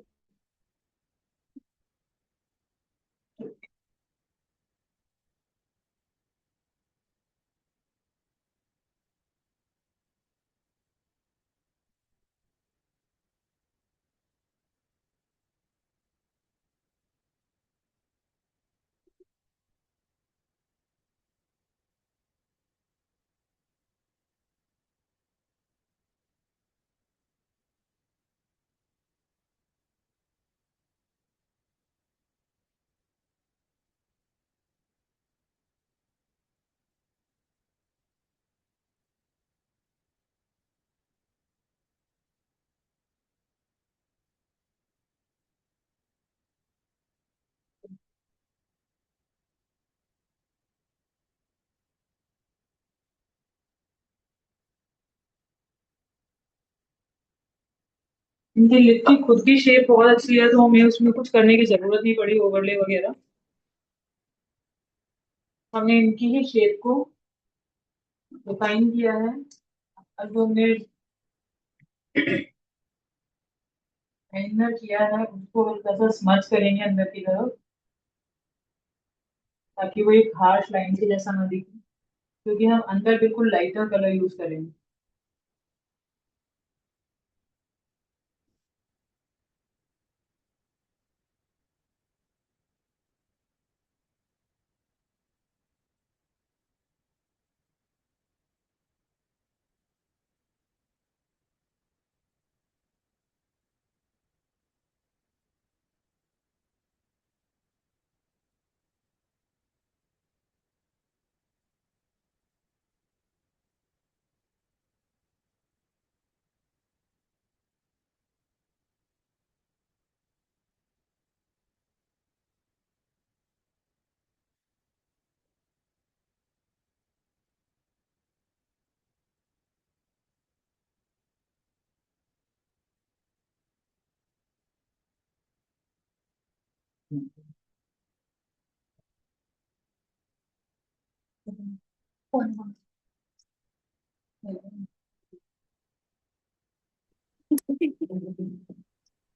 इनकी लिप की खुद की शेप बहुत अच्छी है, तो हमें उसमें कुछ करने की जरूरत नहीं पड़ी, ओवरले वगैरह। हमने इनकी ही शेप को डिफाइन किया है। अब जो हमने लाइनर किया है उसको हल्का सा स्मच करेंगे अंदर की तरफ, ताकि वो एक हार्श लाइन के जैसा ना दिखे, क्योंकि हम अंदर बिल्कुल लाइटर कलर यूज करेंगे।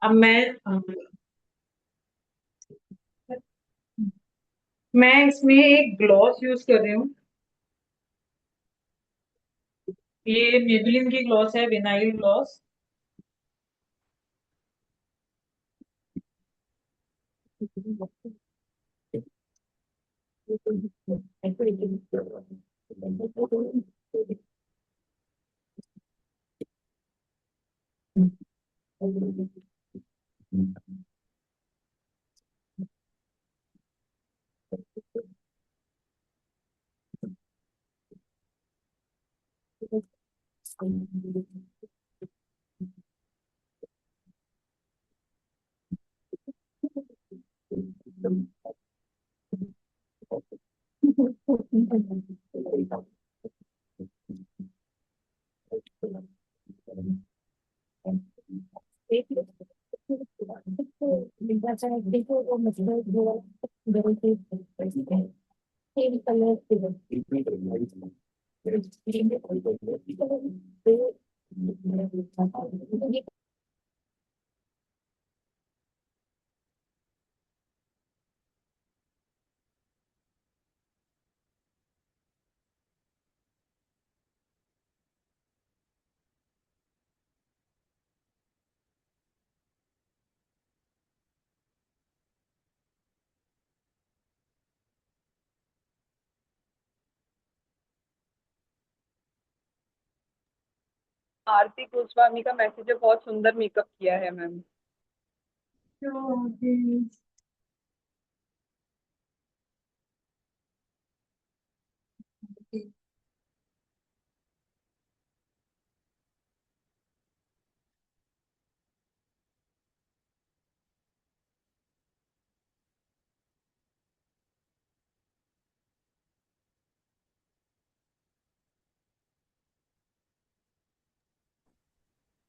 अब मैं इसमें एक ग्लॉस यूज कर रही हूँ। ये मेबलिन की ग्लॉस है, विनाइल ग्लॉस। आरती गोस्वामी का मैसेज है, बहुत सुंदर मेकअप किया है मैम।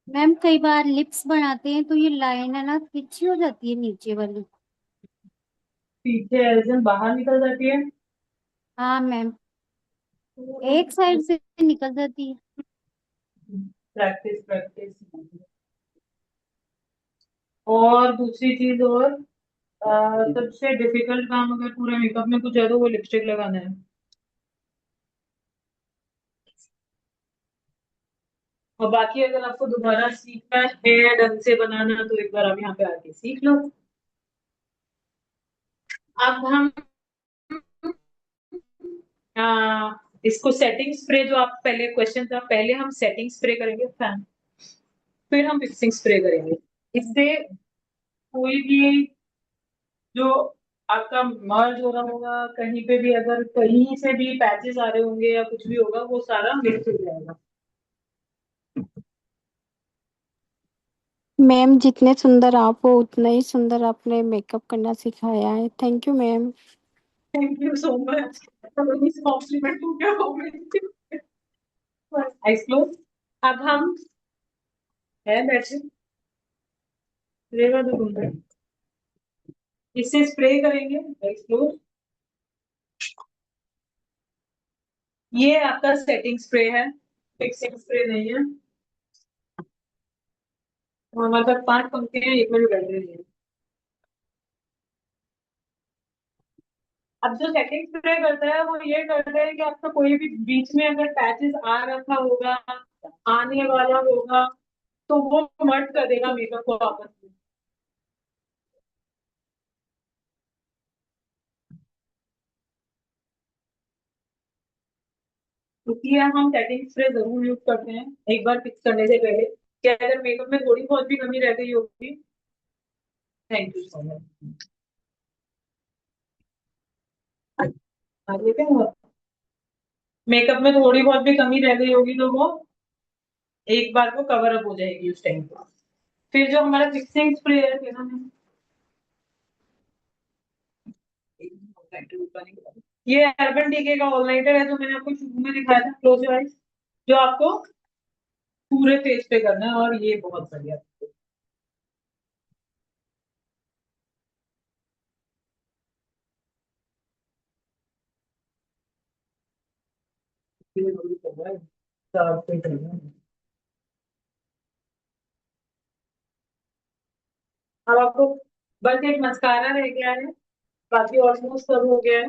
मैम कई बार लिप्स बनाते हैं तो ये लाइन है ना तिरछी हो जाती है नीचे वाली। पीछे एल्जन बाहर निकल जाती है। हाँ मैम, एक साइड से निकल जाती है। Practice practice. और दूसरी चीज और, सबसे डिफिकल्ट काम अगर पूरे मेकअप में कुछ है तो वो लिपस्टिक लगाना है। और बाकी अगर आपको दोबारा सीखना है ढंग से बनाना, तो एक बार आप यहाँ पे आके सीख लो। अब हम इसको सेटिंग स्प्रे, जो आप पहले क्वेश्चन था, पहले हम सेटिंग स्प्रे करेंगे फैन, फिर हम फिक्सिंग स्प्रे करेंगे। इससे कोई भी जो आपका मर्ज हो रहा होगा, कहीं पे भी अगर कहीं से भी पैचेस आ रहे होंगे या कुछ भी होगा, वो सारा मिक्स हो जाएगा। मैम जितने सुंदर आप हो उतना ही सुंदर आपने मेकअप करना सिखाया है। Thank you ma'am. Thank you so much. Compliment हो गया। Eyes close. अब हम है बैठे स्प्रे का तो ढूंढ रहे हैं। इससे स्प्रे करेंगे एक्सप्लोर। ये आपका सेटिंग स्प्रे है, फिक्सिंग स्प्रे नहीं है। और हमारे पास 5 पंखे हैं, एक में भी बैठ रही है। अब जो सेटिंग स्प्रे करता है वो ये करता है कि आपका कोई भी बीच में अगर पैचेस आ रखा होगा, आने वाला होगा, तो वो मर्ज कर देगा मेकअप को आपस में। इसलिए हम सेटिंग स्प्रे जरूर यूज करते हैं एक बार फिक्स करने से पहले, कि अगर मेकअप में थोड़ी बहुत भी कमी रह गई होगी। Thank you so much. आगे क्या हुआ? मेकअप में थोड़ी बहुत भी कमी रह गई होगी तो वो एक बार को कवर अप हो जाएगी उस टाइम पर। फिर जो हमारा फिक्सिंग स्प्रे है फिर हम ये अर्बन डीके का ऑल नाइटर है जो मैंने आपको शुरू में दिखाया था, क्लोज योर आइज, जो आपको पूरे फेस पे करना है और ये बहुत बढ़िया। अब आपको बस एक मस्कारा रह गया है, बाकी ऑलमोस्ट सब हो गया है।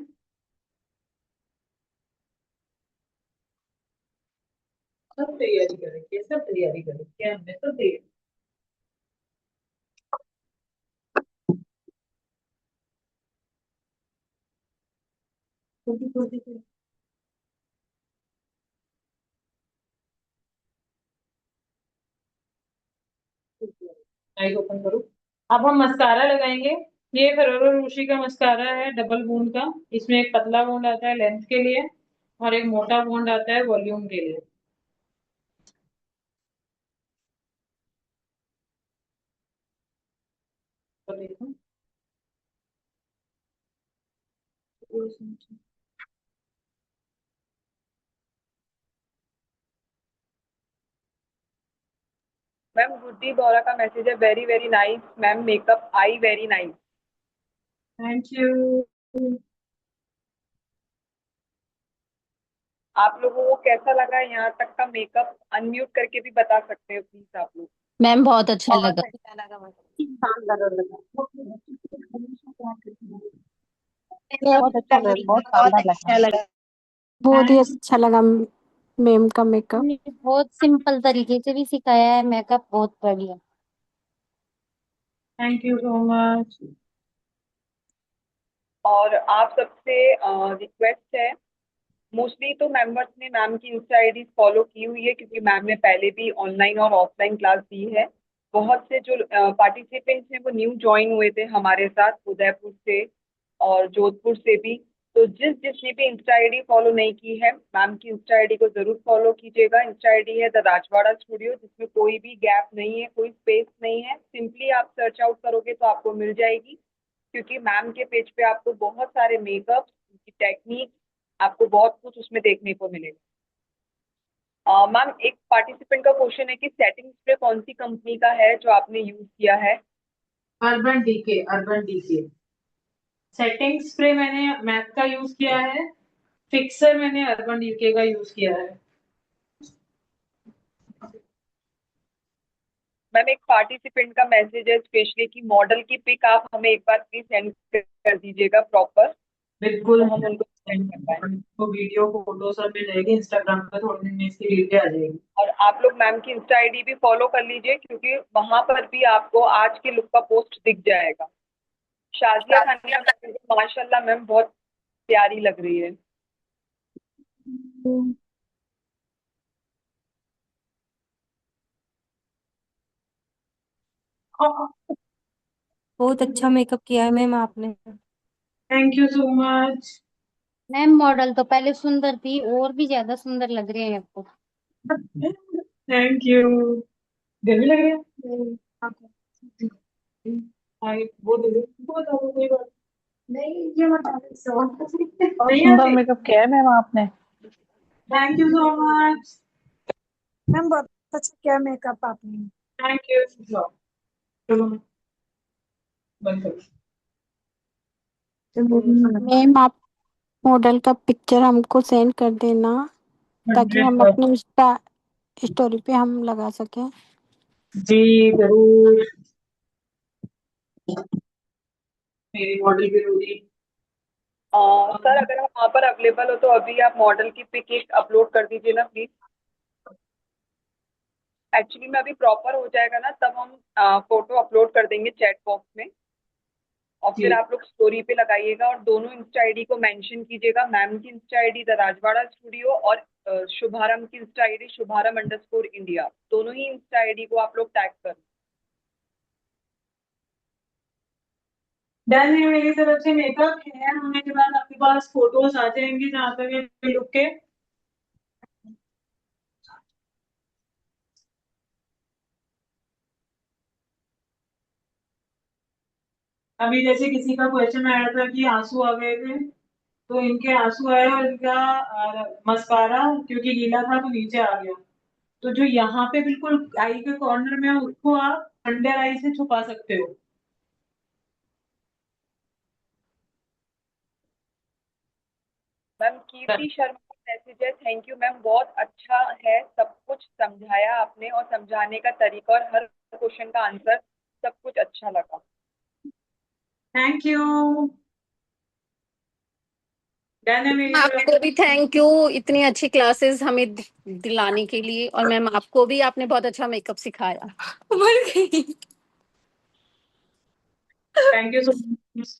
सब तैयारी करेंगे, सब तैयारी करेंगे, हमने सब तैयारी। आइज ओपन करो। अब हम मस्कारा लगाएंगे। ये फेरोरो रोशी का मस्कारा है, डबल बूंद का। इसमें एक पतला बूंद आता है लेंथ के लिए और एक मोटा बूंद आता है वॉल्यूम के लिए। तो देखो मैम गुड्डी बोरा का मैसेज है, very very nice ma'am, makeup I very nice. Thank you. आप लोगों को कैसा लगा यहाँ तक का मेकअप? अनम्यूट करके भी बता सकते हो प्लीज आप लोग। मैम बहुत अच्छा बहुत लगा। अच्छा लगा मुझे। बहुत अच्छा लगा, बहुत शानदार लगा। बहुत ही अच्छा लगा मैम का मेकअप। हमने बहुत सिंपल तरीके से भी सिखाया है मेकअप, बहुत बढ़िया। Thank you so much. और आप सबसे रिक्वेस्ट है, मोस्टली तो मेंबर्स ने मैम की इंस्टा आईडी फॉलो की हुई है क्योंकि मैम ने पहले भी ऑनलाइन और ऑफलाइन क्लास दी है। बहुत से जो पार्टिसिपेंट्स हैं वो न्यू ज्वाइन हुए थे हमारे साथ, उदयपुर से और जोधपुर से भी। तो जिसने भी इंस्टा आईडी फॉलो नहीं की है, मैम की इंस्टा आईडी को जरूर फॉलो कीजिएगा। इंस्टा आईडी है द राजवाड़ा स्टूडियो, जिसमें कोई भी गैप नहीं है, कोई स्पेस नहीं है। सिंपली आप सर्च आउट करोगे तो आपको मिल जाएगी, क्योंकि मैम के पेज पे आपको बहुत सारे मेकअप की टेक्निक, आपको बहुत कुछ उसमें देखने को मिलेगा। मैम एक पार्टिसिपेंट का क्वेश्चन है कि सेटिंग स्प्रे कौन सी कंपनी का है जो आपने यूज किया है? Urban decay, urban decay. Setting spray मैंने मैथ का यूज किया है, फिक्सर मैंने अर्बन डीके का यूज किया है। मैम एक पार्टिसिपेंट का मैसेज है स्पेशली कि मॉडल की पिक आप हमें एक बार प्लीज सेंड कर दीजिएगा प्रॉपर, बिल्कुल, तो हम उनको सेंड कर पाएंगे। तो वीडियो फोटो सब मिल जाएगी इंस्टाग्राम पे, थोड़ी दिन में इसकी रील पे आ जाएगी। और आप लोग मैम की इंस्टा आईडी भी फॉलो कर लीजिए, क्योंकि वहां पर भी आपको आज के लुक का पोस्ट दिख जाएगा। शाजिया खान की माशाल्लाह मैम बहुत प्यारी लग रही है। बहुत अच्छा मेकअप किया है मैम आपने। Thank you so much. Ma'am model तो पहले सुंदर थी, और भी ज्यादा सुंदर लग रहे हैं आपको। Thank you. गर्मी लग रही है? वो दे दो, वो बता दो, कोई बात नहीं, ये मत सुंदर मेकअप किया है मैम आपने। Thank you so much. Ma'am बहुत अच्छा किया मेकअप आपने। Thank you. चलो बिल्कुल। मैम आप मॉडल का पिक्चर हमको सेंड कर देना ताकि हम 100%। अपने इंस्टा स्टोरी पे हम लगा सकें। जी जरूर, मेरी मॉडल भी होगी। सर अगर आप वहाँ पर अवेलेबल हो तो अभी आप मॉडल की पिक एक अपलोड कर दीजिए ना प्लीज। एक्चुअली में अभी प्रॉपर हो जाएगा ना तब हम फोटो अपलोड कर देंगे चैट बॉक्स में, और जी फिर आप लोग स्टोरी पे लगाइएगा और दोनों इंस्टा आईडी को मेंशन कीजिएगा। मैम की Insta ID the Rajwada studio और शुभारम की इंस्टा आईडी शुभारम_इंडिया, दोनों ही इंस्टा आईडी को आप लोग टैग कर। डन है मेरी तरफ से। मेकअप है होने के बाद आपके पास फोटोज आ जाएंगे जहाँ तक है लुक के। अभी जैसे किसी का क्वेश्चन आया था कि आंसू आ गए थे, तो इनके आंसू आए और इनका मस्कारा क्योंकि गीला था तो नीचे आ गया। तो जो यहाँ पे बिल्कुल आई के कॉर्नर में है उसको आप अंडर आई से छुपा सकते हो। मैम कीर्ति शर्मा का मैसेज है, थैंक यू मैम, बहुत अच्छा है, सब कुछ समझाया आपने और समझाने का तरीका और हर क्वेश्चन का आंसर सब कुछ अच्छा लगा। Thank you. डन है मेरी तरफ आपको भी थैंक यू इतनी अच्छी क्लासेस हमें दिलाने के लिए, और मैम आपको भी, आपने बहुत अच्छा मेकअप सिखाया। मर गई। Thank you so much.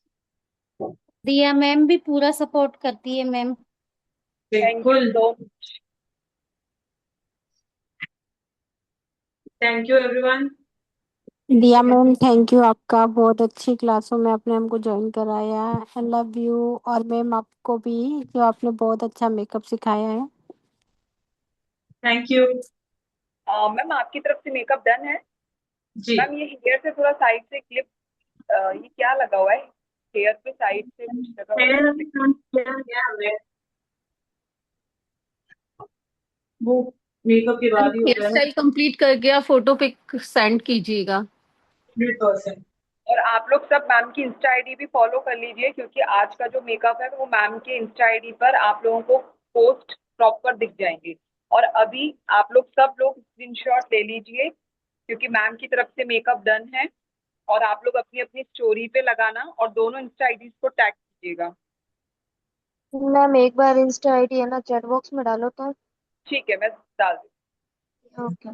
दिया मैम भी पूरा सपोर्ट करती है मैम। थैंक यू बिल्कुल। So much. Thank you everyone. दिया मैम थैंक यू आपका, बहुत अच्छी क्लासों में आपने हमको ज्वाइन कराया। I love you. और मैम आपको भी, जो आपने बहुत अच्छा मेकअप सिखाया है। थैंक यू मैम आपकी तरफ से मेकअप डन है? जी। मैम ये हेयर से थोड़ा साइड से क्लिप, ये क्या लगा हुआ है हेयर पे, साइड से कुछ लगा हुआ है मेरा भी क्लिप। काम किया गया है, वो मेकअप के बाद ही हेयर होता है। स्टाइल कंप्लीट करके आप फोटो पिक सेंड कीजिएगा। 100%। और आप लोग सब मैम की इंस्टा आईडी भी फॉलो कर लीजिए, क्योंकि आज का जो मेकअप है वो मैम के इंस्टा आईडी पर आप लोगों को पोस्ट प्रॉपर दिख जाएंगे। और अभी आप लोग सब लोग स्क्रीनशॉट ले लीजिए, क्योंकि मैम की तरफ से मेकअप डन है, और आप लोग अपनी अपनी स्टोरी पे लगाना और दोनों इंस्टा आईडीज को टैग कीजिएगा। मैम एक बार इंस्टा आईडी है ना चैट बॉक्स में डालो तो। ठीक है, मैं डाल दूँ। ओके।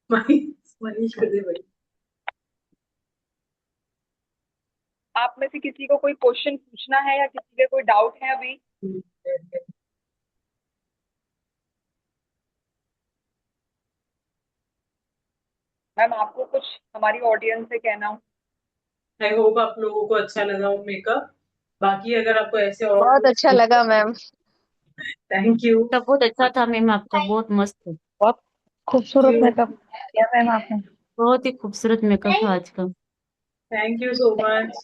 मनीष कर दे भाई। आप में से किसी को कोई क्वेश्चन पूछना है या किसी के कोई डाउट है अभी? मैम आपको कुछ हमारी ऑडियंस से कहना हो? आई होप आप लोगों को अच्छा लगा वो मेकअप। बाकी अगर आपको ऐसे और बहुत अच्छा लगा मैम। Thank you. सब बहुत अच्छा था मैम, आपका बहुत मस्त है। बहुत खूबसूरत मेकअप किया मैम आपने। बहुत ही खूबसूरत मेकअप था आज का। Thank you so much.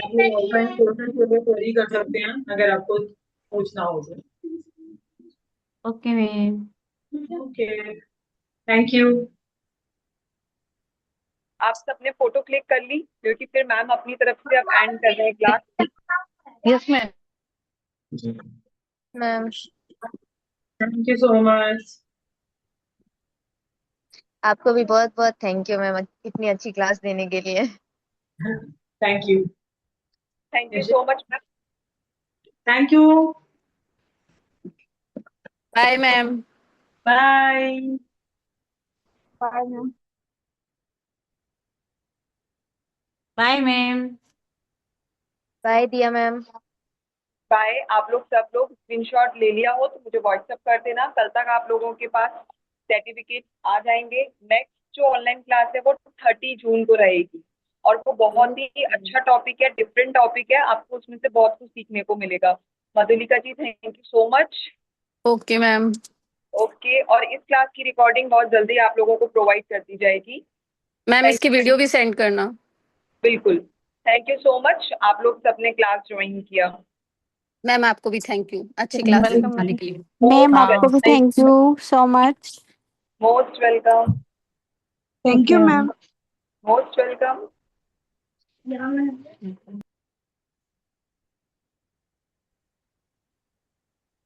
Online courses के लिए क्वेरी कर सकते हैं अगर आपको पूछना हो तो। Okay ma'am. Okay thank you. आप सबने फोटो क्लिक कर ली, क्योंकि फिर मैम अपनी तरफ से अब एंड कर रहे हैं class. Yes ma'am. Ma'am thank you so much. आपको भी बहुत बहुत थैंक यू मैम इतनी अच्छी क्लास देने के लिए। Thank you. Thank you so much ma'am. Thank you. Bye ma'am. Bye. Bye ma'am. Bye ma'am. Bye दिया मैम। बाय। आप लोग सब लोग स्क्रीनशॉट ले लिया हो तो मुझे व्हाट्सएप कर देना, कल तक आप लोगों के पास सर्टिफिकेट आ जाएंगे। नेक्स्ट जो ऑनलाइन क्लास है वो 30 जून को रहेगी, और वो बहुत ही अच्छा टॉपिक है, डिफरेंट टॉपिक है, आपको उसमें से बहुत कुछ सीखने को मिलेगा। Madhulika ji thank you so much. Okay ma'am. Okay, और इस क्लास की रिकॉर्डिंग बहुत जल्दी आप लोगों को प्रोवाइड कर दी जाएगी। मैम थैंक इसकी वीडियो भी सेंड करना। बिल्कुल। थैंक यू सो मच, आप लोग सबने क्लास ज्वाइन किया। मैम आपको भी थैंक यू अच्छी क्लासेस वेलकम दिखाने मैम। के लिए। मैम मोस्ट आपको भी welcome. Thank you so much. Most welcome, thank you Okay, ma'am. Most welcome.